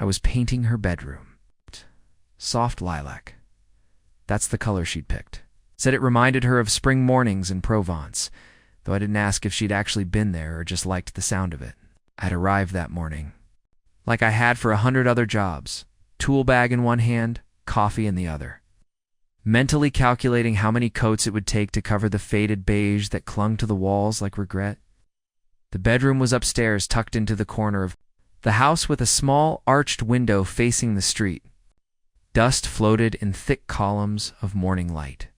I was painting her bedroom. Soft lilac. That's the color she'd picked. Said it reminded her of spring mornings in Provence, though I didn't ask if she'd actually been there or just liked the sound of it. I'd arrived that morning, like I had for 100 other jobs, tool bag in one hand, coffee in the other. Mentally calculating how many coats it would take to cover the faded beige that clung to the walls like regret. The bedroom was upstairs, tucked into the corner of the house with a small arched window facing the street. Dust floated in thick columns of morning light.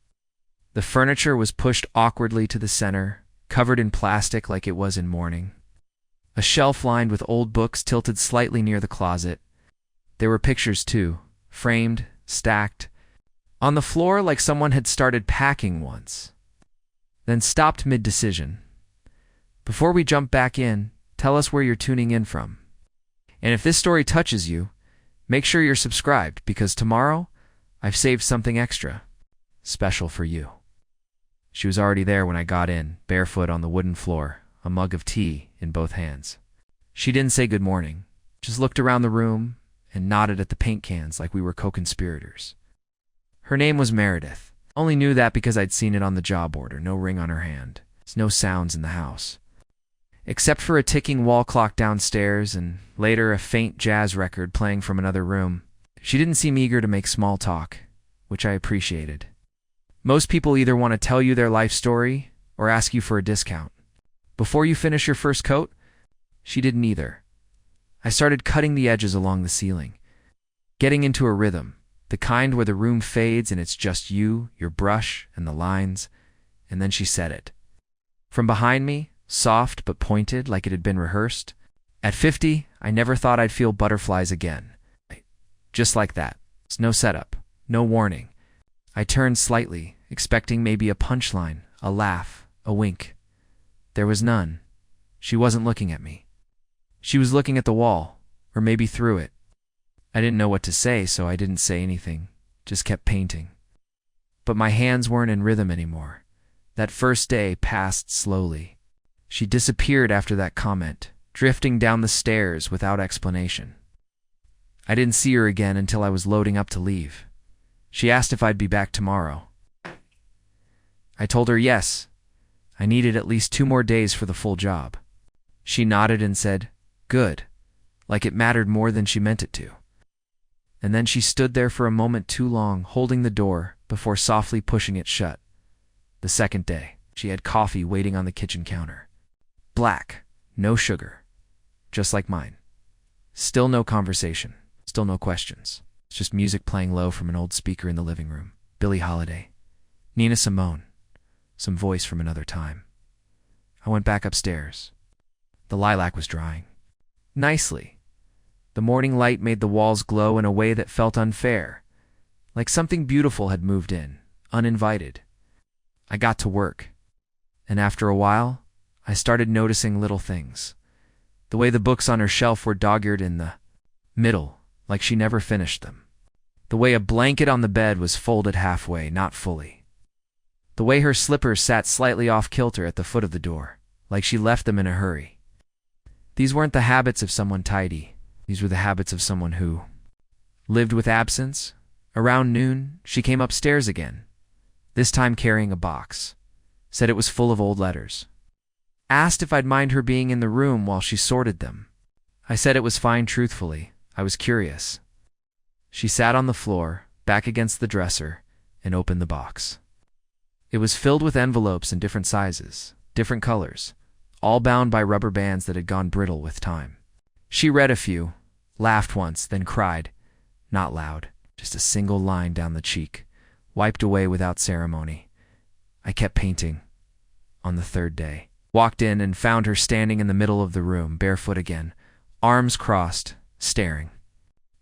The furniture was pushed awkwardly to the center, covered in plastic like it was in mourning. A shelf lined with old books tilted slightly near the closet. There were pictures too, framed, stacked, on the floor like someone had started packing once, then stopped mid-decision. Before we jump back in, tell us where you're tuning in from. And if this story touches you, make sure you're subscribed, because tomorrow I've saved something extra, special for you. She was already there when I got in, barefoot on the wooden floor, a mug of tea in both hands. She didn't say good morning, just looked around the room and nodded at the paint cans like we were co-conspirators. Her name was Meredith. Only knew that because I'd seen it on the job order, no ring on her hand. There's no sounds in the house, except for a ticking wall clock downstairs and later a faint jazz record playing from another room. She didn't seem eager to make small talk, which I appreciated. Most people either want to tell you their life story or ask you for a discount. Before you finish your first coat, she didn't either. I started cutting the edges along the ceiling, getting into a rhythm, the kind where the room fades and it's just you, your brush, and the lines, and then she said it. From behind me, soft but pointed like it had been rehearsed. At 50, I never thought I'd feel butterflies again. Just like that. It's no setup, no warning. I turned slightly, expecting maybe a punchline, a laugh, a wink. There was none. She wasn't looking at me. She was looking at the wall, or maybe through it. I didn't know what to say, so I didn't say anything, just kept painting. But my hands weren't in rhythm anymore. That first day passed slowly. She disappeared after that comment, drifting down the stairs without explanation. I didn't see her again until I was loading up to leave. She asked if I'd be back tomorrow. I told her yes. I needed at least 2 more days for the full job. She nodded and said, "Good," like it mattered more than she meant it to. And then she stood there for a moment too long, holding the door, before softly pushing it shut. The second day, she had coffee waiting on the kitchen counter. Black, no sugar, just like mine. Still no conversation, still no questions. It's just music playing low from an old speaker in the living room. Billie Holiday, Nina Simone, some voice from another time. I went back upstairs. The lilac was drying. Nicely. The morning light made the walls glow in a way that felt unfair, like something beautiful had moved in, uninvited. I got to work, and after a while, I started noticing little things. The way the books on her shelf were dog-eared in the middle, like she never finished them. The way a blanket on the bed was folded halfway, not fully. The way her slippers sat slightly off-kilter at the foot of the door, like she left them in a hurry. These weren't the habits of someone tidy. These were the habits of someone who lived with absence. Around noon, she came upstairs again, this time carrying a box. Said it was full of old letters. Asked if I'd mind her being in the room while she sorted them. I said it was fine truthfully. I was curious. She sat on the floor, back against the dresser, and opened the box. It was filled with envelopes in different sizes, different colors, all bound by rubber bands that had gone brittle with time. She read a few, laughed once, then cried. Not loud, just a single line down the cheek, wiped away without ceremony. I kept painting. On the 3rd day, walked in and found her standing in the middle of the room, barefoot again, arms crossed, staring.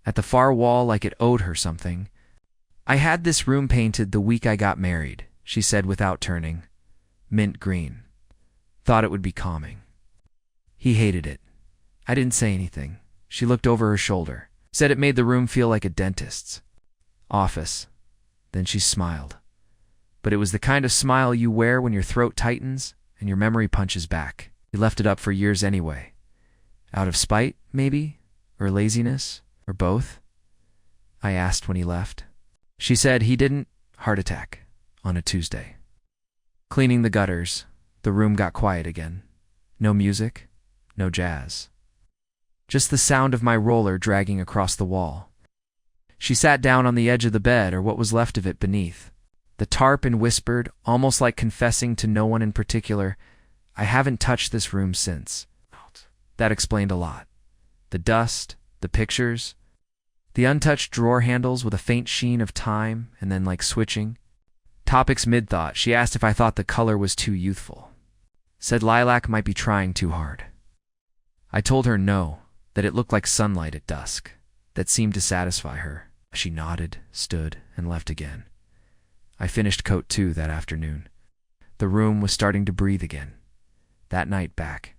At the far wall like it owed her something. I had this room painted the week I got married, she said without turning. Mint green. Thought it would be calming. He hated it. I didn't say anything. She looked over her shoulder. Said it made the room feel like a dentist's office. Then she smiled. But it was the kind of smile you wear when your throat tightens and your memory punches back. You left it up for years anyway. Out of spite, maybe? Or laziness? Or both? I asked when he left. She said he didn't. Heart attack on a Tuesday. Cleaning the gutters, the room got quiet again. No music, no jazz. Just the sound of my roller dragging across the wall. She sat down on the edge of the bed, or what was left of it, beneath the tarp, and whispered, almost like confessing to no one in particular, "I haven't touched this room since." That explained a lot. The dust, the pictures, the untouched drawer handles with a faint sheen of time, and then like switching. Topics mid-thought, she asked if I thought the color was too youthful. Said lilac might be trying too hard. I told her no, that it looked like sunlight at dusk. That seemed to satisfy her. She nodded, stood, and left again. I finished coat 2 that afternoon. The room was starting to breathe again. That night back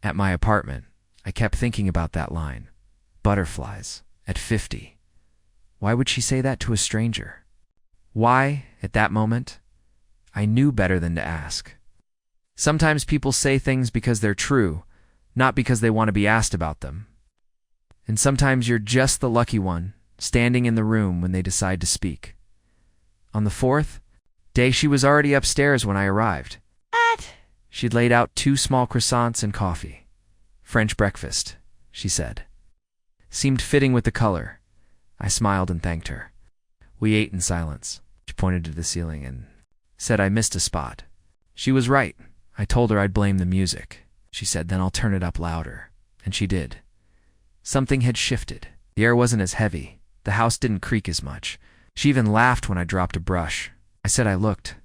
at my apartment, I kept thinking about that line. Butterflies, at 50. Why would she say that to a stranger? Why, at that moment? I knew better than to ask. Sometimes people say things because they're true, not because they want to be asked about them. And sometimes you're just the lucky one, standing in the room when they decide to speak. On the 4th day, she was already upstairs when I arrived. She'd laid out 2 small croissants and coffee. French breakfast, she said. Seemed fitting with the color. I smiled and thanked her. We ate in silence. She pointed to the ceiling and said I missed a spot. She was right. I told her I'd blame the music. She said, then I'll turn it up louder. And she did. Something had shifted. The air wasn't as heavy. The house didn't creak as much. She even laughed when I dropped a brush. I said I looked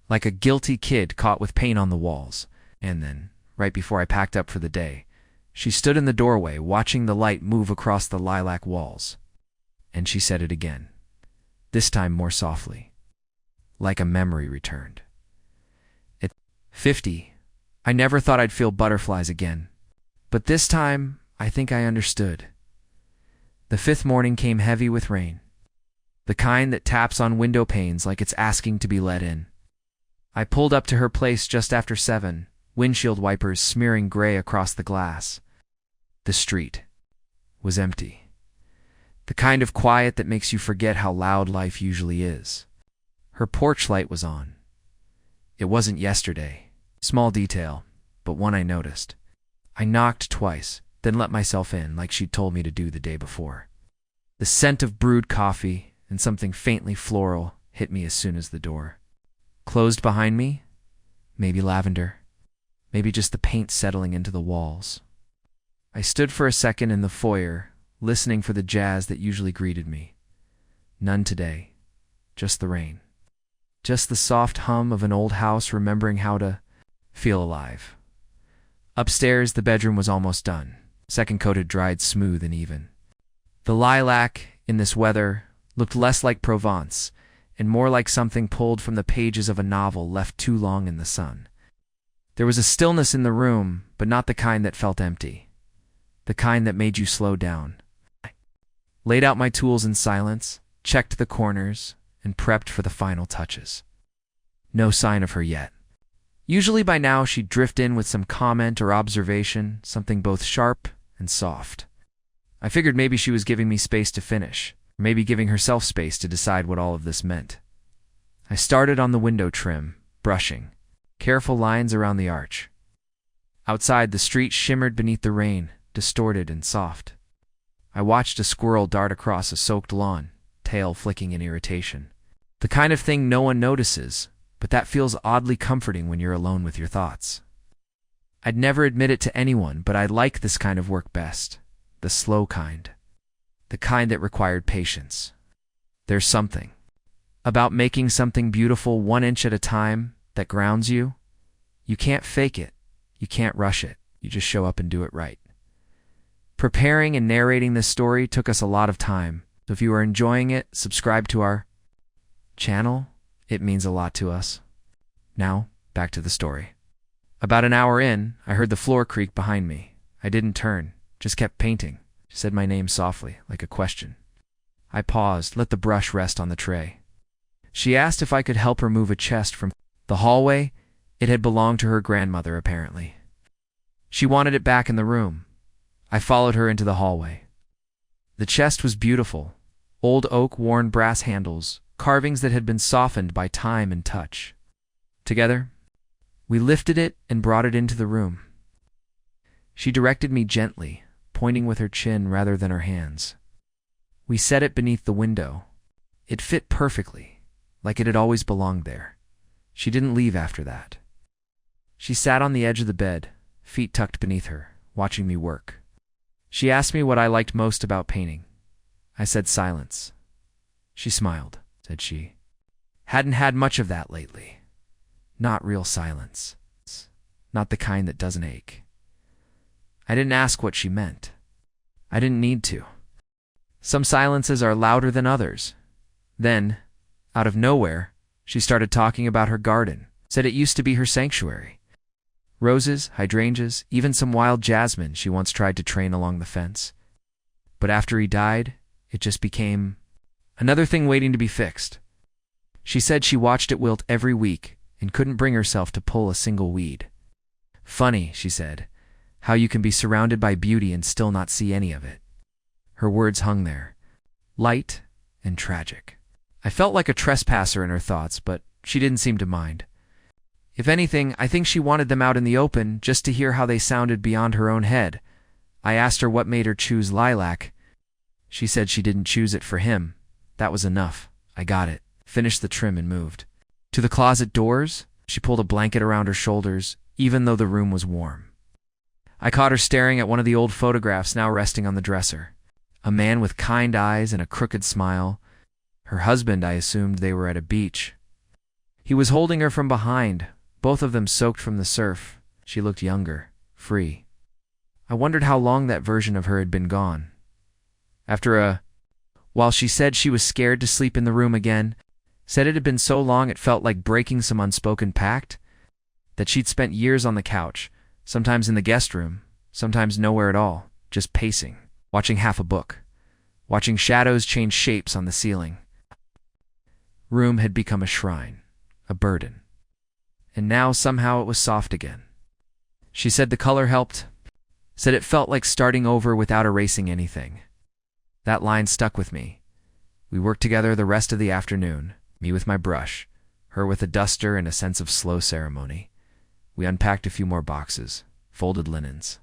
like a guilty kid caught with paint on the walls. And then, right before I packed up for the day, she stood in the doorway watching the light move across the lilac walls. And she said it again, this time more softly, like a memory returned. At 50, I never thought I'd feel butterflies again. But this time, I think I understood. The 5th morning came heavy with rain, the kind that taps on window panes like it's asking to be let in. I pulled up to her place just after 7, windshield wipers smearing gray across the glass. The street was empty. The kind of quiet that makes you forget how loud life usually is. Her porch light was on. It wasn't yesterday. Small detail, but one I noticed. I knocked twice, then let myself in like she'd told me to do the day before. The scent of brewed coffee and something faintly floral hit me as soon as the door closed behind me. Maybe lavender. Maybe just the paint settling into the walls. I stood for a second in the foyer, listening for the jazz that usually greeted me. None today. Just the rain. Just the soft hum of an old house remembering how to feel alive. Upstairs, the bedroom was almost done. Second coat had dried smooth and even. The lilac, in this weather, looked less like Provence and more like something pulled from the pages of a novel left too long in the sun. There was a stillness in the room, but not the kind that felt empty. The kind that made you slow down. I laid out my tools in silence, checked the corners, and prepped for the final touches. No sign of her yet. Usually by now she'd drift in with some comment or observation, something both sharp and soft. I figured maybe she was giving me space to finish, or maybe giving herself space to decide what all of this meant. I started on the window trim, brushing, careful lines around the arch. Outside, the street shimmered beneath the rain, distorted and soft. I watched a squirrel dart across a soaked lawn, tail flicking in irritation. The kind of thing no one notices, but that feels oddly comforting when you're alone with your thoughts. I'd never admit it to anyone, but I like this kind of work best. The slow kind. The kind that required patience. There's something about making something beautiful 1 inch at a time that grounds you. You can't fake it. You can't rush it. You just show up and do it right. Preparing and narrating this story took us a lot of time, so if you are enjoying it, subscribe to our channel. It means a lot to us. Now, back to the story. About an hour in, I heard the floor creak behind me. I didn't turn, just kept painting. She said my name softly, like a question. I paused, let the brush rest on the tray. She asked if I could help her move a chest from the hallway. It had belonged to her grandmother, apparently. She wanted it back in the room. I followed her into the hallway. The chest was beautiful. Old oak worn brass handles, carvings that had been softened by time and touch. Together, we lifted it and brought it into the room. She directed me gently, pointing with her chin rather than her hands. We set it beneath the window. It fit perfectly, like it had always belonged there. She didn't leave after that. She sat on the edge of the bed, feet tucked beneath her, watching me work. She asked me what I liked most about painting. I said silence. She smiled, said she. Hadn't had much of that lately. Not real silence. Not the kind that doesn't ache. I didn't ask what she meant. I didn't need to. Some silences are louder than others. Then, out of nowhere, she started talking about her garden, said it used to be her sanctuary. Roses, hydrangeas, even some wild jasmine she once tried to train along the fence. But after he died, it just became another thing waiting to be fixed. She said she watched it wilt every week and couldn't bring herself to pull a single weed. Funny, she said, how you can be surrounded by beauty and still not see any of it. Her words hung there, light and tragic. I felt like a trespasser in her thoughts, but she didn't seem to mind. If anything, I think she wanted them out in the open just to hear how they sounded beyond her own head. I asked her what made her choose lilac. She said she didn't choose it for him. That was enough. I got it, finished the trim and moved. To the closet doors, she pulled a blanket around her shoulders, even though the room was warm. I caught her staring at one of the old photographs now resting on the dresser. A man with kind eyes and a crooked smile. Her husband, I assumed they were at a beach. He was holding her from behind, both of them soaked from the surf. She looked younger, free. I wondered how long that version of her had been gone. While she said she was scared to sleep in the room again, said it had been so long it felt like breaking some unspoken pact, that she'd spent years on the couch, sometimes in the guest room, sometimes nowhere at all, just pacing, watching half a book, watching shadows change shapes on the ceiling. Room had become a shrine, a burden. And now somehow it was soft again. She said the color helped, said it felt like starting over without erasing anything. That line stuck with me. We worked together the rest of the afternoon, me with my brush, her with a duster and a sense of slow ceremony. We unpacked a few more boxes, folded linens,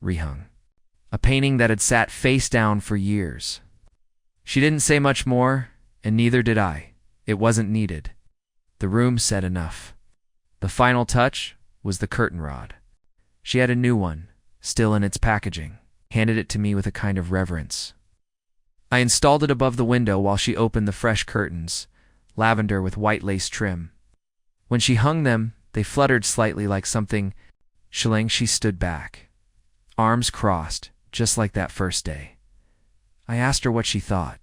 rehung. A painting that had sat face down for years. She didn't say much more, and neither did I. It wasn't needed. The room said enough. The final touch was the curtain rod. She had a new one, still in its packaging, handed it to me with a kind of reverence. I installed it above the window while she opened the fresh curtains, lavender with white lace trim. When she hung them, they fluttered slightly like something. Shilling, she stood back, arms crossed, just like that first day. I asked her what she thought.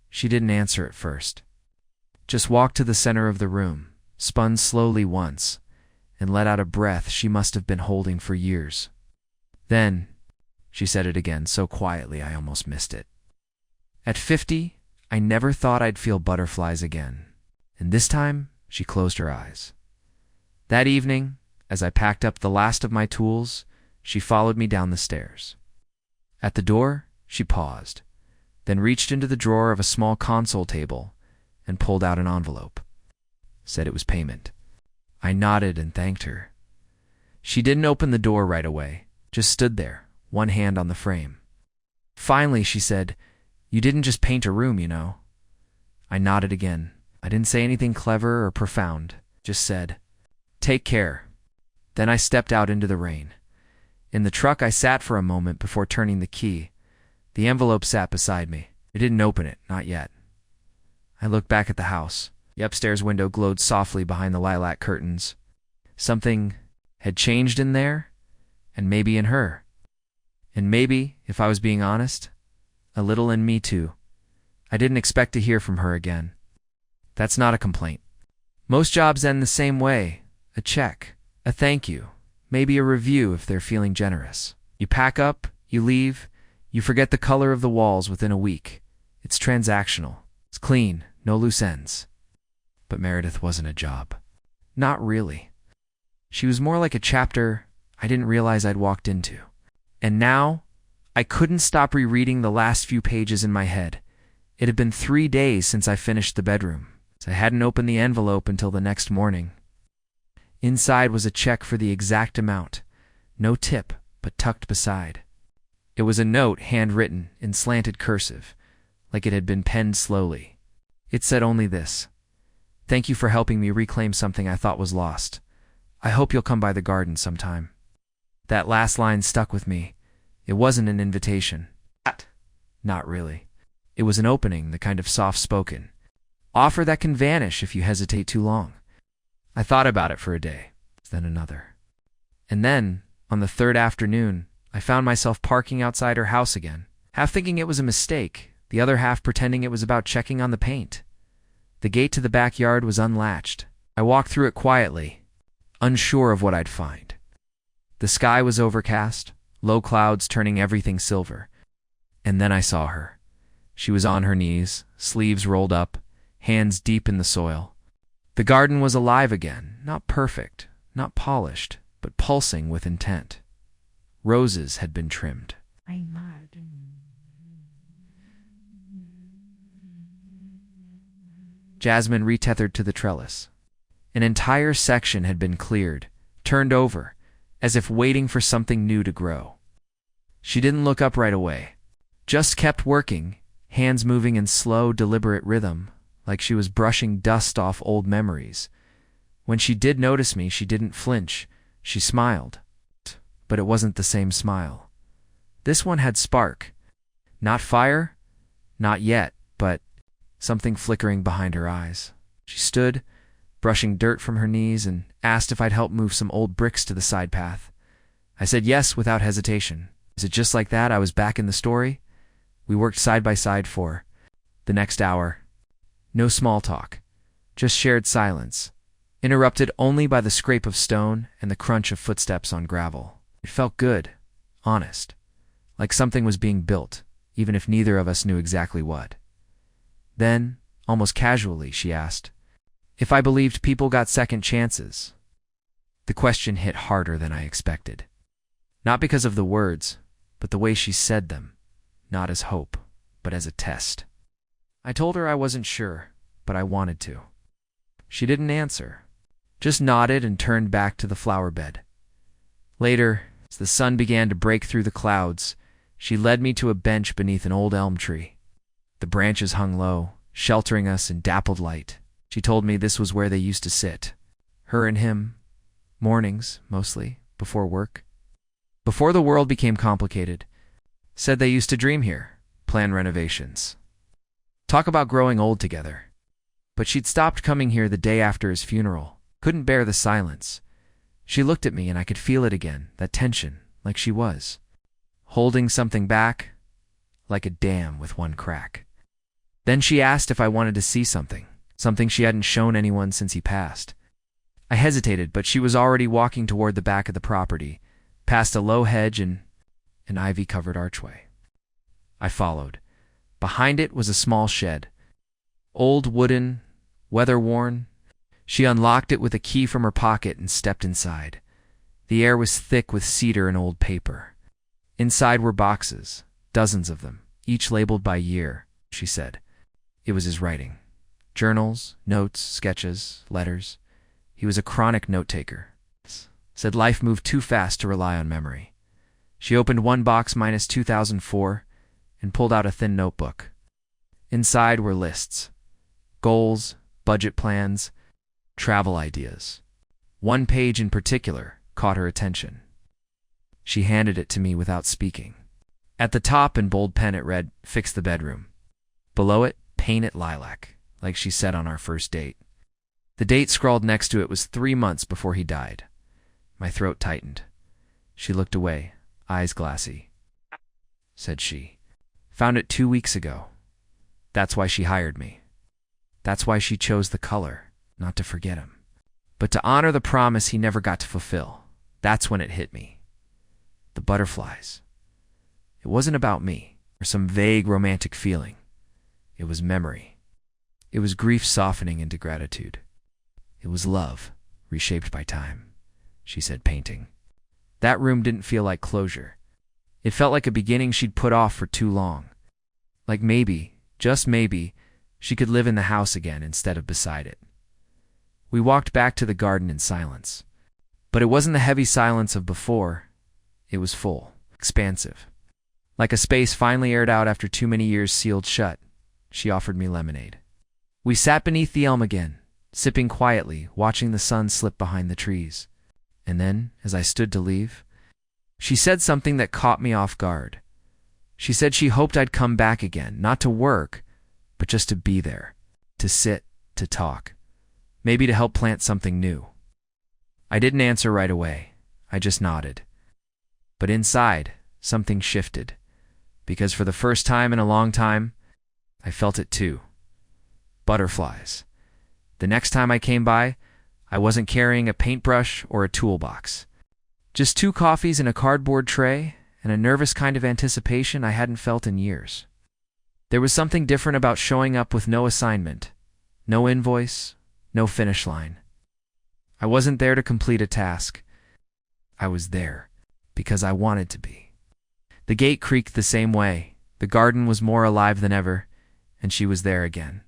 She didn't answer at first. Just walked to the center of the room, spun slowly once, and let out a breath she must have been holding for years. Then, she said it again so quietly I almost missed it. At 50, I never thought I'd feel butterflies again, and this time she closed her eyes. That evening, as I packed up the last of my tools, she followed me down the stairs. At the door, she paused, then reached into the drawer of a small console table and pulled out an envelope. Said it was payment. I nodded and thanked her. She didn't open the door right away, just stood there, one hand on the frame. Finally, she said, "You didn't just paint a room, you know." I nodded again. I didn't say anything clever or profound, just said, "Take care." Then I stepped out into the rain. In the truck, I sat for a moment before turning the key. The envelope sat beside me. I didn't open it, not yet. I looked back at the house. The upstairs window glowed softly behind the lilac curtains. Something had changed in there, and maybe in her. And maybe, if I was being honest, a little in me too. I didn't expect to hear from her again. That's not a complaint. Most jobs end the same way. A check, a thank you, maybe a review if they're feeling generous. You pack up, you leave, you forget the color of the walls within a week. It's transactional. It's clean, no loose ends. But Meredith wasn't a job. Not really. She was more like a chapter I didn't realize I'd walked into. And now, I couldn't stop rereading the last few pages in my head. It had been 3 days since I finished the bedroom, so I hadn't opened the envelope until the next morning. Inside was a check for the exact amount. No tip, but tucked beside. It was a note handwritten in slanted cursive, like it had been penned slowly. It said only this: "Thank you for helping me reclaim something I thought was lost. I hope you'll come by the garden sometime." That last line stuck with me. It wasn't an invitation. Not really. It was an opening, the kind of soft-spoken offer that can vanish if you hesitate too long. I thought about it for a day, then another. And then, on the third afternoon, I found myself parking outside her house again, half thinking it was a mistake, the other half pretending it was about checking on the paint. The gate to the backyard was unlatched. I walked through it quietly, unsure of what I'd find. The sky was overcast, low clouds turning everything silver. And then I saw her. She was on her knees, sleeves rolled up, hands deep in the soil. The garden was alive again, not perfect, not polished, but pulsing with intent. Roses had been trimmed. Jasmine retethered to the trellis. An entire section had been cleared, turned over, as if waiting for something new to grow. She didn't look up right away, just kept working, hands moving in slow, deliberate rhythm, like she was brushing dust off old memories. When she did notice me, she didn't flinch. She smiled. But it wasn't the same smile. This one had spark. Not fire, not yet, but something flickering behind her eyes. She stood, brushing dirt from her knees, and asked if I'd help move some old bricks to the side path. I said yes without hesitation. Is it just like that I was back in the story? We worked side by side for the next hour. No small talk, just shared silence, interrupted only by the scrape of stone and the crunch of footsteps on gravel. It felt good, honest, like something was being built, even if neither of us knew exactly what. Then, almost casually, she asked if I believed people got second chances. The question hit harder than I expected. Not because of the words, but the way she said them, not as hope, but as a test. I told her I wasn't sure, but I wanted to. She didn't answer, just nodded and turned back to the flower bed. Later, as the sun began to break through the clouds, she led me to a bench beneath an old elm tree. The branches hung low, sheltering us in dappled light. She told me this was where they used to sit, her and him, mornings, mostly, before work. Before the world became complicated. Said they used to dream here, plan renovations. Talk about growing old together. But she'd stopped coming here the day after his funeral, couldn't bear the silence. She looked at me and I could feel it again, that tension, like she was holding something back, like a dam with one crack. Then she asked if I wanted to see something she hadn't shown anyone since he passed. I hesitated, but she was already walking toward the back of the property, past a low hedge and an ivy-covered archway. I followed. Behind it was a small shed. Old wooden, weather-worn. She unlocked it with a key from her pocket and stepped inside. The air was thick with cedar and old paper. Inside were boxes, dozens of them, each labeled by year, she said. It was his writing. Journals, notes, sketches, letters. He was a chronic note-taker. Said life moved too fast to rely on memory. She opened one box minus 2004 and pulled out a thin notebook. Inside were lists, goals, budget plans, travel ideas. One page in particular caught her attention. She handed it to me without speaking. At the top in bold pen it read, "Fix the bedroom." Below it, "Paint it lilac," like she said on our first date. The date scrawled next to it was 3 months before he died. My throat tightened. She looked away, eyes glassy. Said she, "Found it 2 weeks ago. That's why she hired me. That's why she chose the color, not to forget him, but to honor the promise he never got to fulfill." That's when it hit me. The butterflies. It wasn't about me, or some vague romantic feeling. It was memory. It was grief softening into gratitude. It was love, reshaped by time, she said, painting. That room didn't feel like closure. It felt like a beginning she'd put off for too long. Like maybe, just maybe, she could live in the house again instead of beside it. We walked back to the garden in silence. But it wasn't the heavy silence of before. It was full, expansive. Like a space finally aired out after too many years sealed shut. She offered me lemonade. We sat beneath the elm again, sipping quietly, watching the sun slip behind the trees. And then, as I stood to leave, she said something that caught me off guard. She said she hoped I'd come back again, not to work, but just to be there, to sit, to talk, maybe to help plant something new. I didn't answer right away. I just nodded. But inside, something shifted, because for the first time in a long time, I felt it too. Butterflies. The next time I came by, I wasn't carrying a paintbrush or a toolbox. Just 2 coffees in a cardboard tray and a nervous kind of anticipation I hadn't felt in years. There was something different about showing up with no assignment, no invoice, no finish line. I wasn't there to complete a task. I was there because I wanted to be. The gate creaked the same way. The garden was more alive than ever, and she was there again,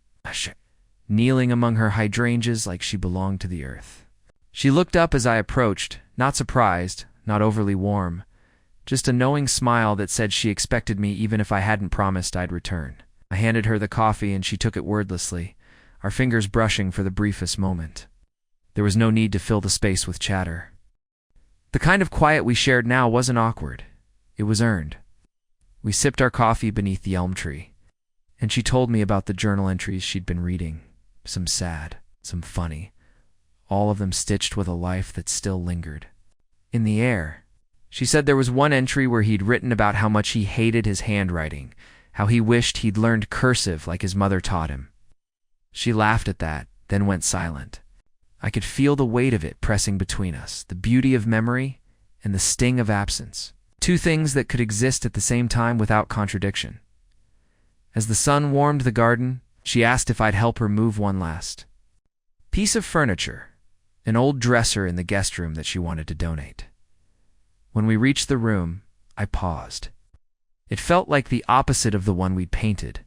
kneeling among her hydrangeas like she belonged to the earth. She looked up as I approached, not surprised, not overly warm, just a knowing smile that said she expected me even if I hadn't promised I'd return. I handed her the coffee and she took it wordlessly, our fingers brushing for the briefest moment. There was no need to fill the space with chatter. The kind of quiet we shared now wasn't awkward. It was earned. We sipped our coffee beneath the elm tree, and she told me about the journal entries she'd been reading, some sad, some funny, all of them stitched with a life that still lingered. In the air, she said there was one entry where he'd written about how much he hated his handwriting, how he wished he'd learned cursive like his mother taught him. She laughed at that, then went silent. I could feel the weight of it pressing between us, the beauty of memory and the sting of absence, 2 things that could exist at the same time without contradiction. As the sun warmed the garden, she asked if I'd help her move one last piece of furniture, an old dresser in the guest room that she wanted to donate. When we reached the room, I paused. It felt like the opposite of the one we'd painted.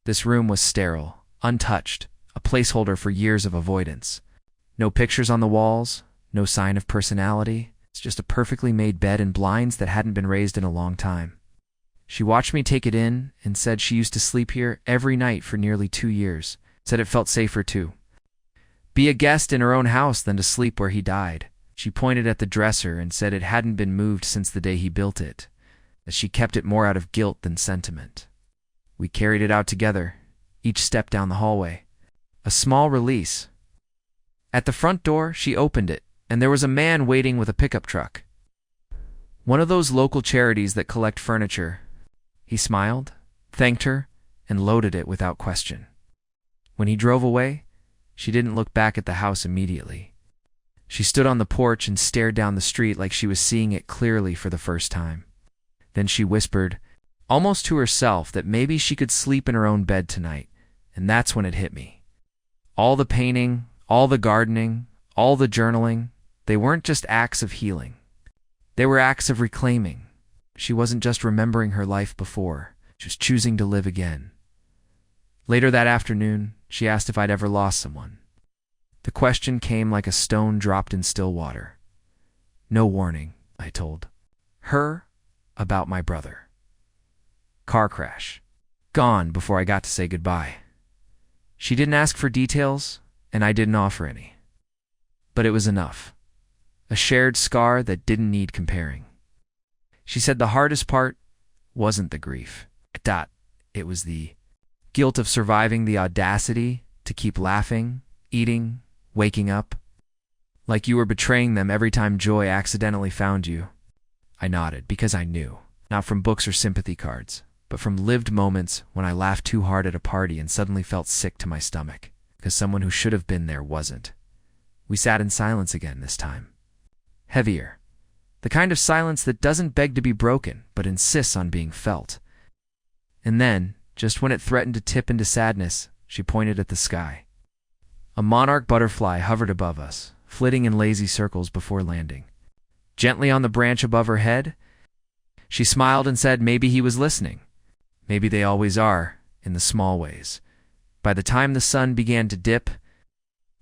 This room was sterile, untouched, a placeholder for years of avoidance. No pictures on the walls, no sign of personality. It's just a perfectly made bed and blinds that hadn't been raised in a long time. She watched me take it in and said she used to sleep here every night for nearly 2 years. Said it felt safer too. Be a guest in her own house than to sleep where he died. She pointed at the dresser and said it hadn't been moved since the day he built it, that she kept it more out of guilt than sentiment. We carried it out together, each step down the hallway. A small release. At the front door, she opened it, and there was a man waiting with a pickup truck. One of those local charities that collect furniture. He smiled, thanked her, and loaded it without question. When he drove away, she didn't look back at the house immediately. She stood on the porch and stared down the street like she was seeing it clearly for the first time. Then she whispered, almost to herself, that maybe she could sleep in her own bed tonight, and that's when it hit me. All the painting, all the gardening, all the journaling, they weren't just acts of healing. They were acts of reclaiming. She wasn't just remembering her life before, she was choosing to live again. Later that afternoon, she asked if I'd ever lost someone. The question came like a stone dropped in still water. No warning, I told her about my brother. Car crash. Gone before I got to say goodbye. She didn't ask for details, and I didn't offer any. But it was enough. A shared scar that didn't need comparing. She said the hardest part wasn't the grief. It was the guilt of surviving, the audacity to keep laughing, eating, waking up, like you were betraying them every time joy accidentally found you. I nodded because I knew, not from books or sympathy cards, but from lived moments when I laughed too hard at a party and suddenly felt sick to my stomach, because someone who should have been there wasn't. We sat in silence again this time. Heavier. The kind of silence that doesn't beg to be broken, but insists on being felt. And then, just when it threatened to tip into sadness, she pointed at the sky. A monarch butterfly hovered above us, flitting in lazy circles before landing. Gently on the branch above her head, She smiled and said maybe he was listening. Maybe they always are, in the small ways. By the time the sun began to dip,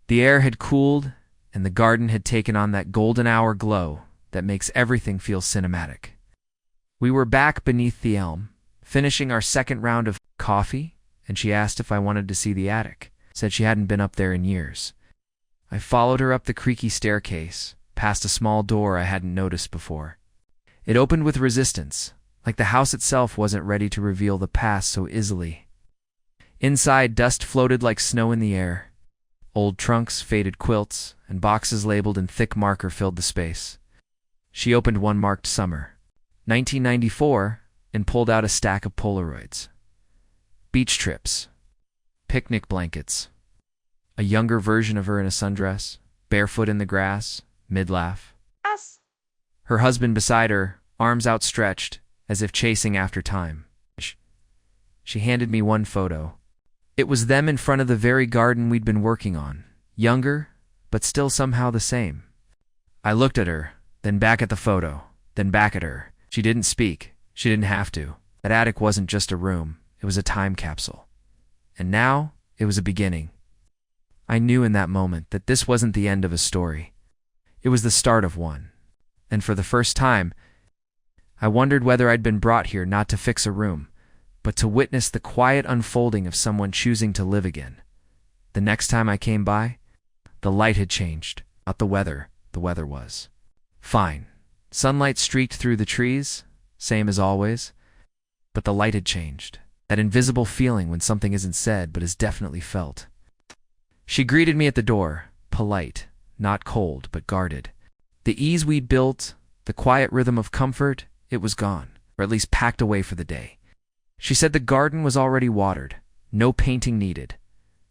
the air had cooled and the garden had taken on that golden hour glow that makes everything feel cinematic. We were back beneath the elm, finishing our second round of coffee, and she asked if I wanted to see the attic. Said she hadn't been up there in years. I followed her up the creaky staircase, past a small door I hadn't noticed before. It opened with resistance, like the house itself wasn't ready to reveal the past so easily. Inside, dust floated like snow in the air. Old trunks, faded quilts, and boxes labeled in thick marker filled the space. She opened one marked Summer, 1994, and pulled out a stack of Polaroids. Beach trips, picnic blankets, a younger version of her in a sundress, barefoot in the grass, mid-laugh. Her husband beside her, arms outstretched, as if chasing after time. She handed me one photo. It was them in front of the very garden we'd been working on, younger, but still somehow the same. I looked at her, then back at the photo, then back at her. She didn't speak. She didn't have to. That attic wasn't just a room. It was a time capsule. And now, it was a beginning. I knew in that moment that this wasn't the end of a story. It was the start of one. And for the first time, I wondered whether I'd been brought here not to fix a room, but to witness the quiet unfolding of someone choosing to live again. The next time I came by, the light had changed, not the weather was. Fine. Sunlight streaked through the trees, same as always, but the light had changed. That invisible feeling when something isn't said but is definitely felt. She greeted me at the door, polite, not cold but guarded. The ease we'd built, the quiet rhythm of comfort, it was gone, or at least packed away for the day. She said the garden was already watered, no painting needed,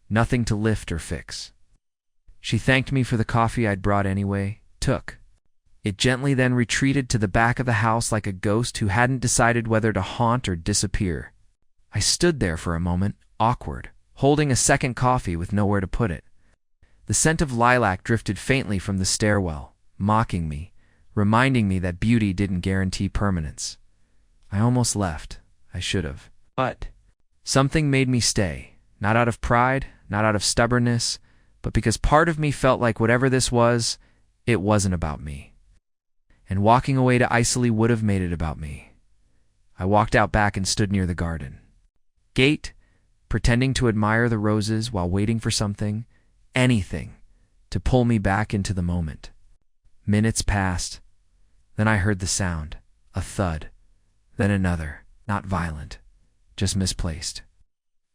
nothing to lift or fix. She thanked me for the coffee I'd brought anyway, took. It gently then retreated to the back of the house like a ghost who hadn't decided whether to haunt or disappear. I stood there for a moment, awkward, holding a second coffee with nowhere to put it. The scent of lilac drifted faintly from the stairwell, mocking me, reminding me that beauty didn't guarantee permanence. I almost left. I should have. But something made me stay, not out of pride, not out of stubbornness, but because part of me felt like whatever this was, it wasn't about me. And walking away to Isley would have made it about me. I walked out back and stood near the garden. Gate, pretending to admire the roses while waiting for something, anything, to pull me back into the moment. Minutes passed. Then I heard the sound, a thud, then another, not violent, just misplaced.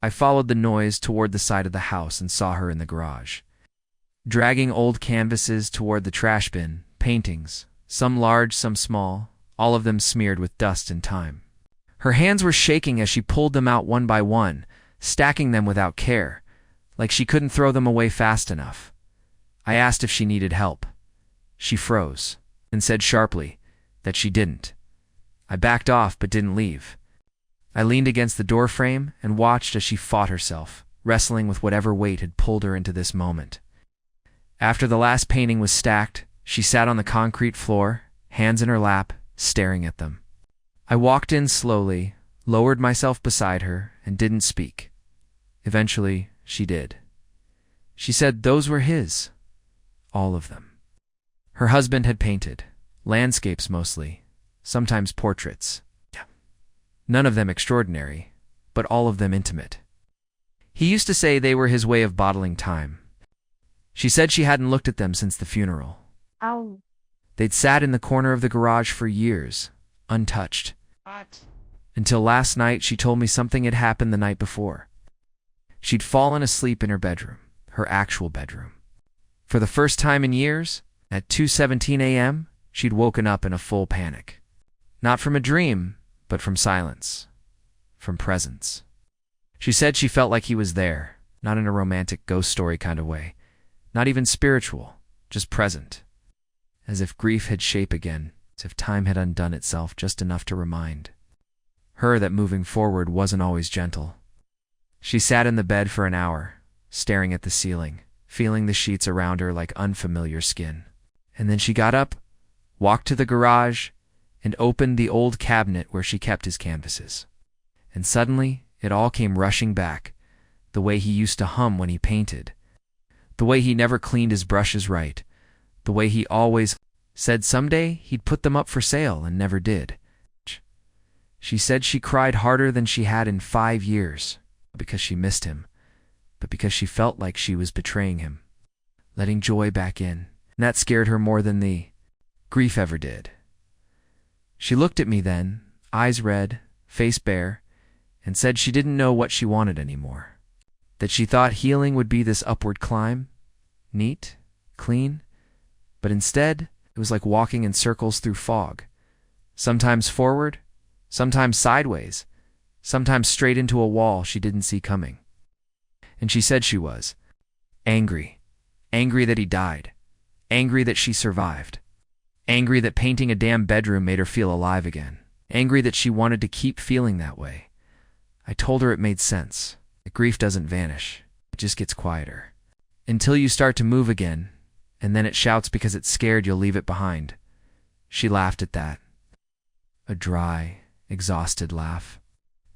I followed the noise toward the side of the house and saw her in the garage, dragging old canvases toward the trash bin, paintings, some large, some small, all of them smeared with dust and time. Her hands were shaking as she pulled them out one by one, stacking them without care, like she couldn't throw them away fast enough. I asked if she needed help. She froze and said sharply that she didn't. I backed off but didn't leave. I leaned against the doorframe and watched as she fought herself, wrestling with whatever weight had pulled her into this moment. After the last painting was stacked, she sat on the concrete floor, hands in her lap, staring at them. I walked in slowly, lowered myself beside her, and didn't speak. Eventually, she did. She said those were his. All of them. Her husband had painted. Landscapes mostly. Sometimes portraits. None of them extraordinary, but all of them intimate. He used to say they were his way of bottling time. She said she hadn't looked at them since the funeral. Ow. They'd sat in the corner of the garage for years, untouched. What? Until last night she told me something had happened the night before. She'd fallen asleep in her bedroom, her actual bedroom. For the first time in years, at 2:17 a.m., she'd woken up in a full panic. Not from a dream, but from silence, from presence. She said she felt like he was there, not in a romantic ghost story kind of way, not even spiritual, just present. As if grief had shape again, as if time had undone itself just enough to remind her that moving forward wasn't always gentle. She sat in the bed for an hour, staring at the ceiling, feeling the sheets around her like unfamiliar skin. And then she got up, walked to the garage, and opened the old cabinet where she kept his canvases. And suddenly, it all came rushing back, the way he used to hum when he painted, the way he never cleaned his brushes right, the way he always said someday he'd put them up for sale and never did. She said she cried harder than she had in 5 years, not because she missed him, but because she felt like she was betraying him, letting joy back in, and that scared her more than the grief ever did. She looked at me then, eyes red, face bare, and said she didn't know what she wanted anymore, that she thought healing would be this upward climb, neat, clean, but instead it was like walking in circles through fog, sometimes forward, sometimes sideways, sometimes straight into a wall she didn't see coming. And she said she was angry, angry that he died, angry that she survived, angry that painting a damn bedroom made her feel alive again, angry that she wanted to keep feeling that way. I told her it made sense, that grief doesn't vanish, it just gets quieter, until you start to move again, and then it shouts because it's scared you'll leave it behind. She laughed at that, a dry, exhausted laugh.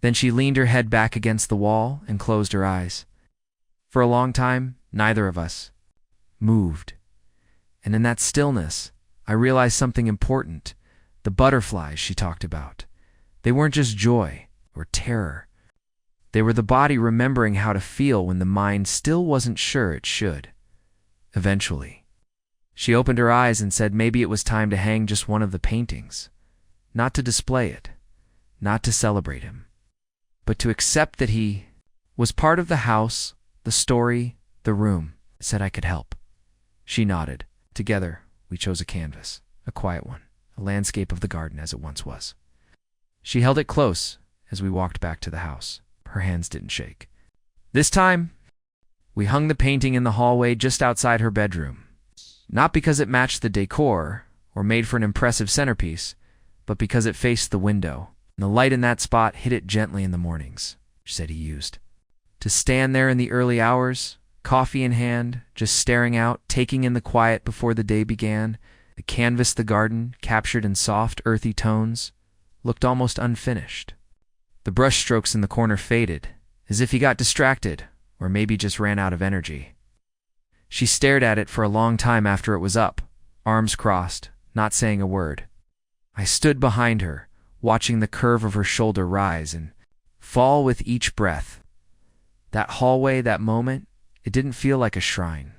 Then she leaned her head back against the wall and closed her eyes. For a long time, neither of us moved. And in that stillness, I realized something important. The butterflies she talked about. They weren't just joy or terror. They were the body remembering how to feel when the mind still wasn't sure it should. Eventually, she opened her eyes and said maybe it was time to hang just one of the paintings. Not to display it, not to celebrate him, but to accept that he was part of the house, the story, the room. I said I could help. She nodded. Together, we chose a canvas, a quiet one, a landscape of the garden as it once was. She held it close as we walked back to the house. Her hands didn't shake. This time, we hung the painting in the hallway just outside her bedroom. Not because it matched the decor or made for an impressive centerpiece, but because it faced the window, and the light in that spot hit it gently in the mornings, she said he used. To stand there in the early hours, coffee in hand, just staring out, taking in the quiet before the day began, the canvas the garden, captured in soft, earthy tones, looked almost unfinished. The brush strokes in the corner faded, as if he got distracted, or maybe just ran out of energy. She stared at it for a long time after it was up, arms crossed, not saying a word. I stood behind her, watching the curve of her shoulder rise and fall with each breath. That hallway, that moment, it didn't feel like a shrine.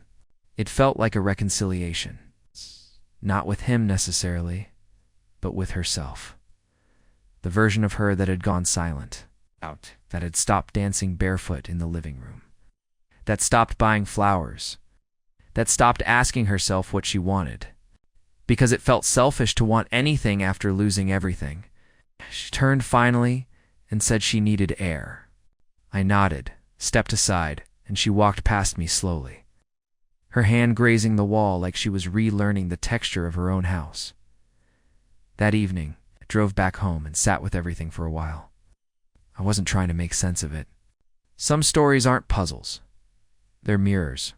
It felt like a reconciliation. Not with him necessarily, but with herself. The version of her that had gone silent, that had stopped dancing barefoot in the living room, that stopped buying flowers, that stopped asking herself what she wanted, because it felt selfish to want anything after losing everything. She turned finally and said she needed air. I nodded, stepped aside, and she walked past me slowly, her hand grazing the wall like she was relearning the texture of her own house. That evening, I drove back home and sat with everything for a while. I wasn't trying to make sense of it. Some stories aren't puzzles. They're mirrors.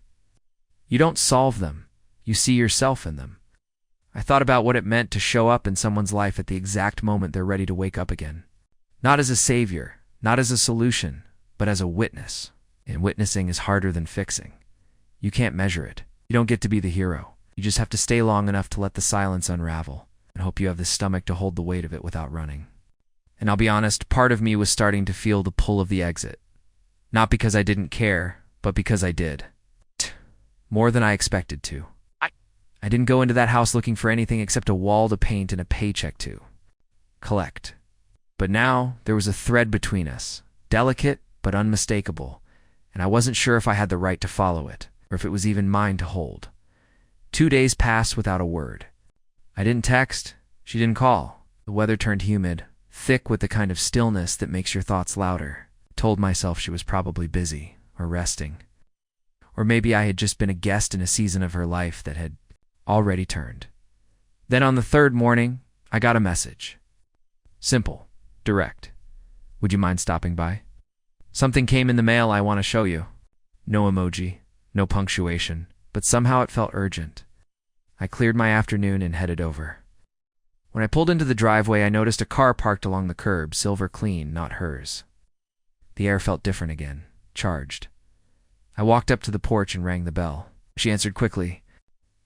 You don't solve them. You see yourself in them. I thought about what it meant to show up in someone's life at the exact moment they're ready to wake up again. Not as a savior, not as a solution, but as a witness. And witnessing is harder than fixing. You can't measure it. You don't get to be the hero. You just have to stay long enough to let the silence unravel and hope you have the stomach to hold the weight of it without running. And I'll be honest, part of me was starting to feel the pull of the exit. Not because I didn't care, but because I did. More than I expected to. I didn't go into that house looking for anything except a wall to paint and a paycheck to collect. But now there was a thread between us, delicate but unmistakable, and I wasn't sure if I had the right to follow it, or if it was even mine to hold. 2 days passed without a word. I didn't text, she didn't call. The weather turned humid, thick with the kind of stillness that makes your thoughts louder. I told myself she was probably busy, or resting. Or maybe I had just been a guest in a season of her life that had already turned. Then on the third morning, I got a message. Simple, direct. Would you mind stopping by? Something came in the mail I want to show you. No emoji, no punctuation, but somehow it felt urgent. I cleared my afternoon and headed over. When I pulled into the driveway, I noticed a car parked along the curb, silver clean, not hers. The air felt different again, charged. I walked up to the porch and rang the bell. She answered quickly.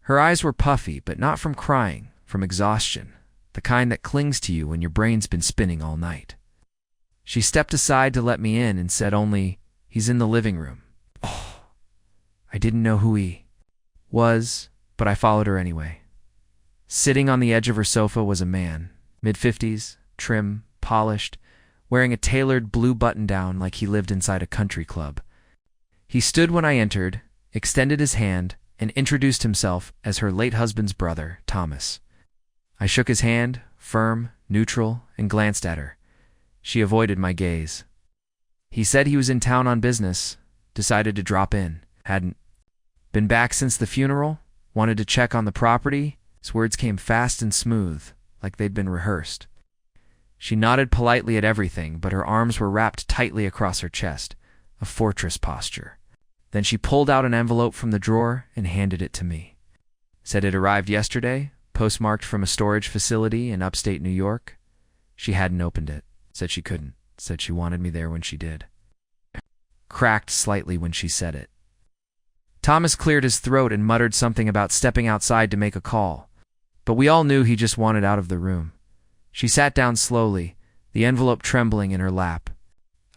Her eyes were puffy, but not from crying, from exhaustion, the kind that clings to you when your brain's been spinning all night. She stepped aside to let me in and said only, "He's in the living room." Oh, I didn't know who he was, but I followed her anyway. Sitting on the edge of her sofa was a man, mid-50s, trim, polished, wearing a tailored blue button-down like he lived inside a country club. He stood when I entered, extended his hand, and introduced himself as her late husband's brother, Thomas. I shook his hand, firm, neutral, and glanced at her. She avoided my gaze. He said he was in town on business, decided to drop in, hadn't been back since the funeral, wanted to check on the property. His words came fast and smooth, like they'd been rehearsed. She nodded politely at everything, but her arms were wrapped tightly across her chest, a fortress posture. Then she pulled out an envelope from the drawer and handed it to me. Said it arrived yesterday, postmarked from a storage facility in upstate New York. She hadn't opened it, said she couldn't, said she wanted me there when she did. Cracked slightly when she said it. Thomas cleared his throat and muttered something about stepping outside to make a call, but we all knew he just wanted out of the room. She sat down slowly, the envelope trembling in her lap.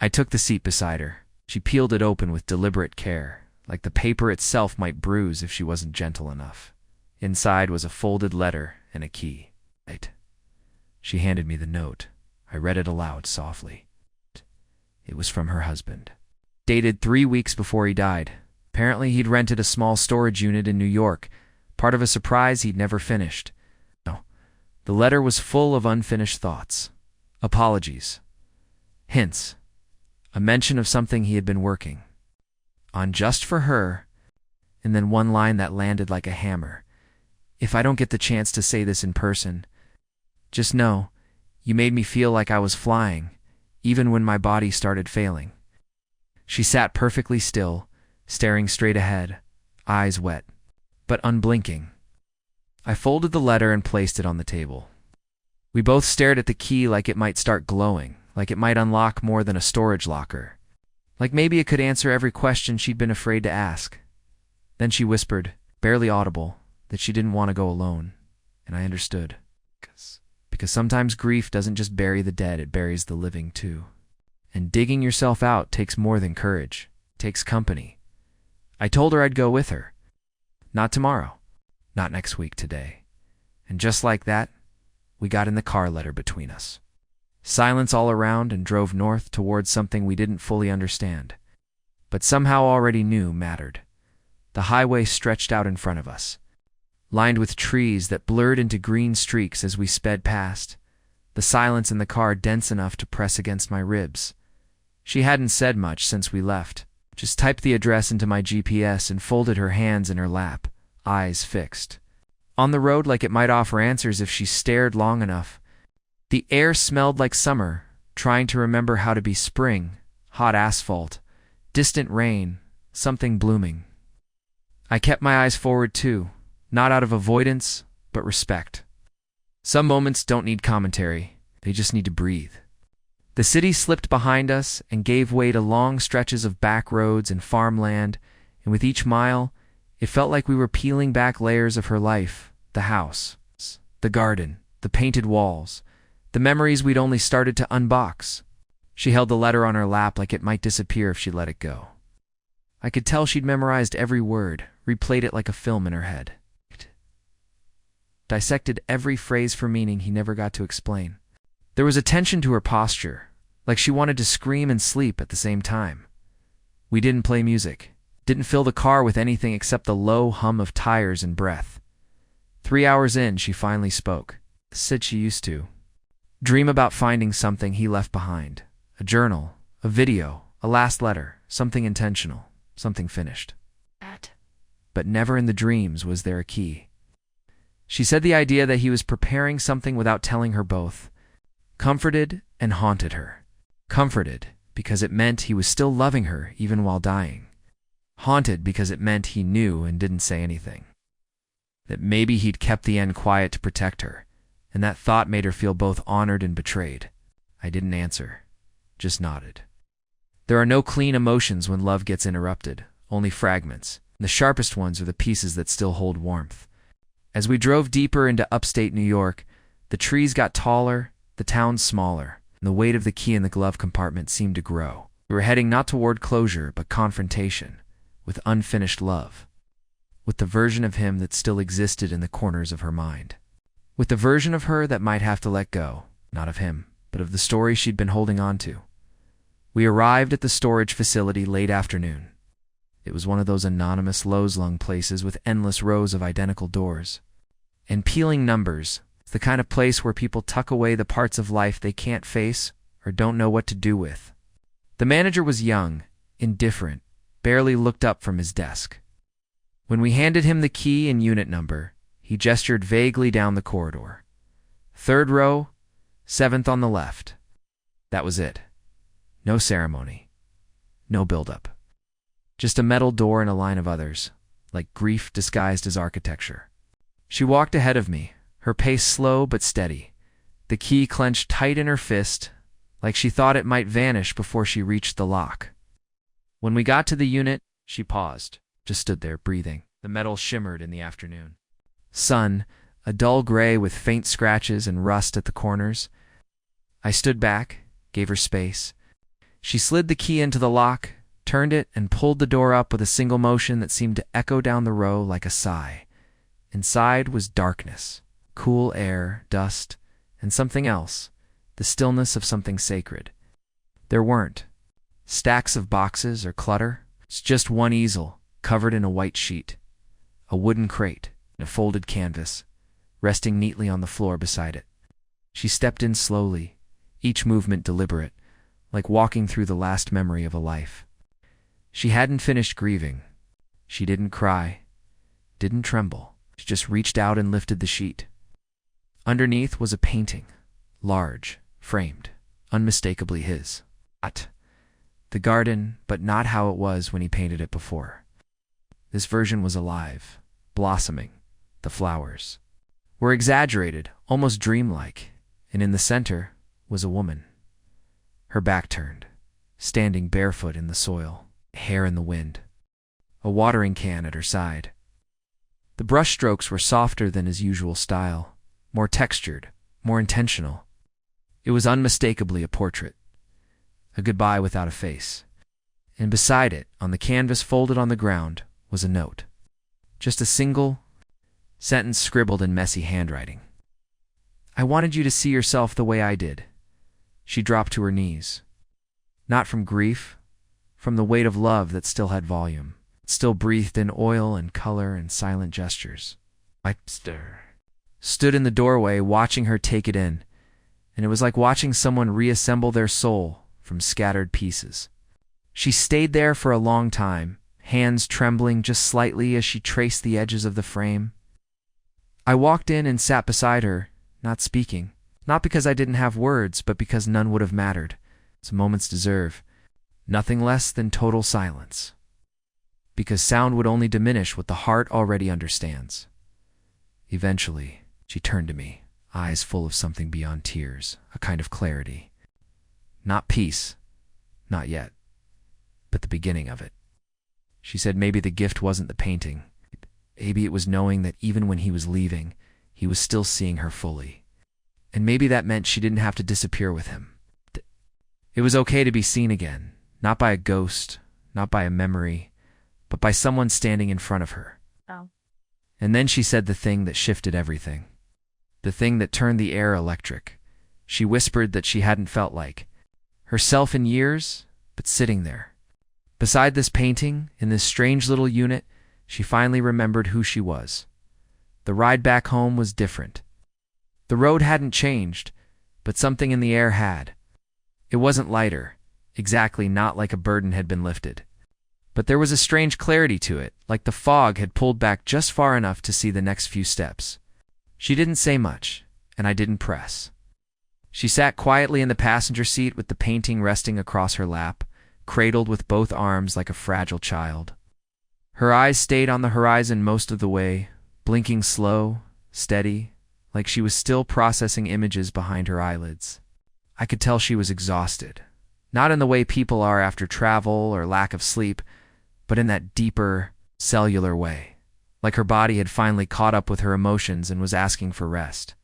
I took the seat beside her. She peeled it open with deliberate care, like the paper itself might bruise if she wasn't gentle enough. Inside was a folded letter and a key. She handed me the note. I read it aloud softly. It was from her husband. Dated 3 weeks before he died. Apparently he'd rented a small storage unit in New York, part of a surprise he'd never finished. No, the letter was full of unfinished thoughts. Apologies. Hints. A mention of something he had been working on just for her, and then one line that landed like a hammer. If I don't get the chance to say this in person, just know, you made me feel like I was flying, even when my body started failing. She sat perfectly still, staring straight ahead, eyes wet, but unblinking. I folded the letter and placed it on the table. We both stared at the key like it might start glowing, like it might unlock more than a storage locker, like maybe it could answer every question she'd been afraid to ask. Then she whispered, barely audible, that she didn't want to go alone, and I understood. Because sometimes grief doesn't just bury the dead, it buries the living too. And digging yourself out takes more than courage, it takes company. I told her I'd go with her. Not tomorrow, not next week, today. And just like that, we got in the car, letter between us. Silence all around, and drove north towards something we didn't fully understand, but somehow already knew mattered. The highway stretched out in front of us, lined with trees that blurred into green streaks as we sped past, the silence in the car dense enough to press against my ribs. She hadn't said much since we left, just typed the address into my GPS and folded her hands in her lap, eyes fixed. On the road, like it might offer answers if she stared long enough. The air smelled like summer, trying to remember how to be spring, hot asphalt, distant rain, something blooming. I kept my eyes forward too, not out of avoidance, but respect. Some moments don't need commentary, they just need to breathe. The city slipped behind us and gave way to long stretches of back roads and farmland, and with each mile, it felt like we were peeling back layers of her life, the house, the garden, the painted walls, the memories we'd only started to unbox. She held the letter on her lap like it might disappear if she let it go. I could tell she'd memorized every word, replayed it like a film in her head. Dissected every phrase for meaning he never got to explain. There was a tension to her posture, like she wanted to scream and sleep at the same time. We didn't play music, didn't fill the car with anything except the low hum of tires and breath. 3 hours in, she finally spoke. Said she used to dream about finding something he left behind. A journal, a video, a last letter, something intentional, something finished. But never in the dreams was there a key. She said the idea that he was preparing something without telling her both comforted and haunted her. Comforted because it meant he was still loving her even while dying. Haunted because it meant he knew and didn't say anything. That maybe he'd kept the end quiet to protect her, and that thought made her feel both honored and betrayed. I didn't answer, just nodded. There are no clean emotions when love gets interrupted, only fragments. The sharpest ones are the pieces that still hold warmth. As we drove deeper into upstate New York, the trees got taller, the town smaller, and the weight of the key in the glove compartment seemed to grow. We were heading not toward closure, but confrontation, with unfinished love, with the version of him that still existed in the corners of her mind, with the version of her that might have to let go, not of him, but of the story she'd been holding on to. We arrived at the storage facility late afternoon. It was one of those anonymous Lowe's-lung places with endless rows of identical doors and peeling numbers. It's the kind of place where people tuck away the parts of life they can't face or don't know what to do with. The manager was young, indifferent, barely looked up from his desk. When we handed him the key and unit number, he gestured vaguely down the corridor. 3rd row, 7th on the left. That was it. No ceremony. No build-up. Just a metal door and a line of others, like grief disguised as architecture. She walked ahead of me, her pace slow but steady, the key clenched tight in her fist, like she thought it might vanish before she reached the lock. When we got to the unit, she paused, just stood there breathing. The metal shimmered in the afternoon. Sun, a dull gray with faint scratches and rust at the corners. I stood back, gave her space. She slid the key into the lock, turned it, and pulled the door up with a single motion that seemed to echo down the row like a sigh. Inside was darkness, cool air, dust, and something else, the stillness of something sacred. There weren't stacks of boxes or clutter. It's just one easel, covered in a white sheet, a wooden crate, and a folded canvas, resting neatly on the floor beside it. She stepped in slowly, each movement deliberate, like walking through the last memory of a life. She hadn't finished grieving. She didn't cry, didn't tremble. She just reached out and lifted the sheet. Underneath was a painting, large, framed, unmistakably his. The garden, but not how it was when he painted it before. This version was alive, blossoming. The flowers were exaggerated, almost dreamlike, and in the center was a woman. Her back turned, standing barefoot in the soil, hair in the wind, a watering can at her side. The brushstrokes were softer than his usual style, more textured, more intentional. It was unmistakably a portrait, a goodbye without a face. And beside it, on the canvas folded on the ground, was a note. Just a single sentence scribbled in messy handwriting. I wanted you to see yourself the way I did. She dropped to her knees. Not from grief, from the weight of love that still had volume, still breathed in oil and color and silent gestures. I stood in the doorway watching her take it in, and it was like watching someone reassemble their soul from scattered pieces. She stayed there for a long time, hands trembling just slightly as she traced the edges of the frame. I walked in and sat beside her, not speaking, not because I didn't have words, but because none would have mattered, as moments deserve, nothing less than total silence. Because sound would only diminish what the heart already understands. Eventually, she turned to me, eyes full of something beyond tears, a kind of clarity. Not peace, not yet, but the beginning of it. She said maybe the gift wasn't the painting. Maybe it was knowing that even when he was leaving, he was still seeing her fully. And maybe that meant she didn't have to disappear with him. It was okay to be seen again, not by a ghost, not by a memory, but by someone standing in front of her. Oh. And then she said the thing that shifted everything. The thing that turned the air electric. She whispered that she hadn't felt like herself in years, but sitting there. Beside this painting, in this strange little unit, she finally remembered who she was. The ride back home was different. The road hadn't changed, but something in the air had. It wasn't lighter, exactly not like a burden had been lifted. But there was a strange clarity to it, like the fog had pulled back just far enough to see the next few steps. She didn't say much, and I didn't press. She sat quietly in the passenger seat with the painting resting across her lap, cradled with both arms like a fragile child. Her eyes stayed on the horizon most of the way, blinking slow, steady, like she was still processing images behind her eyelids. I could tell she was exhausted, not in the way people are after travel or lack of sleep, but in that deeper, cellular way, like her body had finally caught up with her emotions and was asking for rest.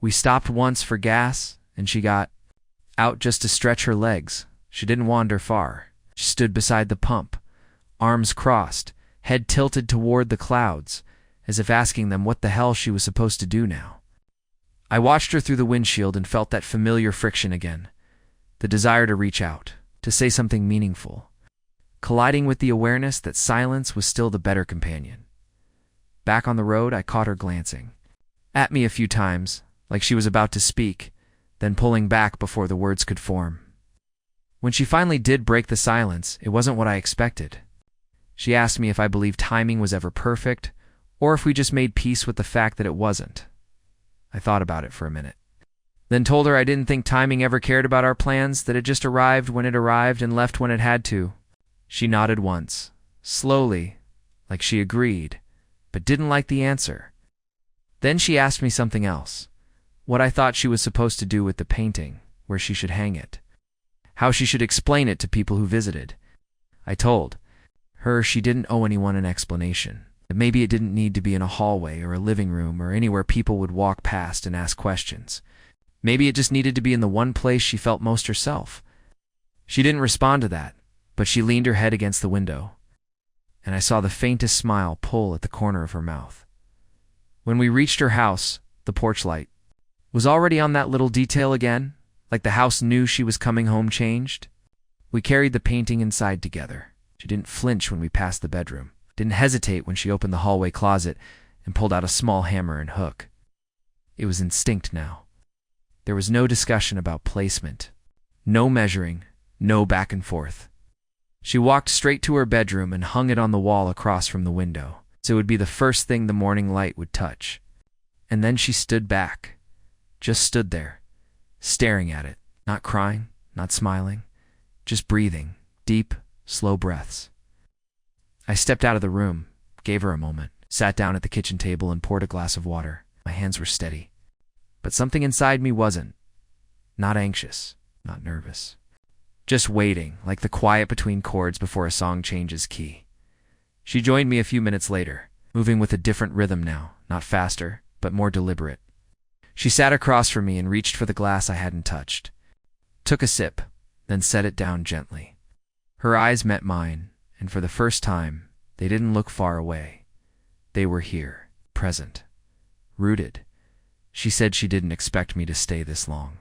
We stopped once for gas, and she got out just to stretch her legs. She didn't wander far. She stood beside the pump, arms crossed, head tilted toward the clouds, as if asking them what the hell she was supposed to do now. I watched her through the windshield and felt that familiar friction again, the desire to reach out, to say something meaningful, colliding with the awareness that silence was still the better companion. Back on the road, I caught her glancing at me a few times, like she was about to speak, then pulling back before the words could form. When she finally did break the silence, it wasn't what I expected. She asked me if I believed timing was ever perfect, or if we just made peace with the fact that it wasn't. I thought about it for a minute, then told her I didn't think timing ever cared about our plans, that it just arrived when it arrived and left when it had to. She nodded once, slowly, like she agreed, but didn't like the answer. Then she asked me something else, what I thought she was supposed to do with the painting, where she should hang it, how she should explain it to people who visited. I told her she didn't owe anyone an explanation, that maybe it didn't need to be in a hallway or a living room or anywhere people would walk past and ask questions. Maybe it just needed to be in the one place she felt most herself. She didn't respond to that, but she leaned her head against the window, and I saw the faintest smile pull at the corner of her mouth. When we reached her house, the porch light was already on that little detail again, like the house knew she was coming home changed. We carried the painting inside together. She didn't flinch when we passed the bedroom, didn't hesitate when she opened the hallway closet and pulled out a small hammer and hook. It was instinct now. There was no discussion about placement, no measuring, no back and forth. She walked straight to her bedroom and hung it on the wall across from the window, so it would be the first thing the morning light would touch. And then she stood back, just stood there, staring at it, not crying, not smiling, just breathing, deep, slow breaths. I stepped out of the room, gave her a moment, sat down at the kitchen table and poured a glass of water. My hands were steady. But something inside me wasn't. Not anxious, not nervous. Just waiting, like the quiet between chords before a song changes key. She joined me a few minutes later, moving with a different rhythm now, not faster, but more deliberate. She sat across from me and reached for the glass I hadn't touched. Took a sip, then set it down gently. Her eyes met mine, and for the first time, they didn't look far away. They were here, present, rooted. She said she didn't expect me to stay this long.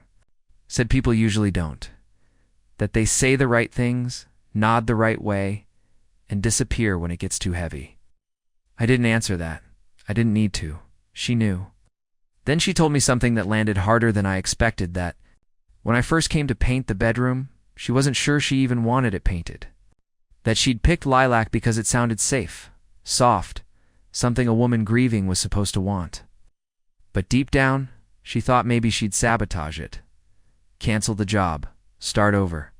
Said people usually don't. That they say the right things, nod the right way, and disappear when it gets too heavy. I didn't answer that. I didn't need to. She knew. Then she told me something that landed harder than I expected, that when I first came to paint the bedroom, she wasn't sure she even wanted it painted. That she'd picked lilac because it sounded safe, soft, something a woman grieving was supposed to want. But deep down, she thought maybe she'd sabotage it, cancel the job, start over.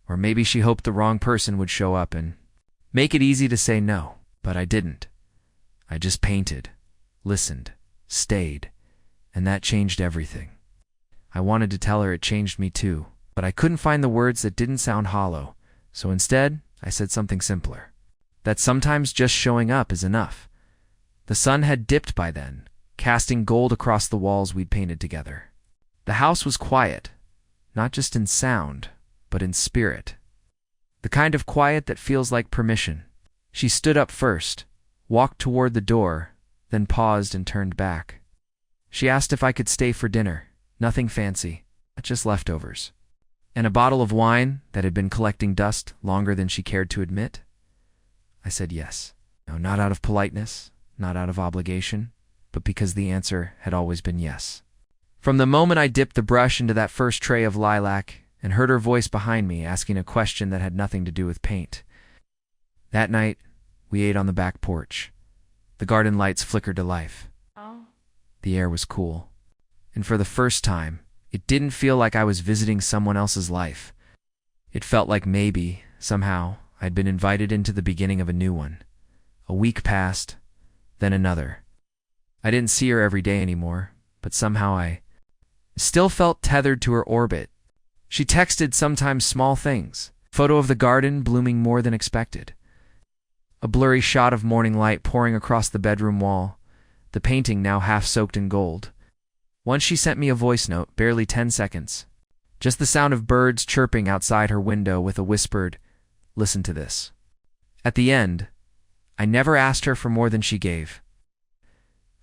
Or maybe she hoped the wrong person would show up and make it easy to say no. But I didn't. I just painted, listened, stayed, and that changed everything. I wanted to tell her it changed me too, but I couldn't find the words that didn't sound hollow, so instead, I said something simpler. That sometimes just showing up is enough. The sun had dipped by then, casting gold across the walls we'd painted together. The house was quiet, not just in sound, but in spirit. The kind of quiet that feels like permission. She stood up first, walked toward the door, then paused and turned back. She asked if I could stay for dinner. Nothing fancy, just leftovers. And a bottle of wine that had been collecting dust longer than she cared to admit. I said yes. No, not out of politeness, not out of obligation, but because the answer had always been yes. From the moment I dipped the brush into that first tray of lilac and heard her voice behind me asking a question that had nothing to do with paint. That night, we ate on the back porch. The garden lights flickered to life. Oh. The air was cool. And for the first time, it didn't feel like I was visiting someone else's life. It felt like maybe, somehow, I'd been invited into the beginning of a new one. A week passed, then another. I didn't see her every day anymore, but somehow I still felt tethered to her orbit. She texted sometimes small things. Photo of the garden blooming more than expected. A blurry shot of morning light pouring across the bedroom wall, the painting now half soaked in gold. Once she sent me a voice note, barely 10 seconds. Just the sound of birds chirping outside her window with a whispered, "Listen to this." At the end, I never asked her for more than she gave.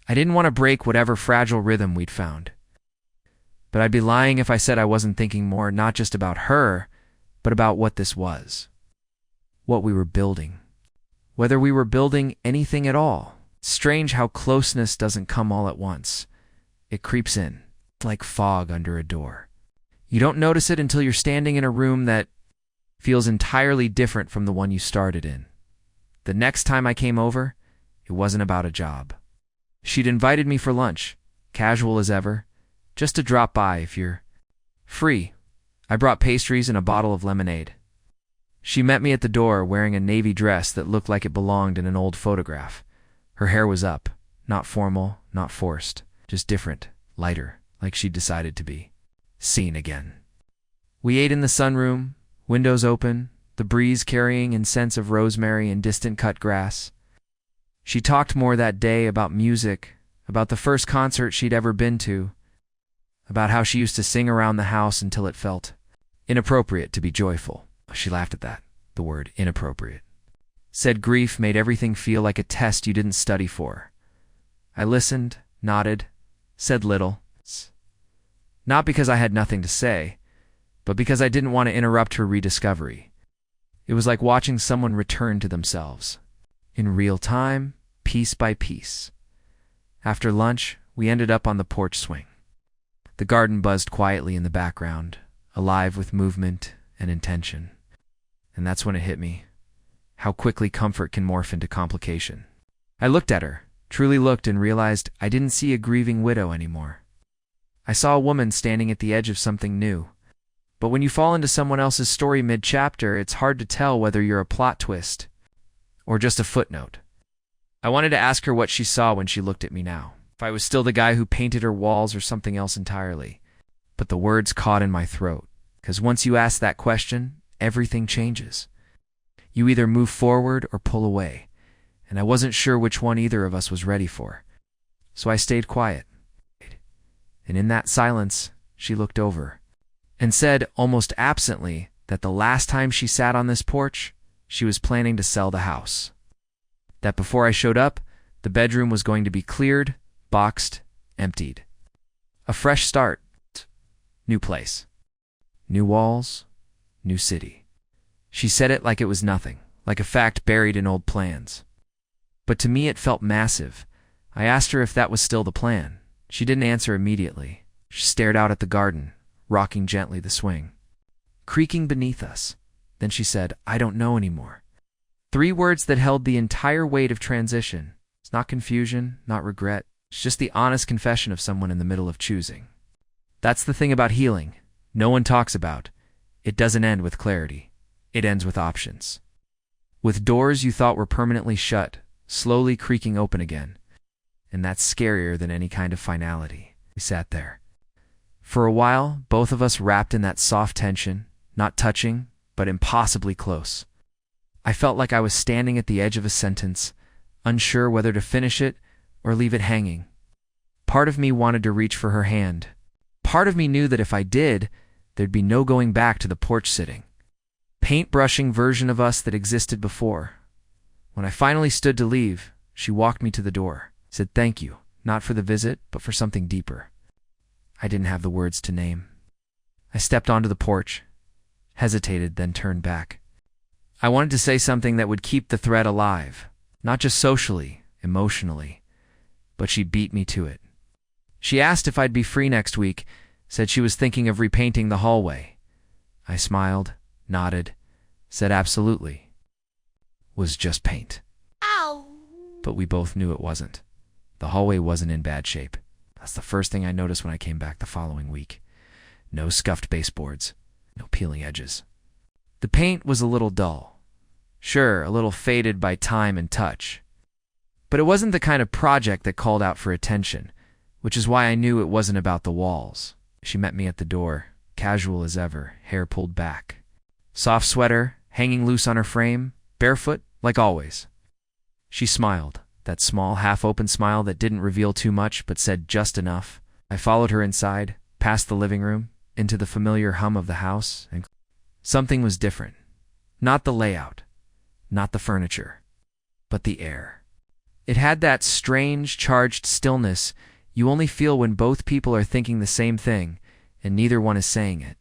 I didn't want to break whatever fragile rhythm we'd found. But I'd be lying if I said I wasn't thinking more, not just about her, but about what this was. What we were building. Whether we were building anything at all. Strange how closeness doesn't come all at once. It creeps in, like fog under a door. You don't notice it until you're standing in a room that feels entirely different from the one you started in. The next time I came over, it wasn't about a job. She'd invited me for lunch, casual as ever, just to drop by if you're free. I brought pastries and a bottle of lemonade. She met me at the door wearing a navy dress that looked like it belonged in an old photograph. Her hair was up, not formal, not forced, just different, lighter, like she'd decided to be. Seen again. We ate in the sunroom, windows open, the breeze carrying in scents of rosemary and distant cut grass. She talked more that day about music, about the first concert she'd ever been to, about how she used to sing around the house until it felt inappropriate to be joyful. She laughed at that, the word inappropriate. Said grief made everything feel like a test you didn't study for. I listened, nodded, said little. Not because I had nothing to say, but because I didn't want to interrupt her rediscovery. It was like watching someone return to themselves. In real time, piece by piece. After lunch, we ended up on the porch swing. The garden buzzed quietly in the background, alive with movement and intention. And that's when it hit me, how quickly comfort can morph into complication. I looked at her, truly looked, and realized I didn't see a grieving widow anymore. I saw a woman standing at the edge of something new. But when you fall into someone else's story mid-chapter, it's hard to tell whether you're a plot twist or just a footnote. I wanted to ask her what she saw when she looked at me now, if I was still the guy who painted her walls or something else entirely. But the words caught in my throat, because once you ask that question, everything changes. You either move forward or pull away, and I wasn't sure which one either of us was ready for. So I stayed quiet. And in that silence, she looked over and said, almost absently, that the last time she sat on this porch, she was planning to sell the house. That before I showed up, the bedroom was going to be cleared, boxed, emptied. A fresh start. New place. New walls. New city. She said it like it was nothing, like a fact buried in old plans. But to me it felt massive. I asked her if that was still the plan. She didn't answer immediately. She stared out at the garden, rocking gently the swing, creaking beneath us. Then she said, "I don't know anymore." 3 words that held the entire weight of transition. It's not confusion, not regret. It's just the honest confession of someone in the middle of choosing. That's the thing about healing. No one talks about. It doesn't end with clarity. It ends with options. With doors you thought were permanently shut, slowly creaking open again. And that's scarier than any kind of finality. We sat there. For a while, both of us wrapped in that soft tension, not touching, but impossibly close. I felt like I was standing at the edge of a sentence, unsure whether to finish it or leave it hanging. Part of me wanted to reach for her hand. Part of me knew that if I did, there'd be no going back to the porch sitting, paintbrushing version of us that existed before. When I finally stood to leave, she walked me to the door, said thank you, not for the visit, but for something deeper. I didn't have the words to name. I stepped onto the porch, hesitated, then turned back. I wanted to say something that would keep the thread alive, not just socially, emotionally, but she beat me to it. She asked if I'd be free next week, said she was thinking of repainting the hallway. I smiled, nodded, said absolutely. Was just paint. Ow! But we both knew it wasn't. The hallway wasn't in bad shape. That's the first thing I noticed when I came back the following week. No scuffed baseboards, no peeling edges. The paint was a little dull. Sure, a little faded by time and touch. But it wasn't the kind of project that called out for attention. It which is why I knew it wasn't about the walls. She met me at the door, casual as ever, hair pulled back. Soft sweater, hanging loose on her frame, barefoot, like always. She smiled, that small, half-open smile that didn't reveal too much but said just enough. I followed her inside, past the living room, into the familiar hum of the house, and something was different. Not the layout, not the furniture, but the air. It had that strange, charged stillness you only feel when both people are thinking the same thing, and neither one is saying it.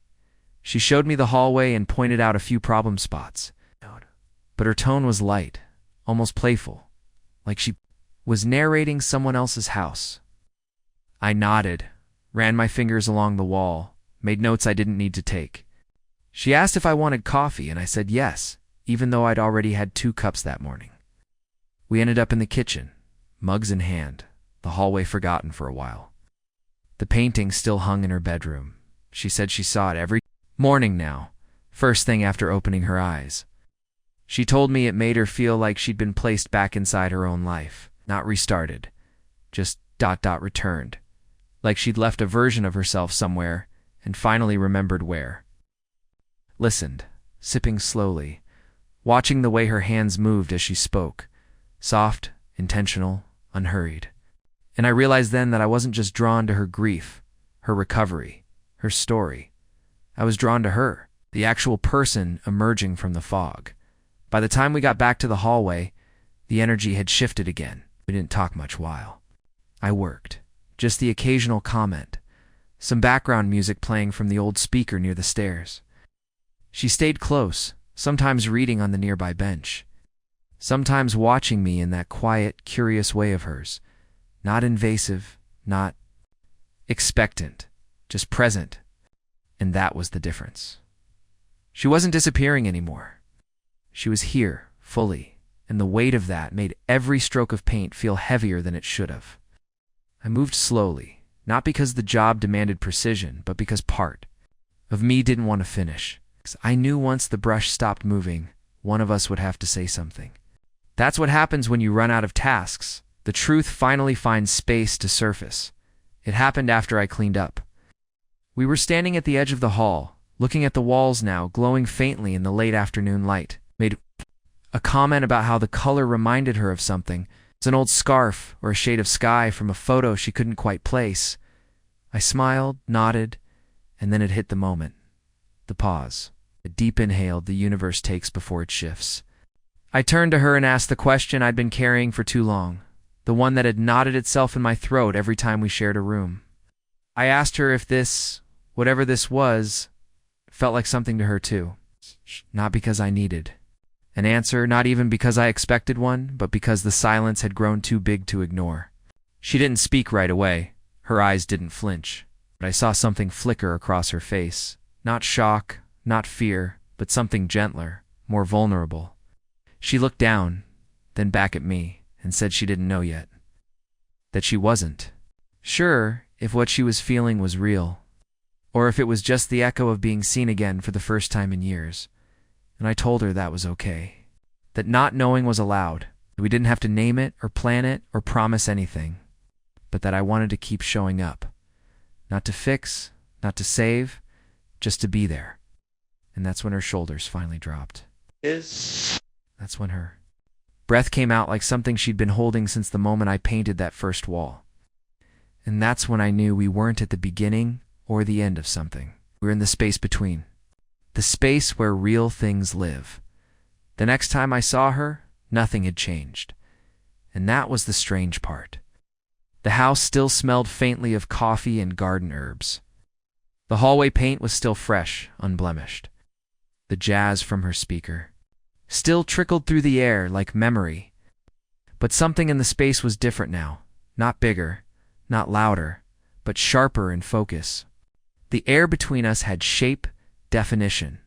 She showed me the hallway and pointed out a few problem spots. But her tone was light, almost playful, like she was narrating someone else's house. I nodded, ran my fingers along the wall, made notes I didn't need to take. She asked if I wanted coffee, and I said yes, even though I'd already had 2 cups that morning. We ended up in the kitchen, mugs in hand, the hallway forgotten for a while. The painting still hung in her bedroom. She said she saw it every morning now, first thing after opening her eyes. She told me it made her feel like she'd been placed back inside her own life, not restarted, just ... returned, like she'd left a version of herself somewhere and finally remembered where. Listened, sipping slowly, watching the way her hands moved as she spoke, soft, intentional, unhurried. And I realized then that I wasn't just drawn to her grief, her recovery, her story. I was drawn to her, the actual person emerging from the fog. By the time we got back to the hallway, the energy had shifted again. We didn't talk much while. I worked. Just the occasional comment. Some background music playing from the old speaker near the stairs. She stayed close, sometimes reading on the nearby bench. Sometimes watching me in that quiet, curious way of hers. Not invasive, not expectant, just present. And that was the difference. She wasn't disappearing anymore. She was here, fully, and the weight of that made every stroke of paint feel heavier than it should have. I moved slowly, not because the job demanded precision, but because part of me didn't want to finish. I knew once the brush stopped moving, one of us would have to say something. That's what happens when you run out of tasks. The truth finally finds space to surface. It happened after I cleaned up. We were standing at the edge of the hall, looking at the walls now, glowing faintly in the late afternoon light. Made a comment about how the color reminded her of something. It's an old scarf or a shade of sky from a photo she couldn't quite place. I smiled, nodded, and then it hit the moment. The pause. A deep inhale the universe takes before it shifts. I turned to her and asked the question I'd been carrying for too long, the one that had knotted itself in my throat every time we shared a room. I asked her if this, whatever this was, felt like something to her too. Not because I needed an answer, not even because I expected one, but because the silence had grown too big to ignore. She didn't speak right away. Her eyes didn't flinch. But I saw something flicker across her face. Not shock, not fear, but something gentler, more vulnerable. She looked down, then back at me, and said she didn't know yet. That she wasn't sure if what she was feeling was real, or if it was just the echo of being seen again for the first time in years. And I told her that was okay. That not knowing was allowed. That we didn't have to name it or plan it or promise anything. But that I wanted to keep showing up. Not to fix, not to save, just to be there. And that's when her shoulders finally dropped. That's when her breath came out like something she'd been holding since the moment I painted that first wall. And that's when I knew we weren't at the beginning or the end of something. We were in the space between. The space where real things live. The next time I saw her, nothing had changed. And that was the strange part. The house still smelled faintly of coffee and garden herbs. The hallway paint was still fresh, unblemished. The jazz from her speaker still trickled through the air like memory. But something in the space was different now. Not bigger, not louder, but sharper in focus. The air between us had shape, definition.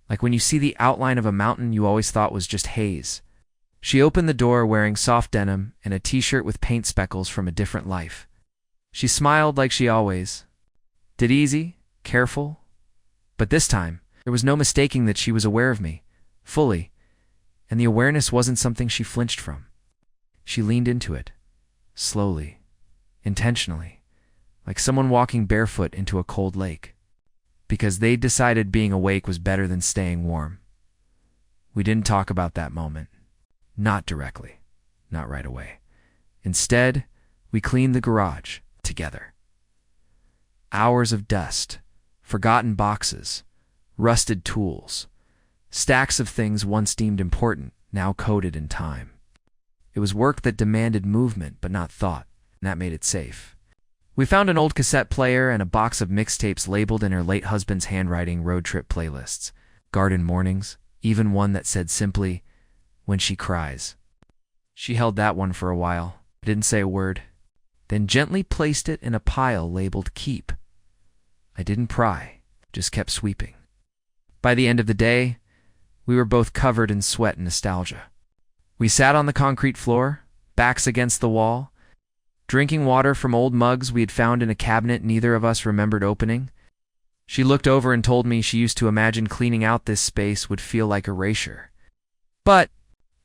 Like when you see the outline of a mountain you always thought was just haze. She opened the door wearing soft denim and a t-shirt with paint speckles from a different life. She smiled like she always did, easy, careful. But this time, there was no mistaking that she was aware of me, fully, and the awareness wasn't something she flinched from. She leaned into it, slowly, intentionally, like someone walking barefoot into a cold lake, because they decided being awake was better than staying warm. We didn't talk about that moment. Not directly. Not right away. Instead, we cleaned the garage together. Hours of dust, forgotten boxes, rusted tools, stacks of things once deemed important, now coated in time. It was work that demanded movement but not thought, and that made it safe. We found an old cassette player and a box of mixtapes labeled in her late husband's handwriting road trip playlists, garden mornings, even one that said simply, "When She Cries." She held that one for a while, didn't say a word, then gently placed it in a pile labeled Keep. I didn't pry, just kept sweeping. By the end of the day, we were both covered in sweat and nostalgia. We sat on the concrete floor, backs against the wall, drinking water from old mugs we had found in a cabinet neither of us remembered opening. She looked over and told me she used to imagine cleaning out this space would feel like erasure. But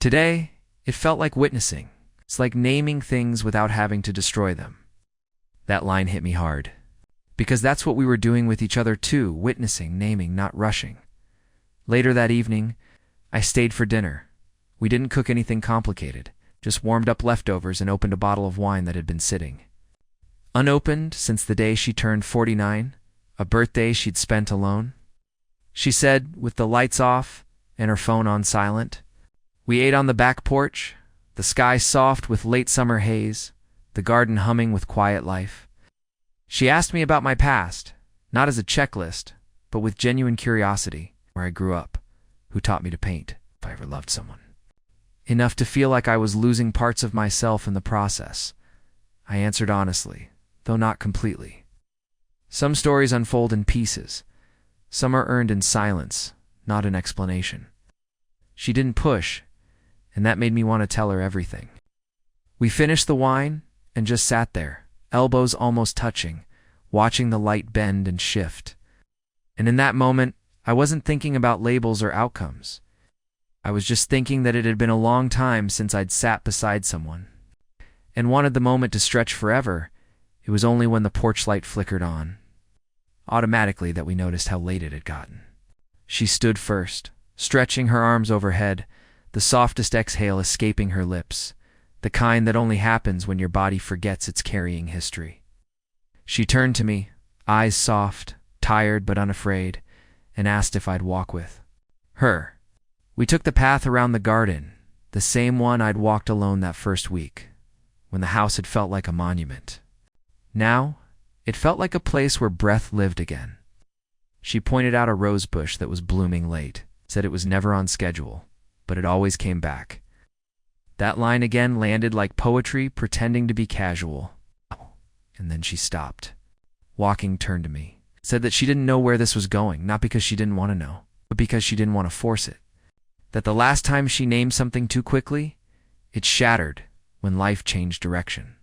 today, it felt like witnessing. It's like naming things without having to destroy them. That line hit me hard. Because that's what we were doing with each other too, witnessing, naming, not rushing. Later that evening, I stayed for dinner. We didn't cook anything complicated, just warmed up leftovers and opened a bottle of wine that had been sitting. Unopened since the day she turned 49, a birthday she'd spent alone. She said, with the lights off and her phone on silent. We ate on the back porch, the sky soft with late summer haze, the garden humming with quiet life. She asked me about my past, not as a checklist, but with genuine curiosity, where I grew up, who taught me to paint, if I ever loved someone. Enough to feel like I was losing parts of myself in the process. I answered honestly, though not completely. Some stories unfold in pieces. Some are earned in silence, not in explanation. She didn't push, and that made me want to tell her everything. We finished the wine and just sat there, elbows almost touching, watching the light bend and shift. And in that moment, I wasn't thinking about labels or outcomes. I was just thinking that it had been a long time since I'd sat beside someone, and wanted the moment to stretch forever. It was only when the porch light flickered on, automatically, that we noticed how late it had gotten. She stood first, stretching her arms overhead, the softest exhale escaping her lips, the kind that only happens when your body forgets it's carrying history. She turned to me, eyes soft, tired but unafraid, and asked if I'd walk with her. We took the path around the garden, the same one I'd walked alone that first week, when the house had felt like a monument. Now, it felt like a place where breath lived again. She pointed out a rose bush that was blooming late, said it was never on schedule, but it always came back. That line again landed like poetry pretending to be casual. And then she stopped. Walking, turned to me, said that she didn't know where this was going, not because she didn't want to know, but because she didn't want to force it. That the last time she named something too quickly, it shattered when life changed direction.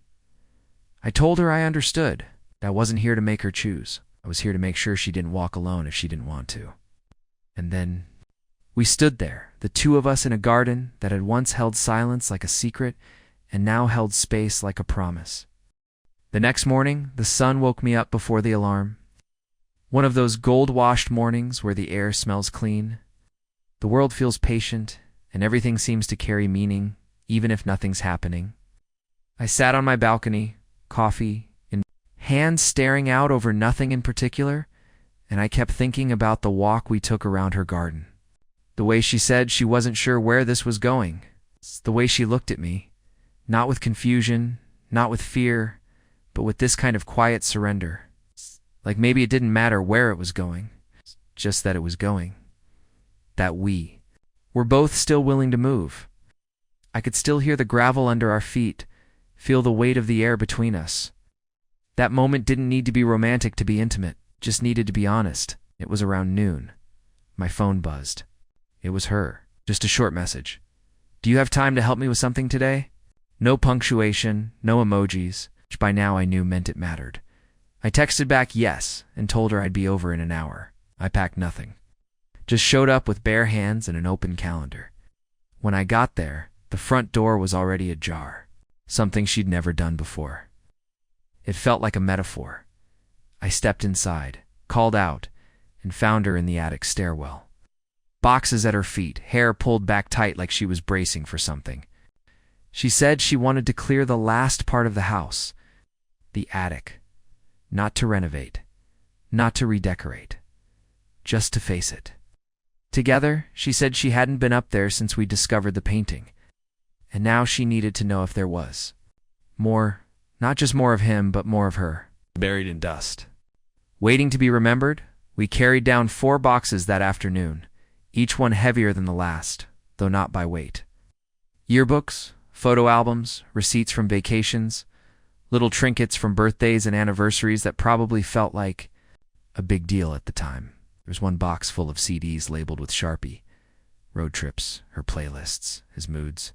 I told her I understood. I wasn't here to make her choose. I was here to make sure she didn't walk alone if she didn't want to. And then we stood there, the two of us in a garden that had once held silence like a secret and now held space like a promise. The next morning, the sun woke me up before the alarm. One of those gold-washed mornings where the air smells clean. The world feels patient, and everything seems to carry meaning, even if nothing's happening. I sat on my balcony, coffee in hands staring out over nothing in particular, and I kept thinking about the walk we took around her garden. The way she said she wasn't sure where this was going. The way she looked at me, not with confusion, not with fear, but with this kind of quiet surrender. Like maybe it didn't matter where it was going, just that it was going. That we were both still willing to move. I could still hear the gravel under our feet, feel the weight of the air between us. That moment didn't need to be romantic to be intimate, just needed to be honest. It was around noon. My phone buzzed. It was her. Just a short message. "Do you have time to help me with something today?" No punctuation, no emojis, which by now I knew meant it mattered. I texted back yes and told her I'd be over in an hour. I packed nothing. Just showed up with bare hands and an open calendar. When I got there, the front door was already ajar, something she'd never done before. It felt like a metaphor. I stepped inside, called out, and found her in the attic stairwell. Boxes at her feet, hair pulled back tight like she was bracing for something. She said she wanted to clear the last part of the house, the attic. Not to renovate, not to redecorate, just to face it. Together, she said she hadn't been up there since we discovered the painting, and now she needed to know if there was more, not just more of him, but more of her, buried in dust. Waiting to be remembered, we carried down 4 boxes that afternoon, each one heavier than the last, though not by weight. Yearbooks, photo albums, receipts from vacations, little trinkets from birthdays and anniversaries that probably felt like a big deal at the time. There was one box full of CDs labeled with Sharpie. Road trips, her playlists, his moods.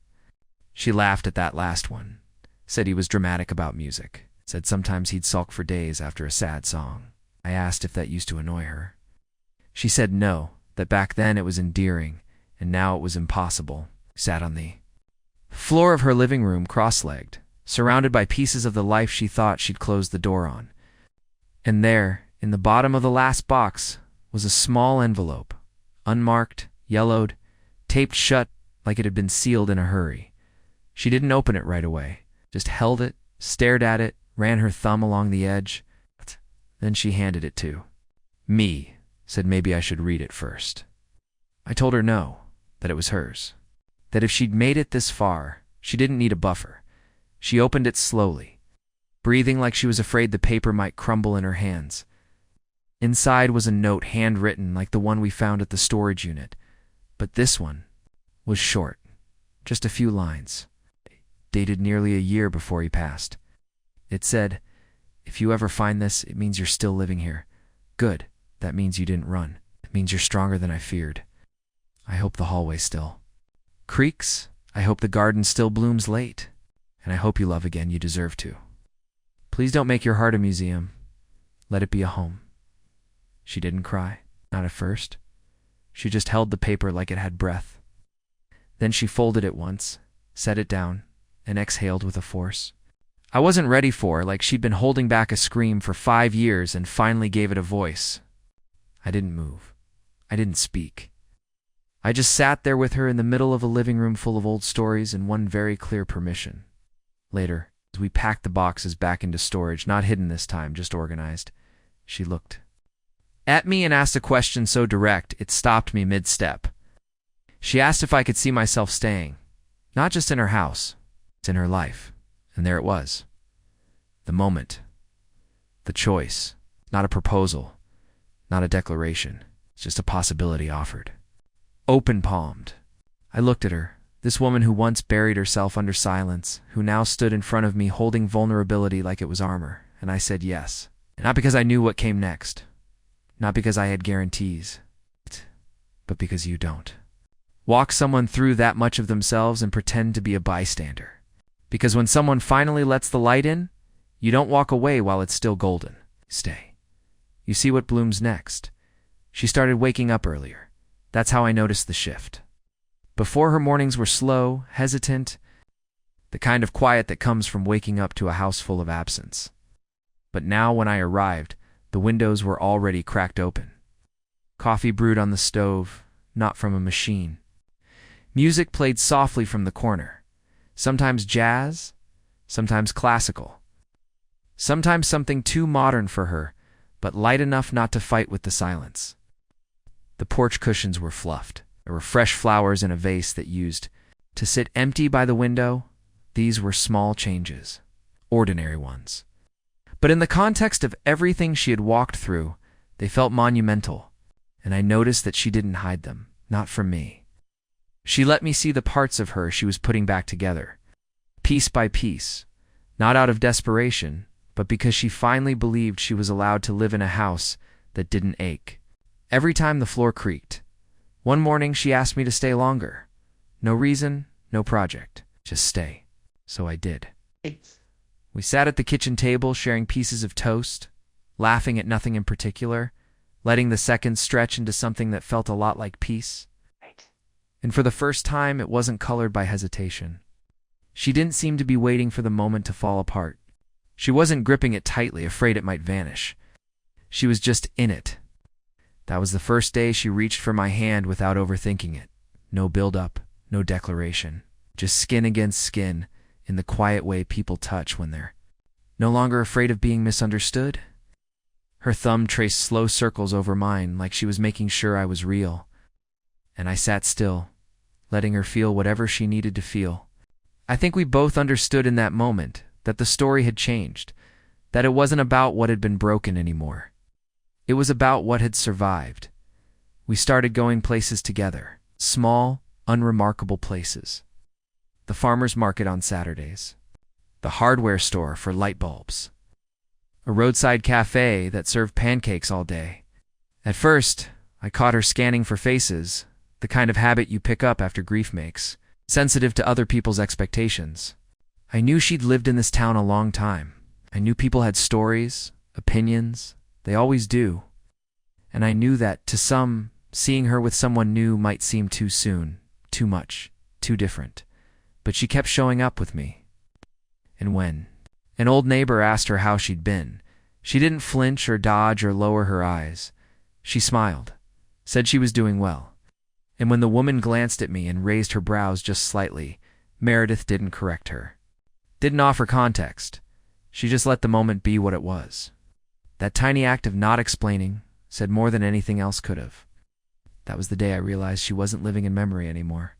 She laughed at that last one, said he was dramatic about music, said sometimes he'd sulk for days after a sad song. I asked if that used to annoy her. She said no, that back then it was endearing, and now it was impossible. Sat on the floor of her living room cross-legged, surrounded by pieces of the life she thought she'd closed the door on. And there, in the bottom of the last box, was a small envelope, unmarked, yellowed, taped shut like it had been sealed in a hurry. She didn't open it right away, just held it, stared at it, ran her thumb along the edge. Then she handed it to me, said maybe I should read it first. I told her no, that it was hers, that if she'd made it this far, she didn't need a buffer. She opened it slowly, breathing like she was afraid the paper might crumble in her hands. Inside was a note handwritten like the one we found at the storage unit, but this one was short, just a few lines, dated nearly a year before he passed. It said, "If you ever find this, it means you're still living here. Good, that means you didn't run. It means you're stronger than I feared. I hope the hallway still creaks. I hope the garden still blooms late. And I hope you love again, you deserve to. Please don't make your heart a museum. Let it be a home." She didn't cry, not at first. She just held the paper like it had breath. Then she folded it once, set it down, and exhaled with a force I wasn't ready for, like she'd been holding back a scream for 5 years and finally gave it a voice. I didn't move. I didn't speak. I just sat there with her in the middle of a living room full of old stories and one very clear permission. Later, as we packed the boxes back into storage, not hidden this time, just organized, she looked at me and asked a question so direct it stopped me mid-step. She asked if I could see myself staying, not just in her house, it's in her life. And there it was. The moment. The choice. Not a proposal. Not a declaration. It's just a possibility offered. Open-palmed. I looked at her, this woman who once buried herself under silence, who now stood in front of me holding vulnerability like it was armor, and I said yes. Not because I knew what came next. Not because I had guarantees. But because you don't. Walk someone through that much of themselves and pretend to be a bystander. Because when someone finally lets the light in, you don't walk away while it's still golden. Stay. You see what blooms next. She started waking up earlier. That's how I noticed the shift. Before, her mornings were slow, hesitant, the kind of quiet that comes from waking up to a house full of absence. But now, when I arrived, the windows were already cracked open. Coffee brewed on the stove, not from a machine. Music played softly from the corner. Sometimes jazz, sometimes classical. Sometimes something too modern for her, but light enough not to fight with the silence. The porch cushions were fluffed. There were fresh flowers in a vase that used to sit empty by the window. These were small changes, ordinary ones. But in the context of everything she had walked through, they felt monumental, and I noticed that she didn't hide them, not from me. She let me see the parts of her she was putting back together, piece by piece, not out of desperation, but because she finally believed she was allowed to live in a house that didn't ache. Every time the floor creaked. One morning she asked me to stay longer. No reason, no project, just stay. So I did. We sat at the kitchen table sharing pieces of toast, laughing at nothing in particular, letting the seconds stretch into something that felt a lot like peace. And for the first time, it wasn't colored by hesitation. She didn't seem to be waiting for the moment to fall apart. She wasn't gripping it tightly, afraid it might vanish. She was just in it. That was the first day she reached for my hand without overthinking it. No build-up, no declaration. Just skin against skin, in the quiet way people touch when they're no longer afraid of being misunderstood. Her thumb traced slow circles over mine like she was making sure I was real. And I sat still, letting her feel whatever she needed to feel. I think we both understood in that moment that the story had changed, that it wasn't about what had been broken anymore. It was about what had survived. We started going places together, small, unremarkable places. The farmer's market on Saturdays, the hardware store for light bulbs, a roadside cafe that served pancakes all day. At first, I caught her scanning for faces, the kind of habit you pick up after grief makes, sensitive to other people's expectations. I knew she'd lived in this town a long time. I knew people had stories, opinions. They always do. And I knew that, to some, seeing her with someone new might seem too soon, too much, too different. But she kept showing up with me. And when an old neighbor asked her how she'd been, she didn't flinch or dodge or lower her eyes. She smiled, said she was doing well. And when the woman glanced at me and raised her brows just slightly, Meredith didn't correct her. Didn't offer context. She just let the moment be what it was. That tiny act of not explaining said more than anything else could have. That was the day I realized she wasn't living in memory anymore.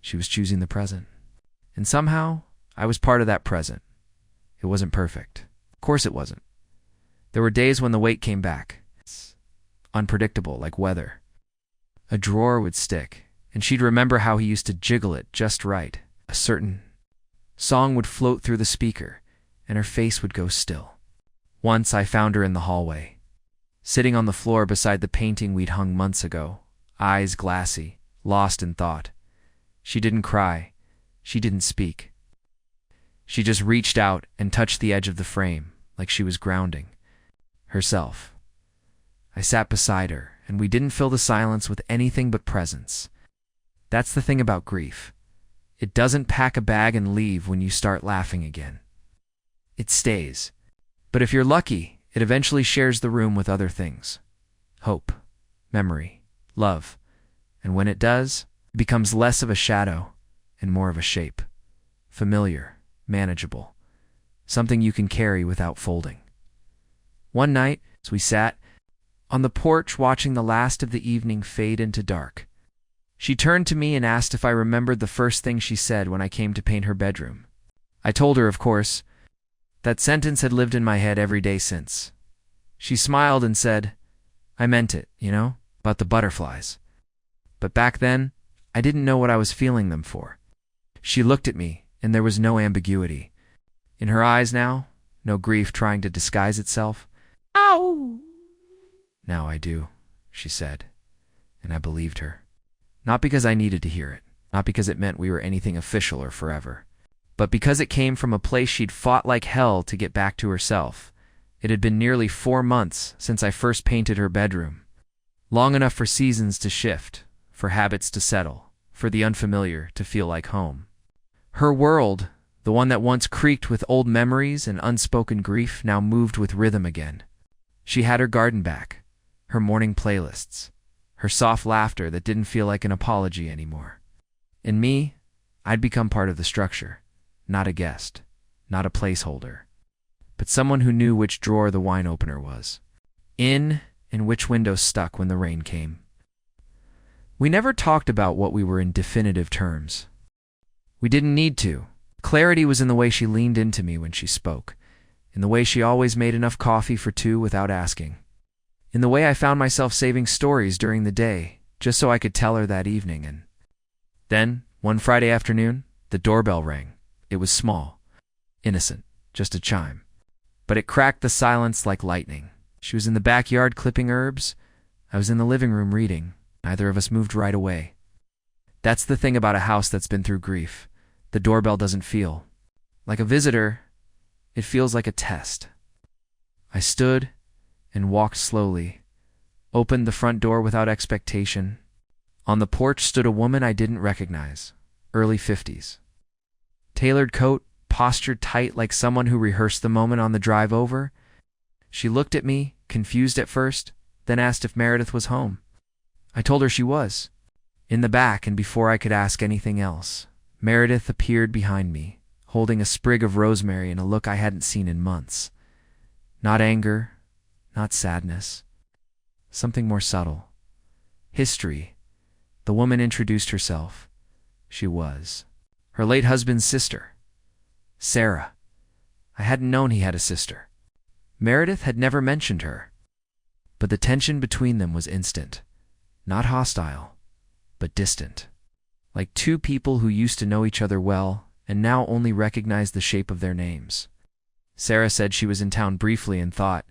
She was choosing the present. And somehow, I was part of that present. It wasn't perfect. Of course it wasn't. There were days when the weight came back. Unpredictable, like weather. A drawer would stick, and she'd remember how he used to jiggle it just right. A certain song would float through the speaker, and her face would go still. Once I found her in the hallway, sitting on the floor beside the painting we'd hung months ago, eyes glassy, lost in thought. She didn't cry. She didn't speak. She just reached out and touched the edge of the frame, like she was grounding herself. I sat beside her, and we didn't fill the silence with anything but presence. That's the thing about grief. It doesn't pack a bag and leave when you start laughing again. It stays. But if you're lucky, it eventually shares the room with other things. Hope, memory, love. And when it does, it becomes less of a shadow and more of a shape. Familiar, manageable. Something you can carry without folding. One night, as we sat on the porch watching the last of the evening fade into dark, she turned to me and asked if I remembered the first thing she said when I came to paint her bedroom. I told her, of course. That sentence had lived in my head every day since. She smiled and said, I meant it, about the butterflies. But back then, I didn't know what I was feeling them for. She looked at me, and there was no ambiguity. In her eyes now, no grief trying to disguise itself. Ow! Now I do, she said, and I believed her. Not because I needed to hear it, not because it meant we were anything official or forever, but because it came from a place she'd fought like hell to get back to herself. It had been nearly 4 months since I first painted her bedroom. Long enough for seasons to shift, for habits to settle, for the unfamiliar to feel like home. Her world, the one that once creaked with old memories and unspoken grief, now moved with rhythm again. She had her garden back, her morning playlists, her soft laughter that didn't feel like an apology anymore. In me, I'd become part of the structure, not a guest, not a placeholder, but someone who knew which drawer the wine opener was, in and which window stuck when the rain came. We never talked about what we were in definitive terms. We didn't need to. Clarity was in the way she leaned into me when she spoke, in the way she always made enough coffee for 2 without asking, in the way I found myself saving stories during the day just so I could tell her that evening. And then, one Friday afternoon, the doorbell rang. It was small, innocent, just a chime. But it cracked the silence like lightning. She was in the backyard clipping herbs. I was in the living room reading. Neither of us moved right away. That's the thing about a house that's been through grief. The doorbell doesn't feel like a visitor. It feels like a test. I stood and walked slowly, opened the front door without expectation. On the porch stood a woman I didn't recognize, early 50s. Tailored coat, postured tight like someone who rehearsed the moment on the drive over. She looked at me, confused at first, then asked if Meredith was home. I told her she was. In the back, and before I could ask anything else, Meredith appeared behind me, holding a sprig of rosemary and a look I hadn't seen in months. Not anger, not sadness. Something more subtle. History. The woman introduced herself. She was her late husband's sister, Sarah. I hadn't known he had a sister. Meredith had never mentioned her. But the tension between them was instant. Not hostile, but distant. Like two people who used to know each other well and now only recognized the shape of their names. Sarah said she was in town briefly and thought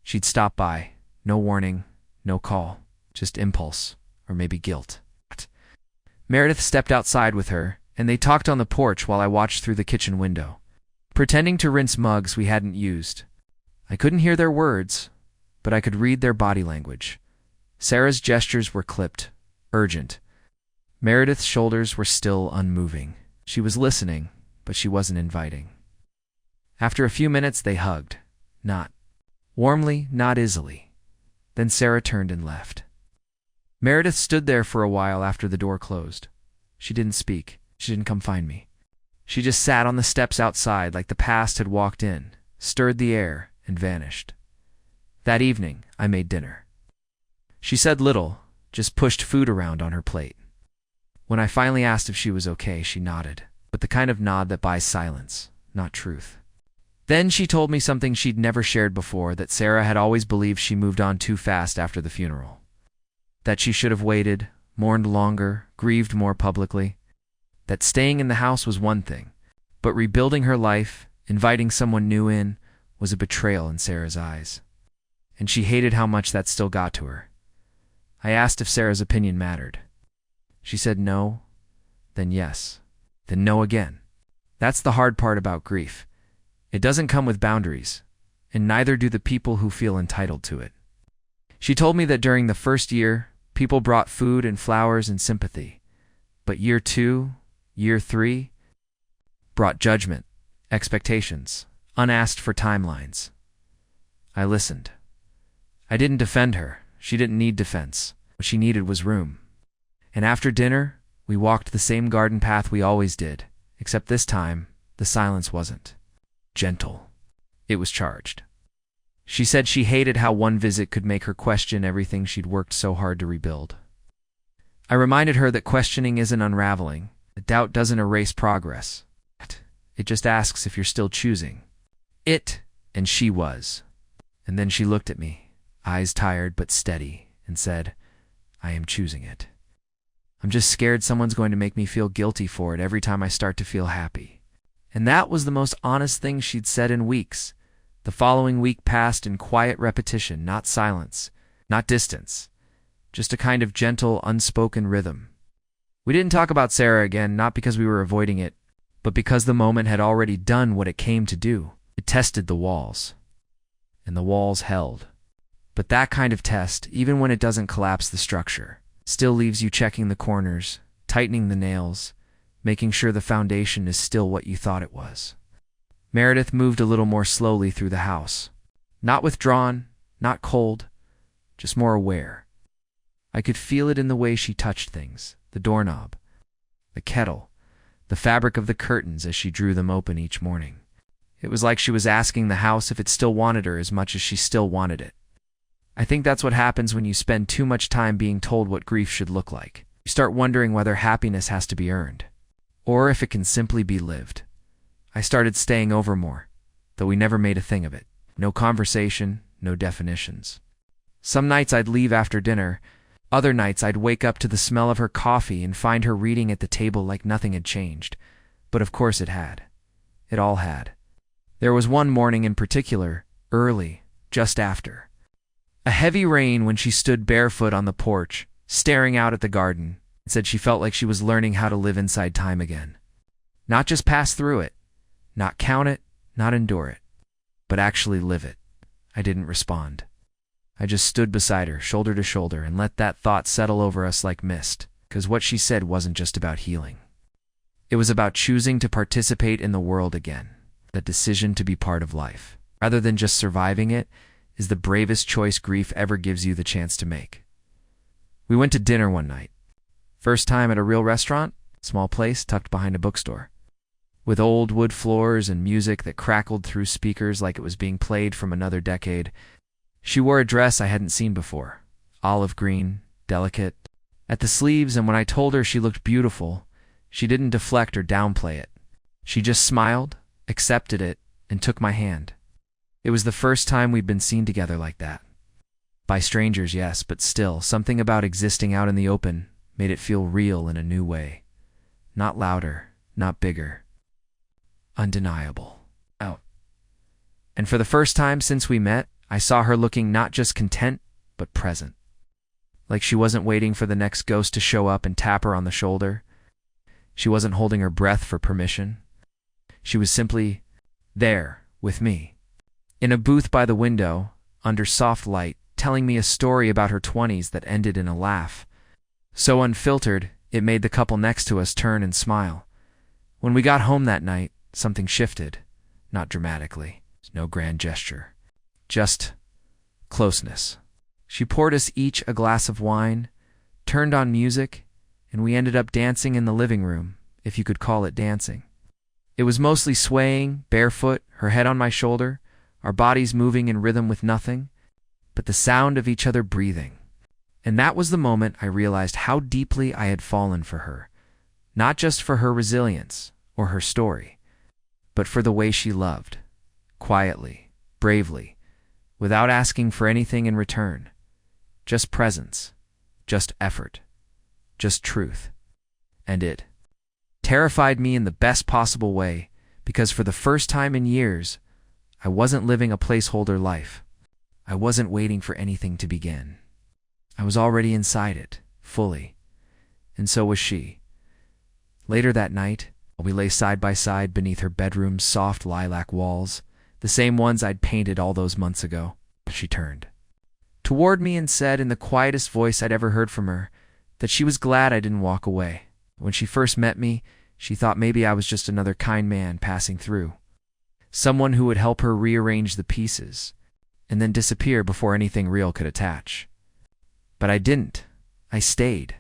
she'd stop by. No warning, no call, just impulse, or maybe guilt. Meredith stepped outside with her, and they talked on the porch while I watched through the kitchen window, pretending to rinse mugs we hadn't used. I couldn't hear their words, but I could read their body language. Sarah's gestures were clipped, urgent. Meredith's shoulders were still unmoving. She was listening, but she wasn't inviting. After a few minutes, they hugged. Not warmly, not easily. Then Sarah turned and left. Meredith stood there for a while after the door closed. She didn't speak. She didn't come find me. She just sat on the steps outside like the past had walked in, stirred the air, and vanished. That evening, I made dinner. She said little, just pushed food around on her plate. When I finally asked if she was okay, she nodded, but the kind of nod that buys silence, not truth. Then she told me something she'd never shared before, that Sarah had always believed she moved on too fast after the funeral. That she should have waited, mourned longer, grieved more publicly. That staying in the house was one thing, but rebuilding her life, inviting someone new in, was a betrayal in Sarah's eyes. And she hated how much that still got to her. I asked if Sarah's opinion mattered. She said no, then yes, then no again. That's the hard part about grief. It doesn't come with boundaries, and neither do the people who feel entitled to it. She told me that during the first year, people brought food and flowers and sympathy. But year 2, year 3, brought judgment, expectations, unasked for timelines. I listened. I didn't defend her. She didn't need defense. What she needed was room. And after dinner, we walked the same garden path we always did, except this time, the silence wasn't gentle. It was charged. She said she hated how one visit could make her question everything she'd worked so hard to rebuild. I reminded her that questioning isn't unraveling. The doubt doesn't erase progress. It just asks if you're still choosing. It and she was. And then she looked at me, eyes tired but steady, and said, I am choosing it. I'm just scared someone's going to make me feel guilty for it every time I start to feel happy. And that was the most honest thing she'd said in weeks. The following week passed in quiet repetition, not silence, not distance, just a kind of gentle, unspoken rhythm. We didn't talk about Sarah again, not because we were avoiding it, but because the moment had already done what it came to do. It tested the walls. And the walls held. But that kind of test, even when it doesn't collapse the structure, still leaves you checking the corners, tightening the nails, making sure the foundation is still what you thought it was. Meredith moved a little more slowly through the house. Not withdrawn, not cold, just more aware. I could feel it in the way she touched things, the doorknob, the kettle, the fabric of the curtains as she drew them open each morning. It was like she was asking the house if it still wanted her as much as she still wanted it. I think that's what happens when you spend too much time being told what grief should look like. You start wondering whether happiness has to be earned, or if it can simply be lived. I started staying over more, though we never made a thing of it. No conversation, no definitions. Some nights I'd leave after dinner. Other nights I'd wake up to the smell of her coffee and find her reading at the table like nothing had changed. But of course it had. It all had. There was one morning in particular, early, just after. A heavy rain when she stood barefoot on the porch, staring out at the garden, and said she felt like she was learning how to live inside time again. Not just pass through it. Not count it, not endure it, but actually live it. I didn't respond. I just stood beside her, shoulder to shoulder, and let that thought settle over us like mist, because what she said wasn't just about healing. It was about choosing to participate in the world again, the decision to be part of life. Rather than just surviving it, is the bravest choice grief ever gives you the chance to make. We went to dinner one night. First time at a real restaurant, small place tucked behind a bookstore. With old wood floors and music that crackled through speakers like it was being played from another decade. She wore a dress I hadn't seen before, olive green, delicate, at the sleeves, and when I told her she looked beautiful, she didn't deflect or downplay it. She just smiled, accepted it, and took my hand. It was the first time we'd been seen together like that. By strangers, yes, but still, something about existing out in the open made it feel real in a new way. Not louder, not bigger. Undeniable. Out. And for the first time since we met, I saw her looking not just content, but present. Like she wasn't waiting for the next ghost to show up and tap her on the shoulder. She wasn't holding her breath for permission. She was simply there, with me. In a booth by the window, under soft light, telling me a story about her 20s that ended in a laugh. So unfiltered, it made the couple next to us turn and smile. When we got home that night, something shifted. Not dramatically. No grand gesture. Just closeness. She poured us each a glass of wine, turned on music, and we ended up dancing in the living room, if you could call it dancing. It was mostly swaying, barefoot, her head on my shoulder, our bodies moving in rhythm with nothing, but the sound of each other breathing. And that was the moment I realized how deeply I had fallen for her, not just for her resilience or her story, but for the way she loved, quietly, bravely, without asking for anything in return. Just presence, just effort, just truth. And it terrified me in the best possible way, because for the first time in years, I wasn't living a placeholder life. I wasn't waiting for anything to begin. I was already inside it, fully. And so was she. Later that night, we lay side by side beneath her bedroom's soft lilac walls, the same ones I'd painted all those months ago. She turned toward me and said in the quietest voice I'd ever heard from her that she was glad I didn't walk away. When she first met me, she thought maybe I was just another kind man passing through. Someone who would help her rearrange the pieces and then disappear before anything real could attach. But I didn't. I stayed.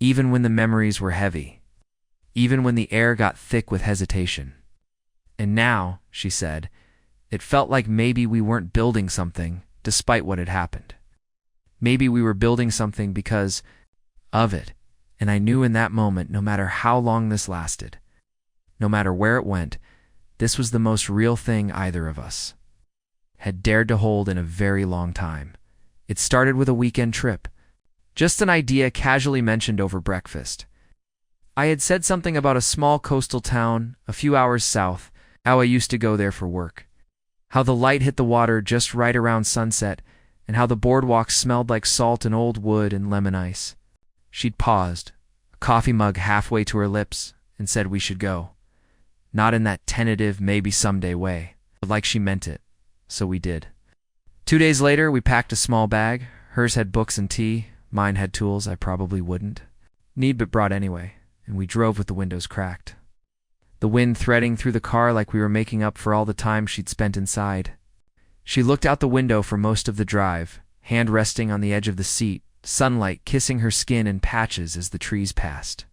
Even when the memories were heavy. Even when the air got thick with hesitation. And now, she said, it felt like maybe we weren't building something despite what had happened. Maybe we were building something because of it. And I knew in that moment, no matter how long this lasted, no matter where it went, this was the most real thing either of us had dared to hold in a very long time. It started with a weekend trip. Just an idea casually mentioned over breakfast. I had said something about a small coastal town a few hours south, how I used to go there for work. How the light hit the water just right around sunset, and how the boardwalk smelled like salt and old wood and lemon ice. She'd paused, a coffee mug halfway to her lips, and said we should go. Not in that tentative, maybe someday way, but like she meant it. So we did. 2 days later, we packed a small bag. Hers had books and tea. Mine had tools I probably wouldn't need but brought anyway, and we drove with the windows cracked. The wind threading through the car like we were making up for all the time she'd spent inside. She looked out the window for most of the drive, hand resting on the edge of the seat, sunlight kissing her skin in patches as the trees passed.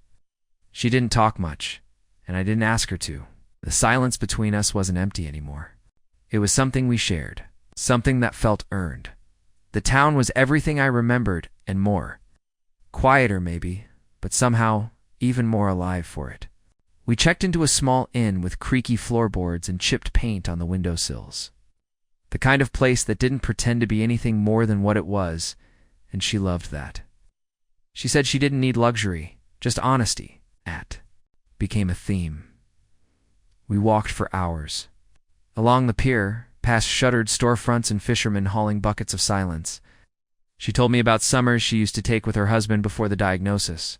She didn't talk much, and I didn't ask her to. The silence between us wasn't empty anymore. It was something we shared, something that felt earned. The town was everything I remembered and more. Quieter maybe, but somehow even more alive for it. We checked into a small inn with creaky floorboards and chipped paint on the windowsills. The kind of place that didn't pretend to be anything more than what it was, and she loved that. She said she didn't need luxury, just honesty. Became a theme. We walked for hours. Along the pier, past shuttered storefronts and fishermen hauling buckets of silence. She told me about summers she used to take with her husband before the diagnosis.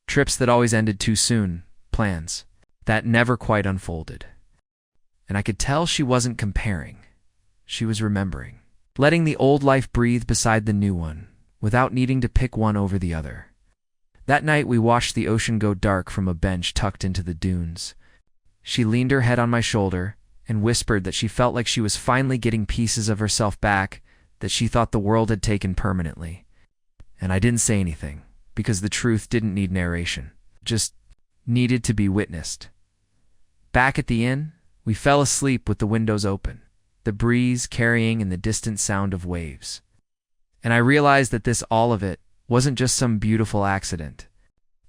Trips that always ended too soon. Plans that never quite unfolded. And I could tell she wasn't comparing. She was remembering. Letting the old life breathe beside the new one, without needing to pick one over the other. That night we watched the ocean go dark from a bench tucked into the dunes. She leaned her head on my shoulder, and whispered that she felt like she was finally getting pieces of herself back that she thought the world had taken permanently. And I didn't say anything, because the truth didn't need narration, just needed to be witnessed. Back at the inn, we fell asleep with the windows open, the breeze carrying in the distant sound of waves. And I realized that all of it wasn't just some beautiful accident.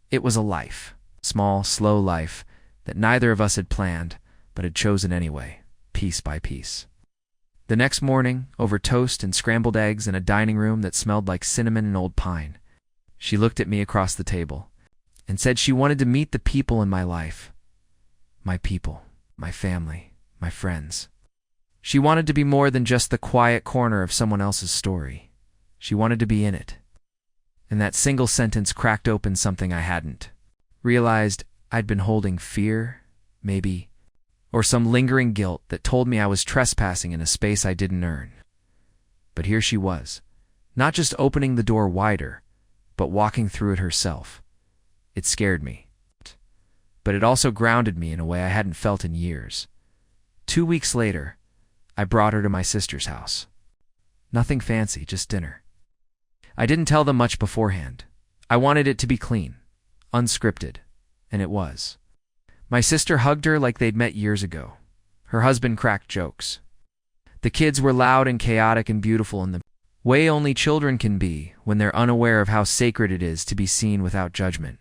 It was a life, small, slow life, that neither of us had planned, but had chosen anyway, piece by piece. The next morning, over toast and scrambled eggs in a dining room that smelled like cinnamon and old pine, she looked at me across the table and said she wanted to meet the people in my life. My people, my family, my friends. She wanted to be more than just the quiet corner of someone else's story. She wanted to be in it. And that single sentence cracked open something I hadn't realized. I'd been holding fear, maybe, or some lingering guilt that told me I was trespassing in a space I didn't earn. But here she was, not just opening the door wider, but walking through it herself. It scared me, but it also grounded me in a way I hadn't felt in years. 2 weeks later, I brought her to my sister's house. Nothing fancy, just dinner. I didn't tell them much beforehand. I wanted it to be clean, unscripted, and it was. My sister hugged her like they'd met years ago. Her husband cracked jokes. The kids were loud and chaotic and beautiful in the way only children can be when they're unaware of how sacred it is to be seen without judgment.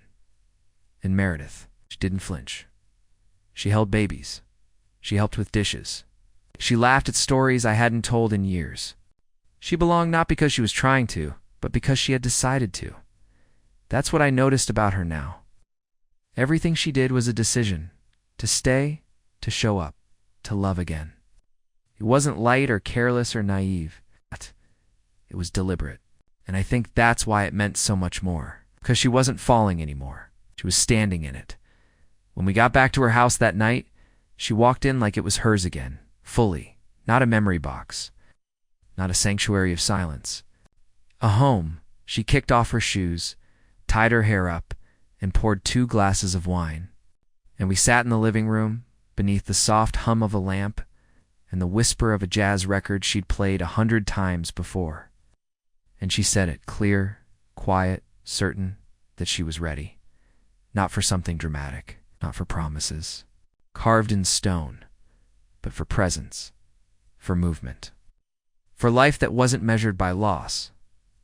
And Meredith, she didn't flinch. She held babies. She helped with dishes. She laughed at stories I hadn't told in years. She belonged not because she was trying to, but because she had decided to. That's what I noticed about her now. Everything she did was a decision, to stay, to show up, to love again. It wasn't light or careless or naive. It was deliberate. And I think that's why it meant so much more. Because she wasn't falling anymore. She was standing in it. When we got back to her house that night, she walked in like it was hers again, fully, not a memory box, not a sanctuary of silence. A home. She kicked off her shoes, tied her hair up, and poured 2 glasses of wine. And we sat in the living room, beneath the soft hum of a lamp and the whisper of a jazz record she'd played 100 times before. And she said it, clear, quiet, certain, that she was ready. Not for something dramatic, not for promises, carved in stone, but for presence, for movement. For life that wasn't measured by loss,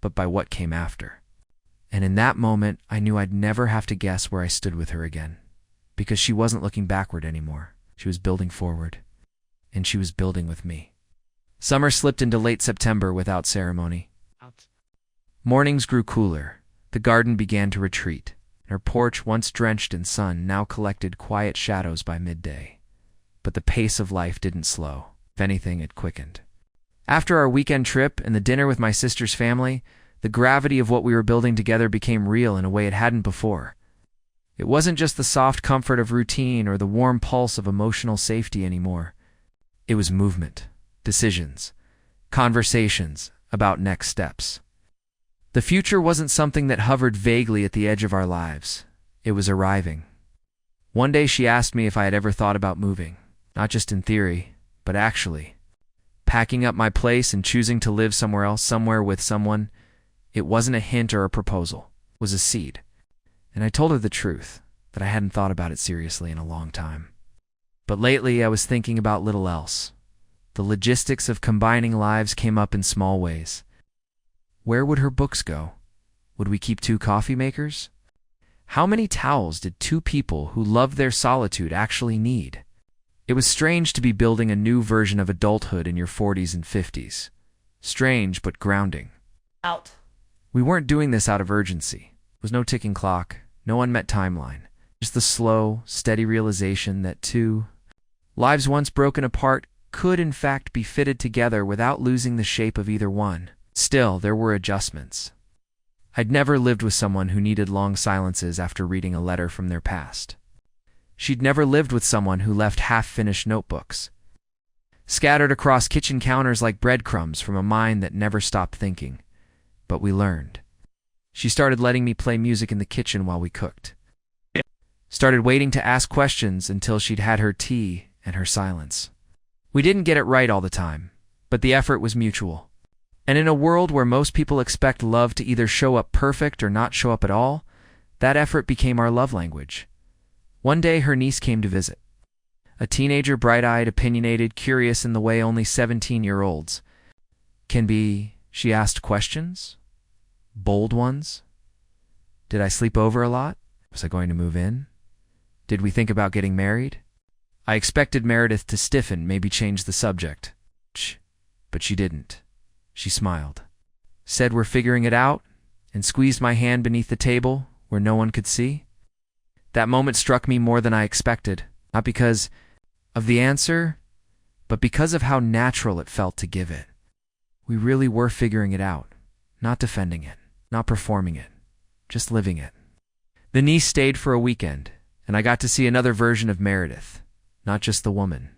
but by what came after. And in that moment, I knew I'd never have to guess where I stood with her again, because she wasn't looking backward anymore. She was building forward, and she was building with me. Summer slipped into late September without ceremony. Mornings grew cooler. The garden began to retreat. Her porch, once drenched in sun, now collected quiet shadows by midday. But the pace of life didn't slow. If anything, it quickened. After our weekend trip and the dinner with my sister's family, the gravity of what we were building together became real in a way it hadn't before. It wasn't just the soft comfort of routine or the warm pulse of emotional safety anymore. It was movement, decisions, conversations about next steps. The future wasn't something that hovered vaguely at the edge of our lives. It was arriving. One day she asked me if I had ever thought about moving, not just in theory, but actually. Packing up my place and choosing to live somewhere else, somewhere with someone. It wasn't a hint or a proposal. It was a seed. And I told her the truth, that I hadn't thought about it seriously in a long time. But lately I was thinking about little else. The logistics of combining lives came up in small ways. Where would her books go? Would we keep 2 coffee makers? How many towels did 2 people who loved their solitude actually need? It was strange to be building a new version of adulthood in your 40s and 50s. Strange, but grounding. Out. We weren't doing this out of urgency. There was no ticking clock, no unmet timeline. Just the slow, steady realization that 2 lives once broken apart could in fact be fitted together without losing the shape of either one. Still, there were adjustments. I'd never lived with someone who needed long silences after reading a letter from their past. She'd never lived with someone who left half-finished notebooks, scattered across kitchen counters like breadcrumbs from a mind that never stopped thinking. But we learned. She started letting me play music in the kitchen while we cooked. Started waiting to ask questions until she'd had her tea and her silence. We didn't get it right all the time, but the effort was mutual. And in a world where most people expect love to either show up perfect or not show up at all, that effort became our love language. One day her niece came to visit. A teenager, bright-eyed, opinionated, curious in the way only 17-year-olds can be. She asked questions. Bold ones. Did I sleep over a lot? Was I going to move in? Did we think about getting married? I expected Meredith to stiffen, maybe change the subject. But she didn't. She smiled, said we're figuring it out, and squeezed my hand beneath the table where no one could see. That moment struck me more than I expected, not because of the answer, but because of how natural it felt to give it. We really were figuring it out, not defending it, not performing it, just living it. The niece stayed for a weekend, and I got to see another version of Meredith, not just the woman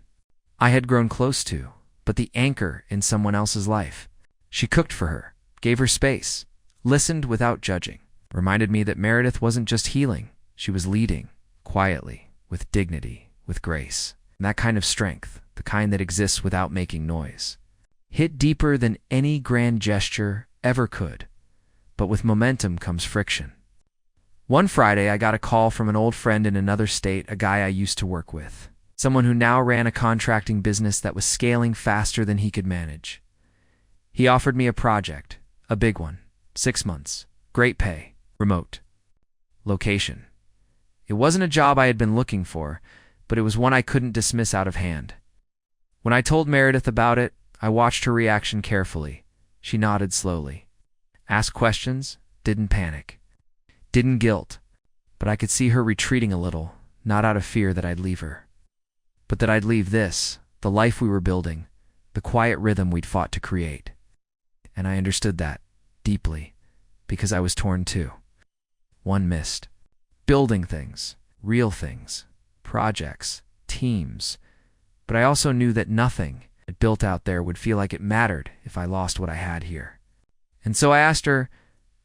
I had grown close to, but the anchor in someone else's life. She cooked for her, gave her space, listened without judging, reminded me that Meredith wasn't just healing, she was leading, quietly, with dignity, with grace. And that kind of strength, the kind that exists without making noise, hit deeper than any grand gesture ever could. But with momentum comes friction. One Friday, I got a call from an old friend in another state, a guy I used to work with, someone who now ran a contracting business that was scaling faster than he could manage. He offered me a project, a big one, 6 months, great pay, remote location. It wasn't a job I had been looking for, but it was one I couldn't dismiss out of hand. When I told Meredith about it, I watched her reaction carefully. She nodded slowly. Asked questions, didn't panic. Didn't guilt, but I could see her retreating a little, not out of fear that I'd leave her, but that I'd leave this, the life we were building, the quiet rhythm we'd fought to create. And I understood that, deeply, because I was torn too. One missed. Building things, real things, projects, teams, but I also knew that nothing it built out there would feel like it mattered if I lost what I had here. And so I asked her,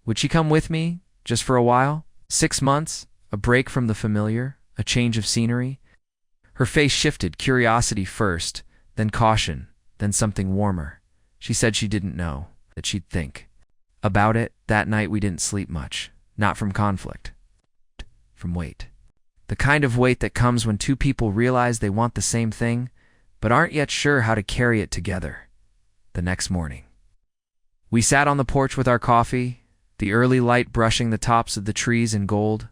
would she come with me, just for a while? 6 months, a break from the familiar, a change of scenery? Her face shifted, curiosity first, then caution, then something warmer. She said she didn't know, that she'd think. About it, that night we didn't sleep much, not from conflict, from weight. The kind of weight that comes when two people realize they want the same thing, but aren't yet sure how to carry it together. The next morning, we sat on the porch with our coffee, the early light brushing the tops of the trees in gold.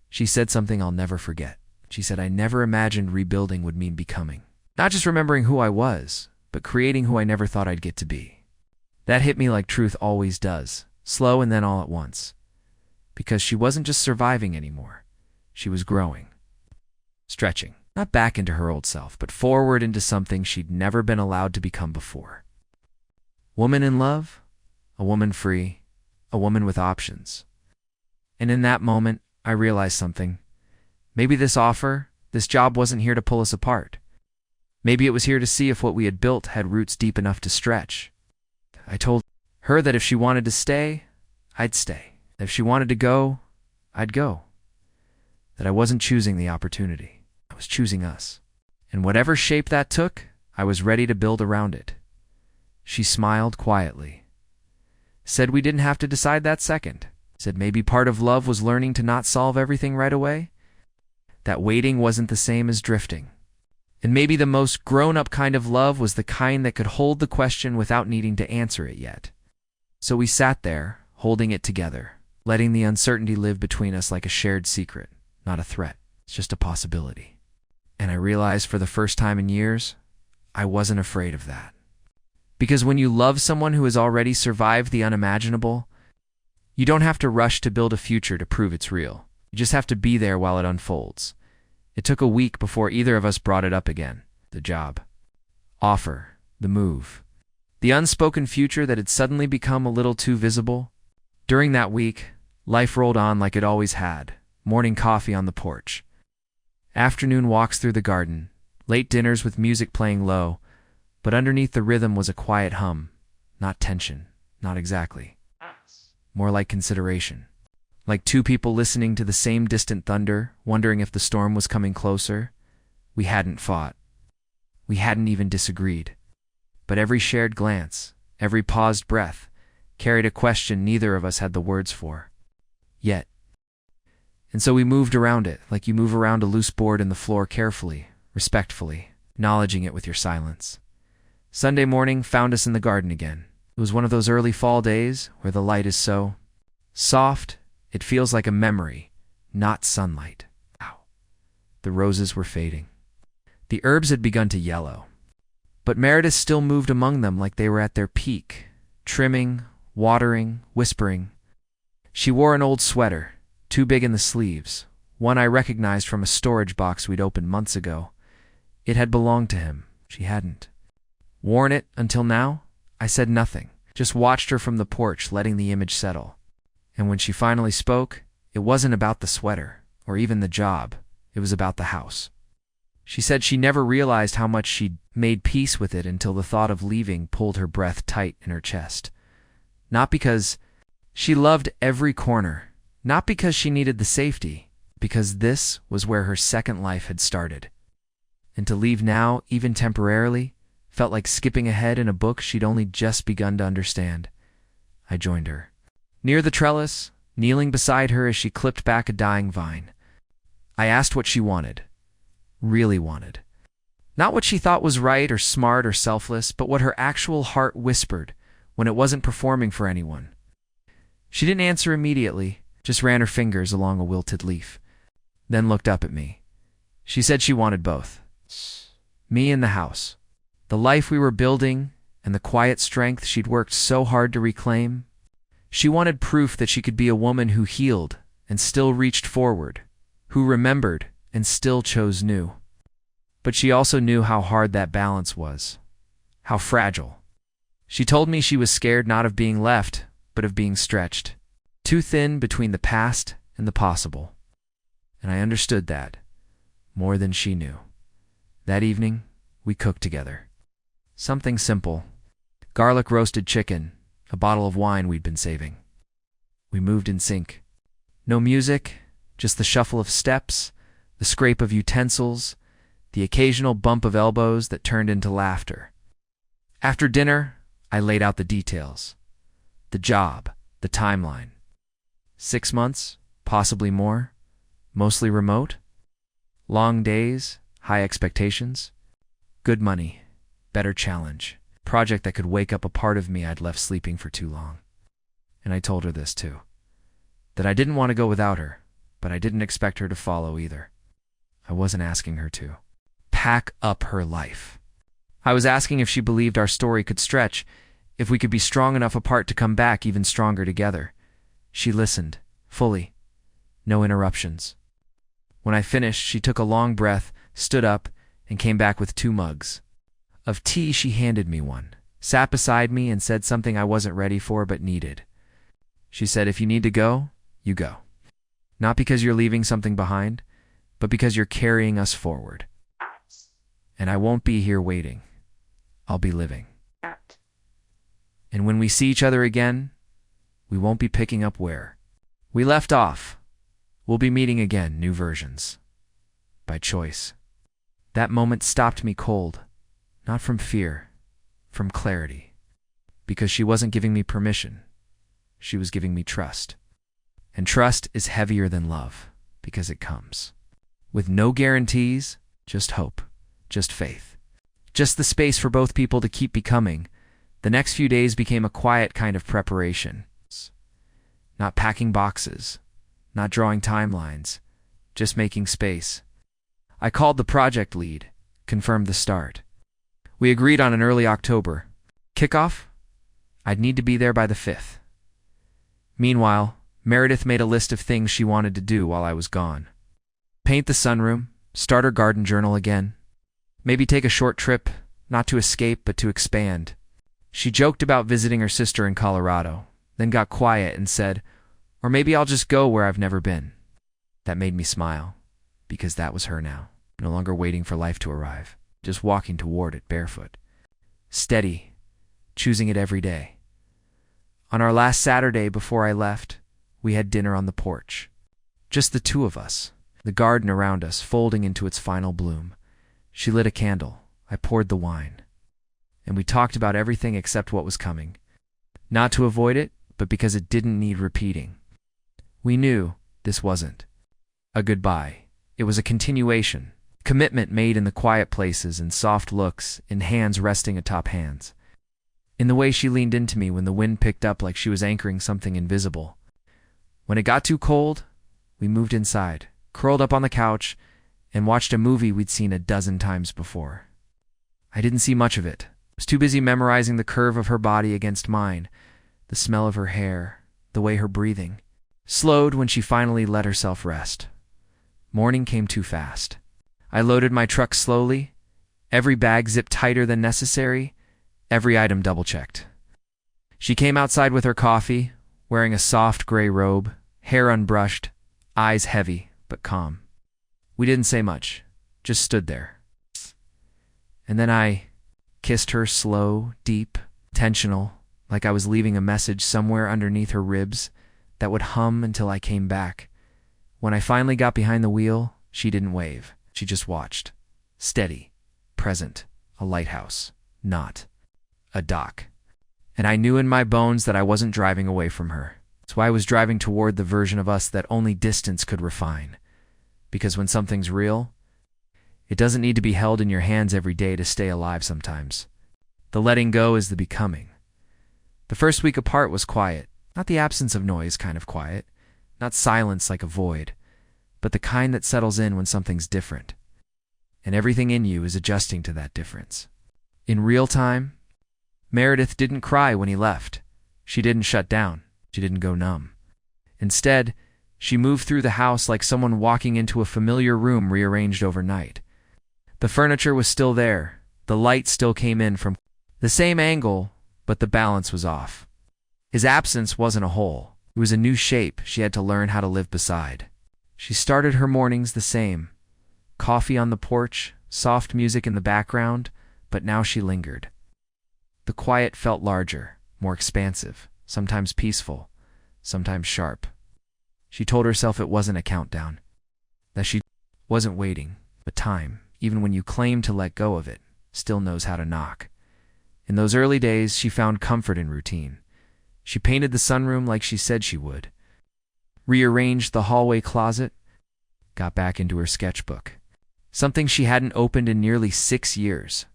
She said something I'll never forget. She said, I never imagined rebuilding would mean becoming. Not just remembering who I was, but creating who I never thought I'd get to be. That hit me like truth always does, slow and then all at once. Because she wasn't just surviving anymore. She was growing. Stretching. Not back into her old self, but forward into something she'd never been allowed to become before. Woman in love, a woman free, a woman with options. And in that moment, I realized something. Maybe this offer, this job wasn't here to pull us apart. Maybe it was here to see if what we had built had roots deep enough to stretch. I told her that if she wanted to stay, I'd stay. If she wanted to go, I'd go. That I wasn't choosing the opportunity. I was choosing us. And whatever shape that took, I was ready to build around it. She smiled quietly. Said we didn't have to decide that second. Said maybe part of love was learning to not solve everything right away. That waiting wasn't the same as drifting. And maybe the most grown-up kind of love was the kind that could hold the question without needing to answer it yet. So we sat there, holding it together, letting the uncertainty live between us like a shared secret, not a threat. It's just a possibility. And I realized for the first time in years, I wasn't afraid of that. Because when you love someone who has already survived the unimaginable, you don't have to rush to build a future to prove it's real. You just have to be there while it unfolds. It took a week before either of us brought it up again. The job. Offer. The move. The unspoken future that had suddenly become a little too visible. During that week, life rolled on like it always had. Morning coffee on the porch. Afternoon walks through the garden. Late dinners with music playing low. But underneath the rhythm was a quiet hum. Not tension. Not exactly. More like consideration. Like two people listening to the same distant thunder, wondering if the storm was coming closer. We hadn't fought. We hadn't even disagreed. But every shared glance, every paused breath, carried a question neither of us had the words for. Yet. And so we moved around it, like you move around a loose board in the floor carefully, respectfully, acknowledging it with your silence. Sunday morning found us in the garden again. It was one of those early fall days where the light is so soft, it feels like a memory, not sunlight. Ow. The roses were fading. The herbs had begun to yellow. But Meredith still moved among them like they were at their peak, trimming, watering, whispering. She wore an old sweater, too big in the sleeves, one I recognized from a storage box we'd opened months ago. It had belonged to him. She hadn't. Worn it until now? I said nothing, just watched her from the porch, letting the image settle. And when she finally spoke, it wasn't about the sweater, or even the job. It was about the house. She said she never realized how much she'd made peace with it until the thought of leaving pulled her breath tight in her chest. Not because she loved every corner, not because she needed the safety, because this was where her second life had started. And to leave now, even temporarily, felt like skipping ahead in a book she'd only just begun to understand. I joined her. Near the trellis, kneeling beside her as she clipped back a dying vine. I asked what she wanted. Really wanted. Not what she thought was right or smart or selfless, but what her actual heart whispered when it wasn't performing for anyone. She didn't answer immediately, just ran her fingers along a wilted leaf, then looked up at me. She said she wanted both. Me and the house. The life we were building and the quiet strength she'd worked so hard to reclaim. She wanted proof that she could be a woman who healed and still reached forward, who remembered and still chose new. But she also knew how hard that balance was, how fragile. She told me she was scared not of being left, but of being stretched, too thin between the past and the possible. And I understood that, more than she knew. That evening, we cooked together. Something simple. Garlic roasted chicken, a bottle of wine we'd been saving. We moved in sync. No music, just the shuffle of steps, the scrape of utensils, the occasional bump of elbows that turned into laughter. After dinner, I laid out the details. The job, the timeline. 6 months, possibly more, mostly remote. Long days, high expectations. Good money, better challenge. Project that could wake up a part of me I'd left sleeping for too long. And I told her this too. That I didn't want to go without her, but I didn't expect her to follow either. I wasn't asking her to pack up her life. I was asking if she believed our story could stretch, if we could be strong enough apart to come back even stronger together. She listened, fully. No interruptions. When I finished, she took a long breath, stood up, and came back with 2 mugs. Of tea, she handed me one, sat beside me, and said something I wasn't ready for but needed. She said, if you need to go, you go. Not because you're leaving something behind, but because you're carrying us forward. And I won't be here waiting. I'll be living. And when we see each other again, we won't be picking up where we left off. We'll be meeting again, new versions. By choice. That moment stopped me cold. Not from fear, from clarity. Because she wasn't giving me permission. She was giving me trust. And trust is heavier than love, because it comes with no guarantees, just hope, just faith. Just the space for both people to keep becoming. The next few days became a quiet kind of preparation. Not packing boxes, not drawing timelines, just making space. I called the project lead, confirmed the start. We agreed on an early October kickoff. I'd need to be there by the 5th. Meanwhile, Meredith made a list of things she wanted to do while I was gone. Paint the sunroom, start her garden journal again. Maybe take a short trip, not to escape but to expand. She joked about visiting her sister in Colorado, then got quiet and said, or maybe I'll just go where I've never been. That made me smile, because that was her now, no longer waiting for life to arrive, just walking toward it barefoot. Steady, choosing it every day. On our last Saturday before I left, we had dinner on the porch. Just the 2 of us, the garden around us folding into its final bloom. She lit a candle, I poured the wine, and we talked about everything except what was coming. Not to avoid it, but because it didn't need repeating. We knew this wasn't a goodbye. It was a continuation. Commitment made in the quiet places and soft looks, in hands resting atop hands. In the way she leaned into me when the wind picked up like she was anchoring something invisible. When it got too cold, we moved inside, curled up on the couch, and watched a movie we'd seen a dozen times before. I didn't see much of it. I was too busy memorizing the curve of her body against mine, the smell of her hair, the way her breathing slowed when she finally let herself rest. Morning came too fast. I loaded my truck slowly, every bag zipped tighter than necessary, every item double-checked. She came outside with her coffee, wearing a soft gray robe, hair unbrushed, eyes heavy but calm. We didn't say much, just stood there. And then I kissed her slow, deep, intentional, like I was leaving a message somewhere underneath her ribs that would hum until I came back. When I finally got behind the wheel, she didn't wave. She just watched. Steady, present, a lighthouse, not a dock. And I knew in my bones that I wasn't driving away from her. That's why I was driving toward the version of us that only distance could refine. Because when something's real, it doesn't need to be held in your hands every day to stay alive sometimes. The letting go is the becoming. The first week apart was quiet, not the absence of noise kind of quiet, not silence like a void, but the kind that settles in when something's different. And everything in you is adjusting to that difference. In real time, Meredith didn't cry when he left. She didn't shut down. She didn't go numb. Instead, she moved through the house like someone walking into a familiar room rearranged overnight. The furniture was still there. The light still came in from the same angle, but the balance was off. His absence wasn't a hole. It was a new shape she had to learn how to live beside. She started her mornings the same. Coffee on the porch, soft music in the background, but now she lingered. The quiet felt larger, more expansive, sometimes peaceful, sometimes sharp. She told herself it wasn't a countdown, that she wasn't waiting, but time, even when you claim to let go of it, still knows how to knock. In those early days, she found comfort in routine. She painted the sunroom like she said she would, rearranged the hallway closet, got back into her sketchbook, something she hadn't opened in nearly 6 years.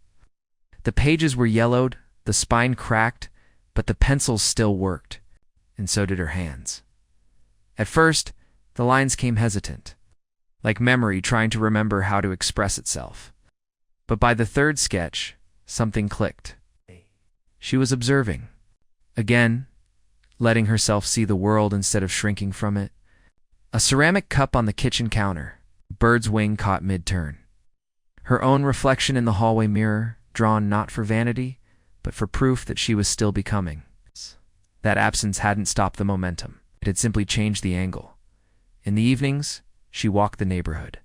The pages were yellowed, the spine cracked, but the pencils still worked, and so did her hands. At first, the lines came hesitant, like memory trying to remember how to express itself. But by the third sketch, something clicked. She was observing. Again, letting herself see the world instead of shrinking from it. A ceramic cup on the kitchen counter, bird's wing caught mid-turn. Her own reflection in the hallway mirror, drawn not for vanity, but for proof that she was still becoming. That absence hadn't stopped the momentum. It had simply changed the angle. In the evenings, she walked the neighborhood.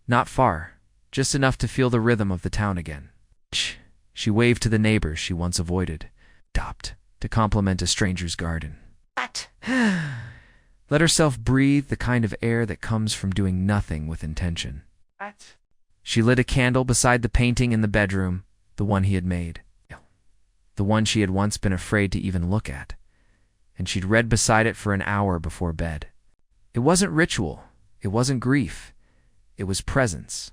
Not far, just enough to feel the rhythm of the town again. She waved to the neighbors she once avoided, stopped to compliment a stranger's garden. What? Let herself breathe the kind of air that comes from doing nothing with intention. What? She lit a candle beside the painting in the bedroom, the one he had made. The one she had once been afraid to even look at. And she'd read beside it for an hour before bed. It wasn't ritual. It wasn't grief. It was presence.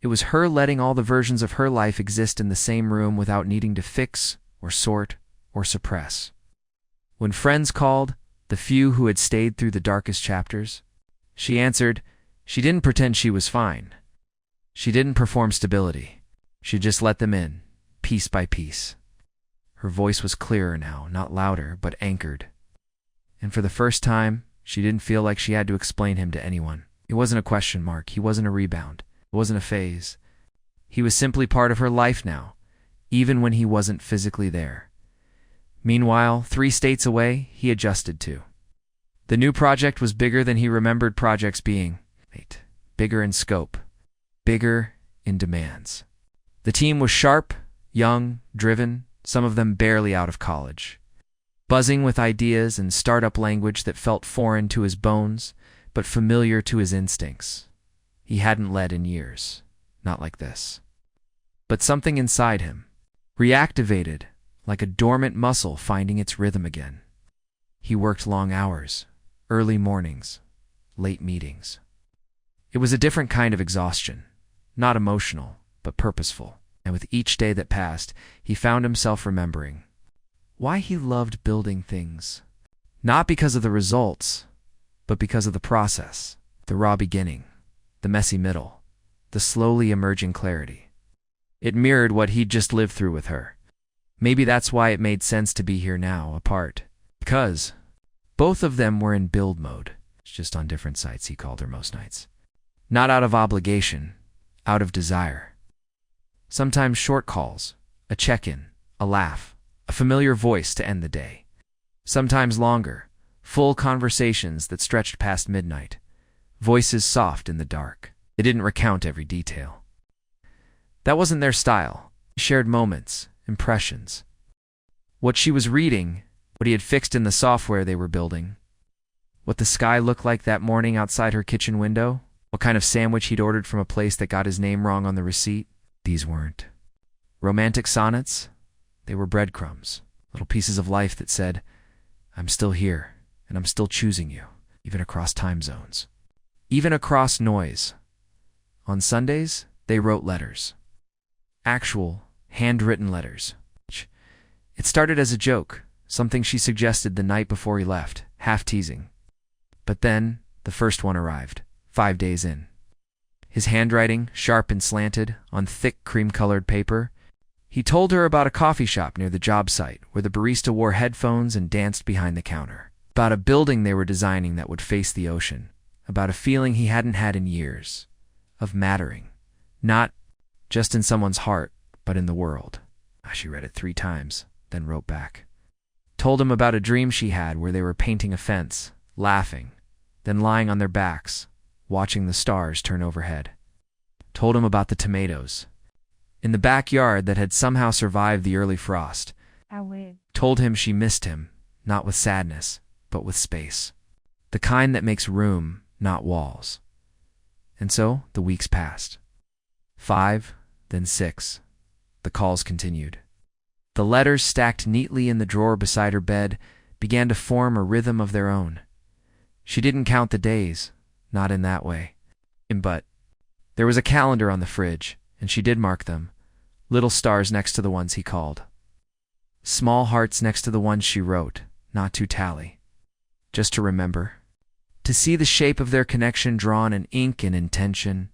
It was her letting all the versions of her life exist in the same room without needing to fix or sort or suppress. When friends called, the few who had stayed through the darkest chapters, she answered. She didn't pretend she was fine. She didn't perform stability. She just let them in, piece by piece. Her voice was clearer now, not louder, but anchored. And for the first time, she didn't feel like she had to explain him to anyone. It wasn't a question mark. He wasn't a rebound. It wasn't a phase. He was simply part of her life now, even when he wasn't physically there. Meanwhile, 3 states away, he adjusted to. The new project was bigger than he remembered projects being. Bigger in scope. Bigger in demands. The team was sharp, young, driven, some of them barely out of college. Buzzing with ideas and startup language that felt foreign to his bones, but familiar to his instincts. He hadn't led in years. Not like this. But something inside him reactivated, like a dormant muscle finding its rhythm again. He worked long hours, early mornings, late meetings. It was a different kind of exhaustion, not emotional, but purposeful. And with each day that passed, he found himself remembering why he loved building things. Not because of the results, but because of the process, the raw beginning, the messy middle, the slowly emerging clarity. It mirrored what he'd just lived through with her. Maybe that's why it made sense to be here now, apart. Because both of them were in build mode. It's just on different sites, he called her most nights. Not out of obligation, out of desire. Sometimes short calls, a check-in, a laugh, a familiar voice to end the day. Sometimes longer, full conversations that stretched past midnight. Voices soft in the dark. They didn't recount every detail. That wasn't their style. They shared moments, impressions. What she was reading, what he had fixed in the software they were building. What the sky looked like that morning outside her kitchen window. What kind of sandwich he'd ordered from a place that got his name wrong on the receipt. These weren't romantic sonnets. They were breadcrumbs, little pieces of life that said, I'm still here, and I'm still choosing you, even across time zones. Even across noise. On Sundays, they wrote letters. Actual, handwritten letters. It started as a joke, something she suggested the night before he left, half teasing. But then, the first one arrived, 5 days in. His handwriting, sharp and slanted, on thick cream-colored paper. He told her about a coffee shop near the job site where the barista wore headphones and danced behind the counter. About a building they were designing that would face the ocean. About a feeling he hadn't had in years. Of mattering. Not just in someone's heart, but in the world. She read it 3 times, then wrote back. Told him about a dream she had where they were painting a fence, laughing, then lying on their backs, watching the stars turn overhead. Told him about the tomatoes in the backyard that had somehow survived the early frost. Told him she missed him, not with sadness, but with space. The kind that makes room, not walls. And so the weeks passed. 5, then 6. The calls continued. The letters stacked neatly in the drawer beside her bed began to form a rhythm of their own. She didn't count the days, not in that way. But there was a calendar on the fridge, and she did mark them, little stars next to the ones he called. Small hearts next to the ones she wrote, not to tally. Just to remember. To see the shape of their connection drawn in ink and intention.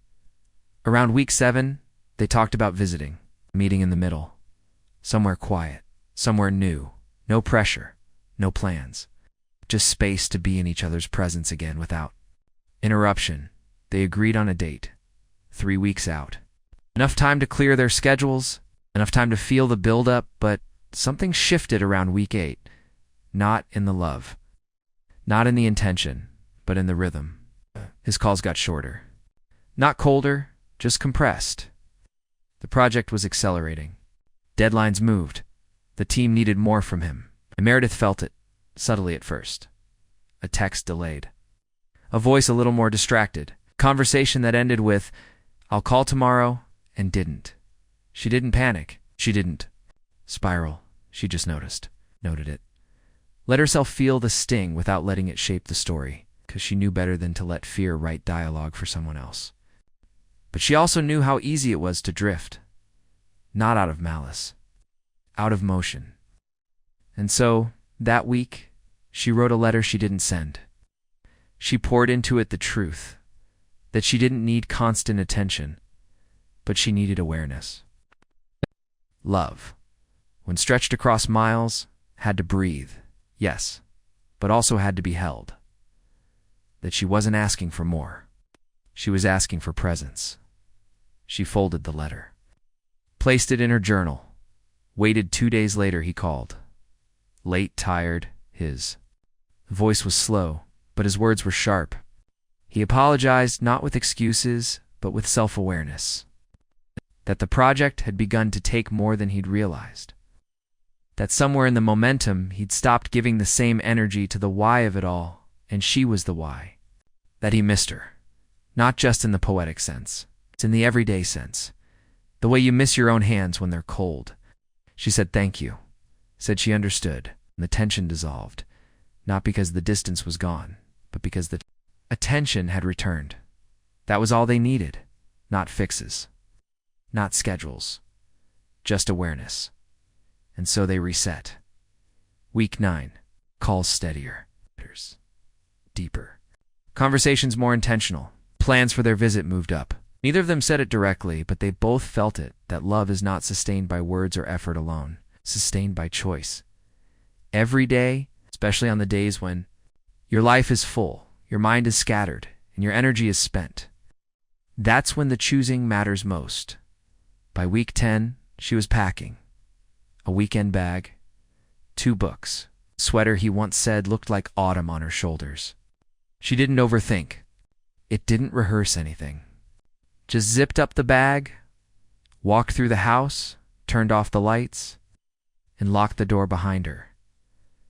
Around week 7, they talked about visiting, meeting in the middle. Somewhere quiet, somewhere new, no pressure, no plans. Just space to be in each other's presence again without interruption. They agreed on a date, 3 weeks out. Enough time to clear their schedules, enough time to feel the build-up, but something shifted around week 8. Not in the love, not in the intention, but in the rhythm. His calls got shorter. Not colder, just compressed. The project was accelerating. Deadlines moved. The team needed more from him. And Meredith felt it, subtly at first. A text delayed. A voice a little more distracted. Conversation that ended with, I'll call tomorrow, and didn't. She didn't panic. She didn't spiral. She just noted it. Let herself feel the sting without letting it shape the story, because she knew better than to let fear write dialogue for someone else. But she also knew how easy it was to drift. Not out of malice. Out of motion. And so, that week, she wrote a letter she didn't send. She poured into it the truth, that she didn't need constant attention, but she needed awareness. Love, when stretched across miles, had to breathe, yes, but also had to be held. That she wasn't asking for more. She was asking for presence. She folded the letter. Placed it in her journal. Waited 2 days later, he called. Late, tired, his voice was slow, but his words were sharp. He apologized not with excuses, but with self-awareness. That the project had begun to take more than he'd realized. That somewhere in the momentum, he'd stopped giving the same energy to the why of it all, and she was the why. That he missed her. Not just in the poetic sense. It's in the everyday sense. The way you miss your own hands when they're cold. She said thank you. Said she understood, and the tension dissolved. Not because the distance was gone, but because the attention had returned. That was all they needed. Not fixes. Not schedules. Just awareness. And so they reset. Week 9. Calls steadier. Deeper. Conversations more intentional. Plans for their visit moved up. Neither of them said it directly, but they both felt it, that love is not sustained by words or effort alone, sustained by choice. Every day, especially on the days when your life is full, your mind is scattered, and your energy is spent. That's when the choosing matters most. By week 10, she was packing. A weekend bag, 2 books, sweater he once said looked like autumn on her shoulders. She didn't overthink. It didn't rehearse anything. Just zipped up the bag, walked through the house, turned off the lights, and locked the door behind her.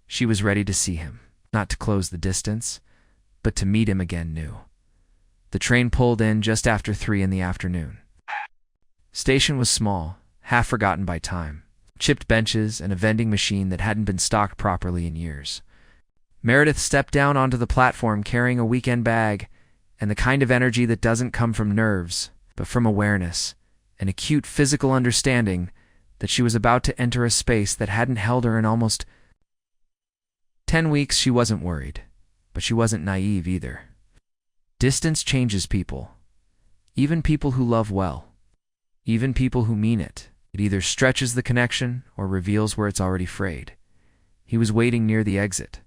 She was ready to see him, not to close the distance, but to meet him again new. The train pulled in just after 3 in the afternoon. Station was small, half forgotten by time. Chipped benches and a vending machine that hadn't been stocked properly in years. Meredith stepped down onto the platform carrying a weekend bag, and the kind of energy that doesn't come from nerves, but from awareness, an acute physical understanding that she was about to enter a space that hadn't held her in almost 10 weeks. She wasn't worried, but she wasn't naive either. Distance changes people, even people who love well, even people who mean it. It either stretches the connection or reveals where it's already frayed. He was waiting near the exit,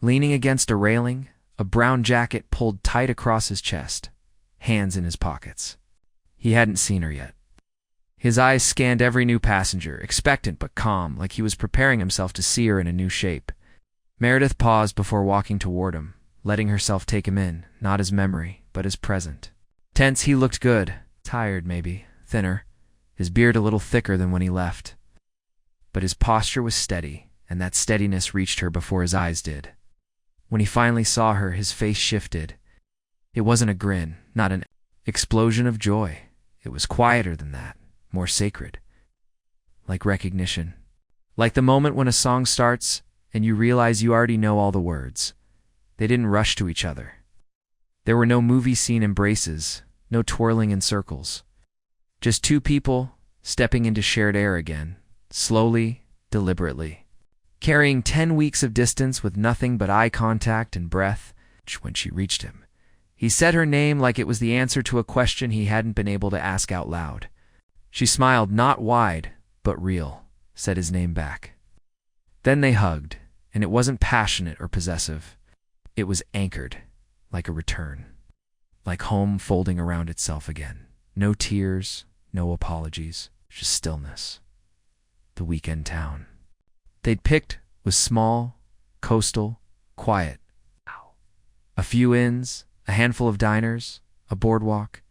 leaning against a railing, a brown jacket pulled tight across his chest, hands in his pockets. He hadn't seen her yet. His eyes scanned every new passenger, expectant but calm, like he was preparing himself to see her in a new shape. Meredith paused before walking toward him, letting herself take him in, not his memory, but his present. Tense, he looked good, tired maybe, thinner, his beard a little thicker than when he left. But his posture was steady, and that steadiness reached her before his eyes did. When he finally saw her, his face shifted. It wasn't a grin, not an explosion of joy. It was quieter than that, more sacred. Like recognition. Like the moment when a song starts and you realize you already know all the words. They didn't rush to each other. There were no movie scene embraces, no twirling in circles. Just 2 people stepping into shared air again, slowly, deliberately. Carrying 10 weeks of distance with nothing but eye contact and breath. When she reached him, he said her name like it was the answer to a question he hadn't been able to ask out loud. She smiled, not wide, but real, said his name back. Then they hugged, and it wasn't passionate or possessive. It was anchored, like a return. Like home folding around itself again. No tears, no apologies, just stillness. The weekend town they'd picked was small, coastal, quiet. A few inns, a handful of diners, a boardwalk.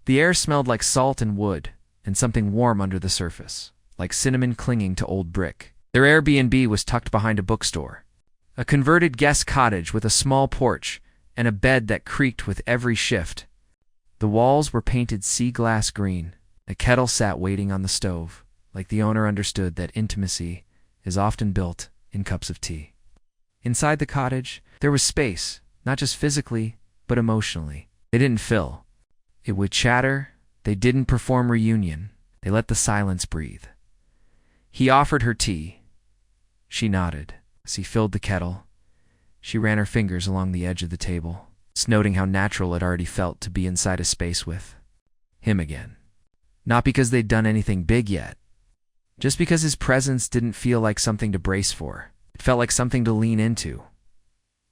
The air smelled like salt and wood, and something warm under the surface, like cinnamon clinging to old brick. Their Airbnb was tucked behind a bookstore. A converted guest cottage with a small porch and a bed that creaked with every shift. The walls were painted sea glass green. A kettle sat waiting on the stove, like the owner understood that intimacy is often built in cups of tea. Inside the cottage, there was space, not just physically, but emotionally. They didn't fill. It would chatter. They didn't perform reunion. They let the silence breathe. He offered her tea. She nodded as he filled the kettle. She ran her fingers along the edge of the table, noting how natural it already felt to be inside a space with him again. Not because they'd done anything big yet, just because his presence didn't feel like something to brace for. It felt like something to lean into.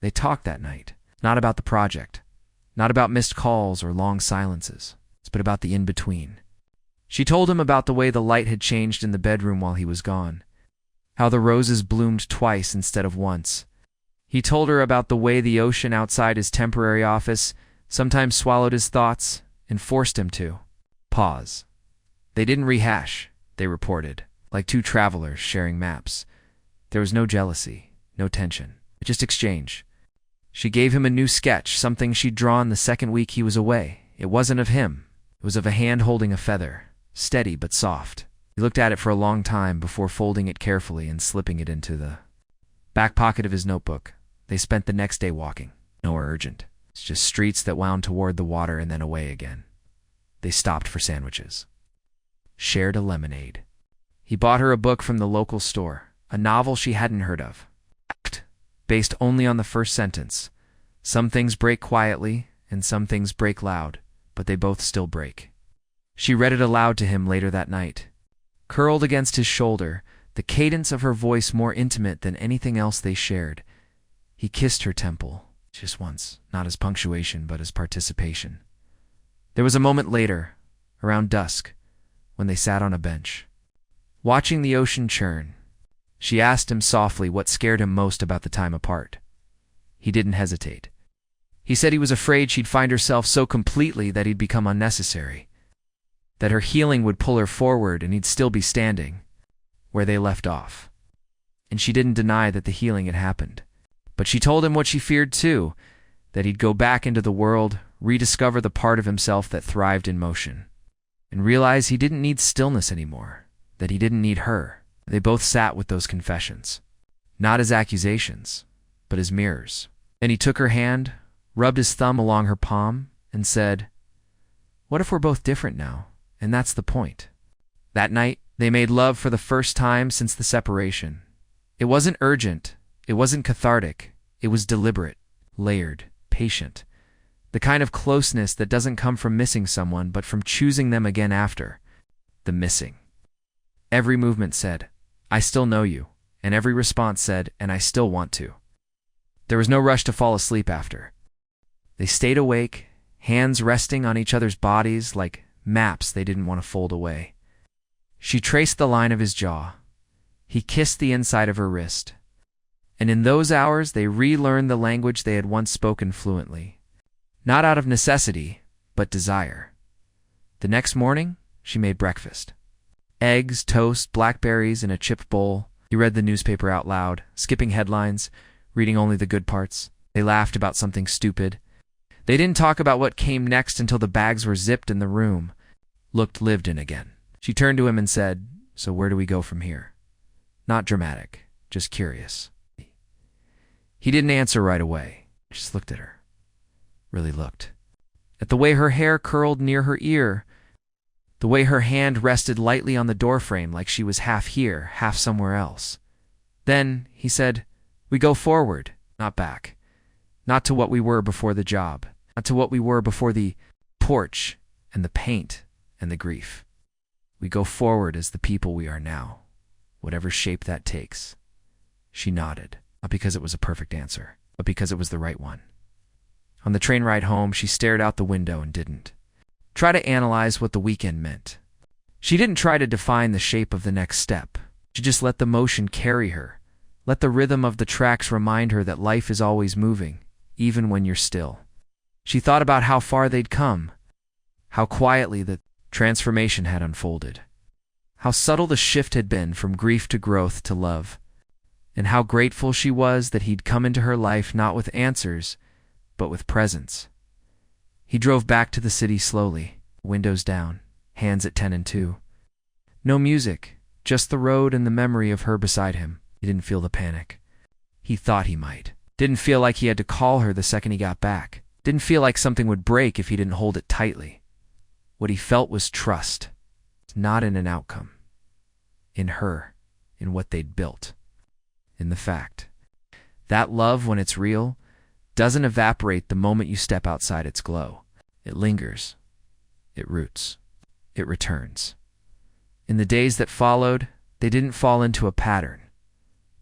They talked that night, not about the project, not about missed calls or long silences, but about the in-between. She told him about the way the light had changed in the bedroom while he was gone, how the roses bloomed twice instead of once. He told her about the way the ocean outside his temporary office sometimes swallowed his thoughts and forced him to pause. They didn't rehash, they reported, like 2 travelers sharing maps. There was no jealousy, no tension, just exchange. She gave him a new sketch, something she'd drawn the second week he was away. It wasn't of him. It was of a hand holding a feather, steady but soft. He looked at it for a long time before folding it carefully and slipping it into the back pocket of his notebook. They spent the next day walking. Nowhere urgent. It's just streets that wound toward the water and then away again. They stopped for sandwiches. Shared a lemonade. He bought her a book from the local store, a novel she hadn't heard of. Based only on the first sentence. Some things break quietly, and some things break loud, but they both still break. She read it aloud to him later that night. Curled against his shoulder, the cadence of her voice more intimate than anything else they shared. He kissed her temple, just once, not as punctuation, but as participation. There was a moment later, around dusk, when they sat on a bench, watching the ocean churn. She asked him softly what scared him most about the time apart. He didn't hesitate. He said he was afraid she'd find herself so completely that he'd become unnecessary, that her healing would pull her forward and he'd still be standing where they left off. And she didn't deny that the healing had happened. But she told him what she feared too, that he'd go back into the world, rediscover the part of himself that thrived in motion, and realize he didn't need stillness anymore, that he didn't need her. They both sat with those confessions, not as accusations, but as mirrors. And he took her hand, rubbed his thumb along her palm, and said, "What if we're both different now? And that's the point." That night, they made love for the first time since the separation. It wasn't urgent. It wasn't cathartic. It was deliberate, layered, patient. The kind of closeness that doesn't come from missing someone, but from choosing them again after the missing. Every movement said, "I still know you," and every response said, "And I still want to." There was no rush to fall asleep after. They stayed awake, hands resting on each other's bodies like maps they didn't want to fold away. She traced the line of his jaw. He kissed the inside of her wrist. And in those hours, they relearned the language they had once spoken fluently. Not out of necessity, but desire. The next morning, she made breakfast. Eggs, toast, blackberries in a chipped bowl. He read the newspaper out loud, skipping headlines, reading only the good parts. They laughed about something stupid. They didn't talk about what came next until the bags were zipped and the room looked lived in again. She turned to him and said, "So where do we go from here?" Not dramatic, just curious. He didn't answer right away. He just looked at her. Really looked. At the way her hair curled near her ear, the way her hand rested lightly on the doorframe like she was half here, half somewhere else. Then, he said, "We go forward, not back. Not to what we were before the job. Not to what we were before the porch and the paint and the grief. We go forward as the people we are now, whatever shape that takes." She nodded, not because it was a perfect answer, but because it was the right one. On the train ride home, she stared out the window and didn't try to analyze what the weekend meant. She didn't try to define the shape of the next step. She just let the motion carry her, let the rhythm of the tracks remind her that life is always moving, even when you're still. She thought about how far they'd come, how quietly the transformation had unfolded, how subtle the shift had been from grief to growth to love, and how grateful she was that he'd come into her life not with answers, but with presence. He drove back to the city slowly, windows down, hands at 10 and 2. No music, just the road and the memory of her beside him. He didn't feel the panic. He thought he might. Didn't feel like he had to call her the second he got back. Didn't feel like something would break if he didn't hold it tightly. What he felt was trust, not in an outcome. In her, in what they'd built, in the fact. That love, when it's real, doesn't evaporate the moment you step outside its glow. It lingers. It roots. It returns. In the days that followed, they didn't fall into a pattern.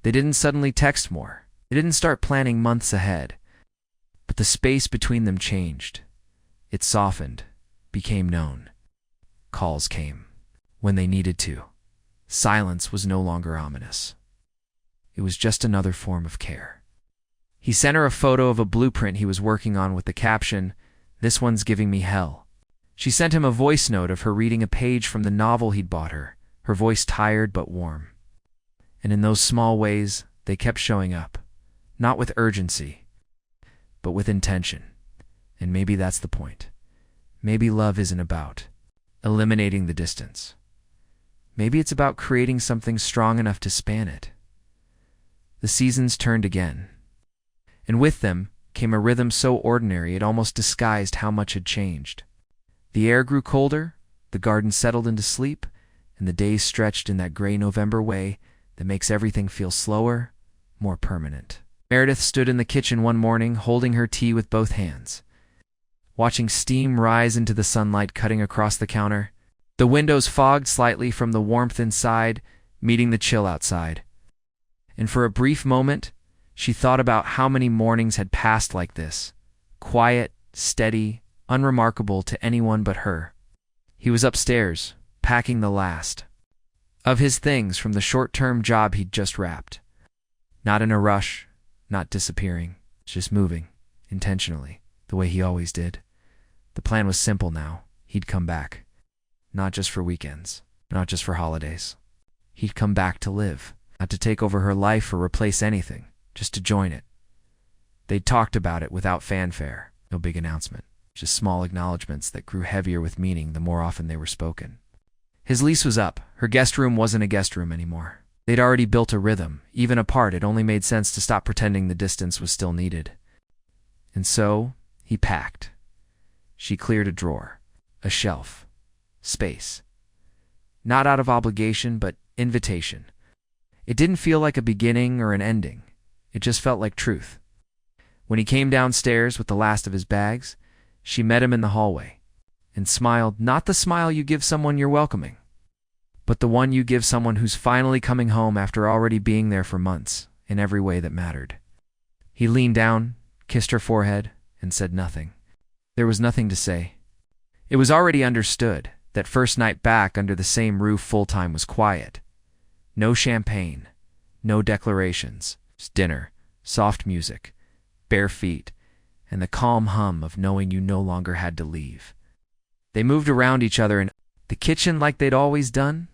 They didn't suddenly text more. They didn't start planning months ahead. But the space between them changed. It softened, became known. Calls came when they needed to. Silence was no longer ominous. It was just another form of care. He sent her a photo of a blueprint he was working on with the caption, "This one's giving me hell." She sent him a voice note of her reading a page from the novel he'd bought her, her voice tired but warm. And in those small ways, they kept showing up, not with urgency, but with intention. And maybe that's the point. Maybe love isn't about eliminating the distance. Maybe it's about creating something strong enough to span it. The seasons turned again, and with them came a rhythm so ordinary it almost disguised how much had changed. The air grew colder, the garden settled into sleep, and the days stretched in that gray November way that makes everything feel slower, more permanent. Meredith stood in the kitchen one morning, holding her tea with both hands, watching steam rise into the sunlight cutting across the counter. The windows fogged slightly from the warmth inside, meeting the chill outside. And for a brief moment, she thought about how many mornings had passed like this, quiet, steady, unremarkable to anyone but her. He was upstairs, packing the last of his things from the short-term job he'd just wrapped. Not in a rush, not disappearing, just moving, intentionally, the way he always did. The plan was simple now. He'd come back. Not just for weekends, not just for holidays. He'd come back to live, not to take over her life or replace anything, just to join it. They'd talked about it without fanfare, no big announcement, just small acknowledgments that grew heavier with meaning the more often they were spoken. His lease was up. Her guest room wasn't a guest room anymore. They'd already built a rhythm. Even apart, it only made sense to stop pretending the distance was still needed. And so, he packed. She cleared a drawer, a shelf, space. Not out of obligation, but invitation. It didn't feel like a beginning or an ending. It just felt like truth. When he came downstairs with the last of his bags, she met him in the hallway and smiled, not the smile you give someone you're welcoming, but the one you give someone who's finally coming home after already being there for months, in every way that mattered. He leaned down, kissed her forehead, and said nothing. There was nothing to say. It was already understood that first night back under the same roof full-time was quiet. No champagne, no declarations, just dinner, soft music, bare feet, and the calm hum of knowing you no longer had to leave. They moved around each other in the kitchen like they'd always done,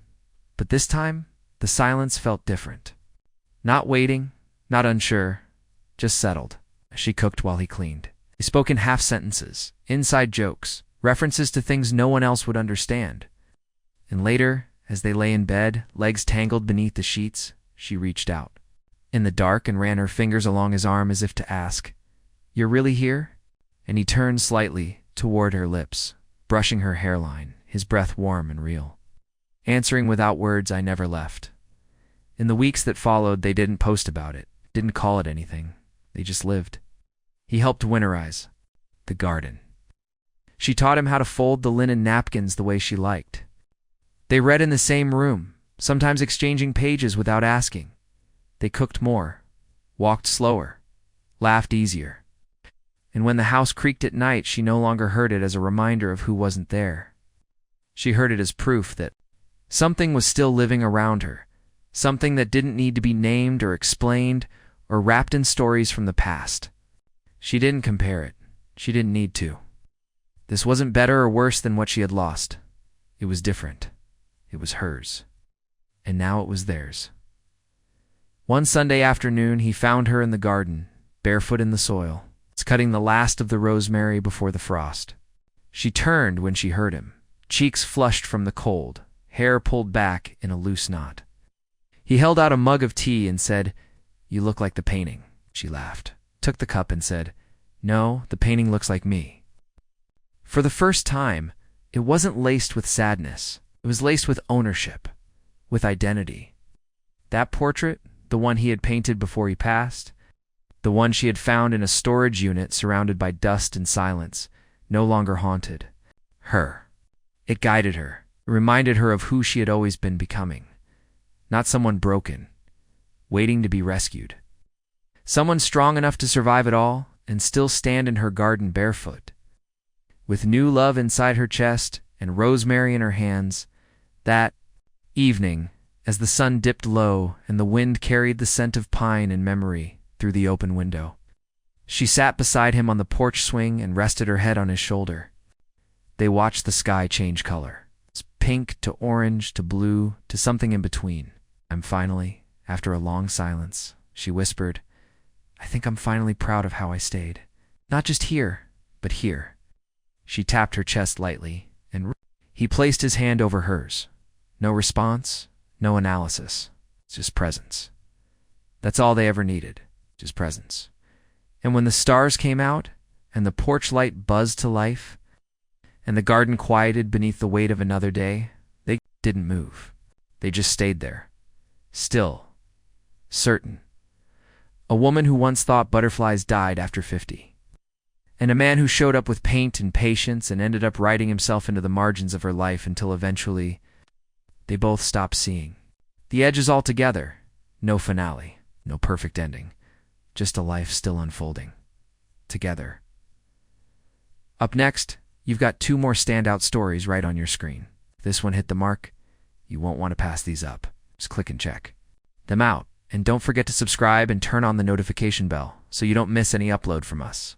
but this time the silence felt different. Not waiting, not unsure, just settled. She cooked while he cleaned. They spoke in half sentences, inside jokes, references to things no one else would understand. And later, as they lay in bed, legs tangled beneath the sheets, she reached out in the dark and ran her fingers along his arm as if to ask, "You're really here?" And he turned slightly toward her lips, brushing her hairline, his breath warm and real. Answering without words, "I never left." In the weeks that followed, they didn't post about it, didn't call it anything. They just lived. He helped winterize the garden. She taught him how to fold the linen napkins the way she liked. They read in the same room, sometimes exchanging pages without asking. They cooked more, walked slower, laughed easier. And when the house creaked at night, she no longer heard it as a reminder of who wasn't there. She heard it as proof that something was still living around her, something that didn't need to be named or explained or wrapped in stories from the past. She didn't compare it. She didn't need to. This wasn't better or worse than what she had lost. It was different. It was hers. And now it was theirs. One Sunday afternoon, he found her in the garden, barefoot in the soil, cutting the last of the rosemary before the frost. She turned when she heard him, cheeks flushed from the cold, hair pulled back in a loose knot. He held out a mug of tea and said, "You look like the painting." She laughed, took the cup and said, "No, the painting looks like me." For the first time, it wasn't laced with sadness. It was laced with ownership, with identity. That portrait, the one he had painted before he passed, the one she had found in a storage unit surrounded by dust and silence, no longer haunted her. It guided her, reminded her of who she had always been becoming. Not someone broken, waiting to be rescued. Someone strong enough to survive it all and still stand in her garden barefoot. With new love inside her chest and rosemary in her hands, that evening, as the sun dipped low and the wind carried the scent of pine and memory through the open window, she sat beside him on the porch swing and rested her head on his shoulder. They watched the sky change color, pink to orange to blue to something in between. Finally, after a long silence, she whispered, "I think I'm finally proud of how I stayed. Not just here, but here." She tapped her chest lightly, and He placed his hand over hers. No response, no analysis, just presence. That's all they ever needed, just presence. And when the stars came out, and the porch light buzzed to life, and the garden quieted beneath the weight of another day, they didn't move. They just stayed there. Still. Certain. A woman who once thought butterflies died after 50. And a man who showed up with paint and patience and ended up writing himself into the margins of her life until eventually they both stopped seeing. The edges altogether. No finale. No perfect ending. Just a life still unfolding. Together. Up next, you've got 2 more standout stories right on your screen. If this one hit the mark, you won't want to pass these up. Just click and check them out. And don't forget to subscribe and turn on the notification bell so you don't miss any upload from us.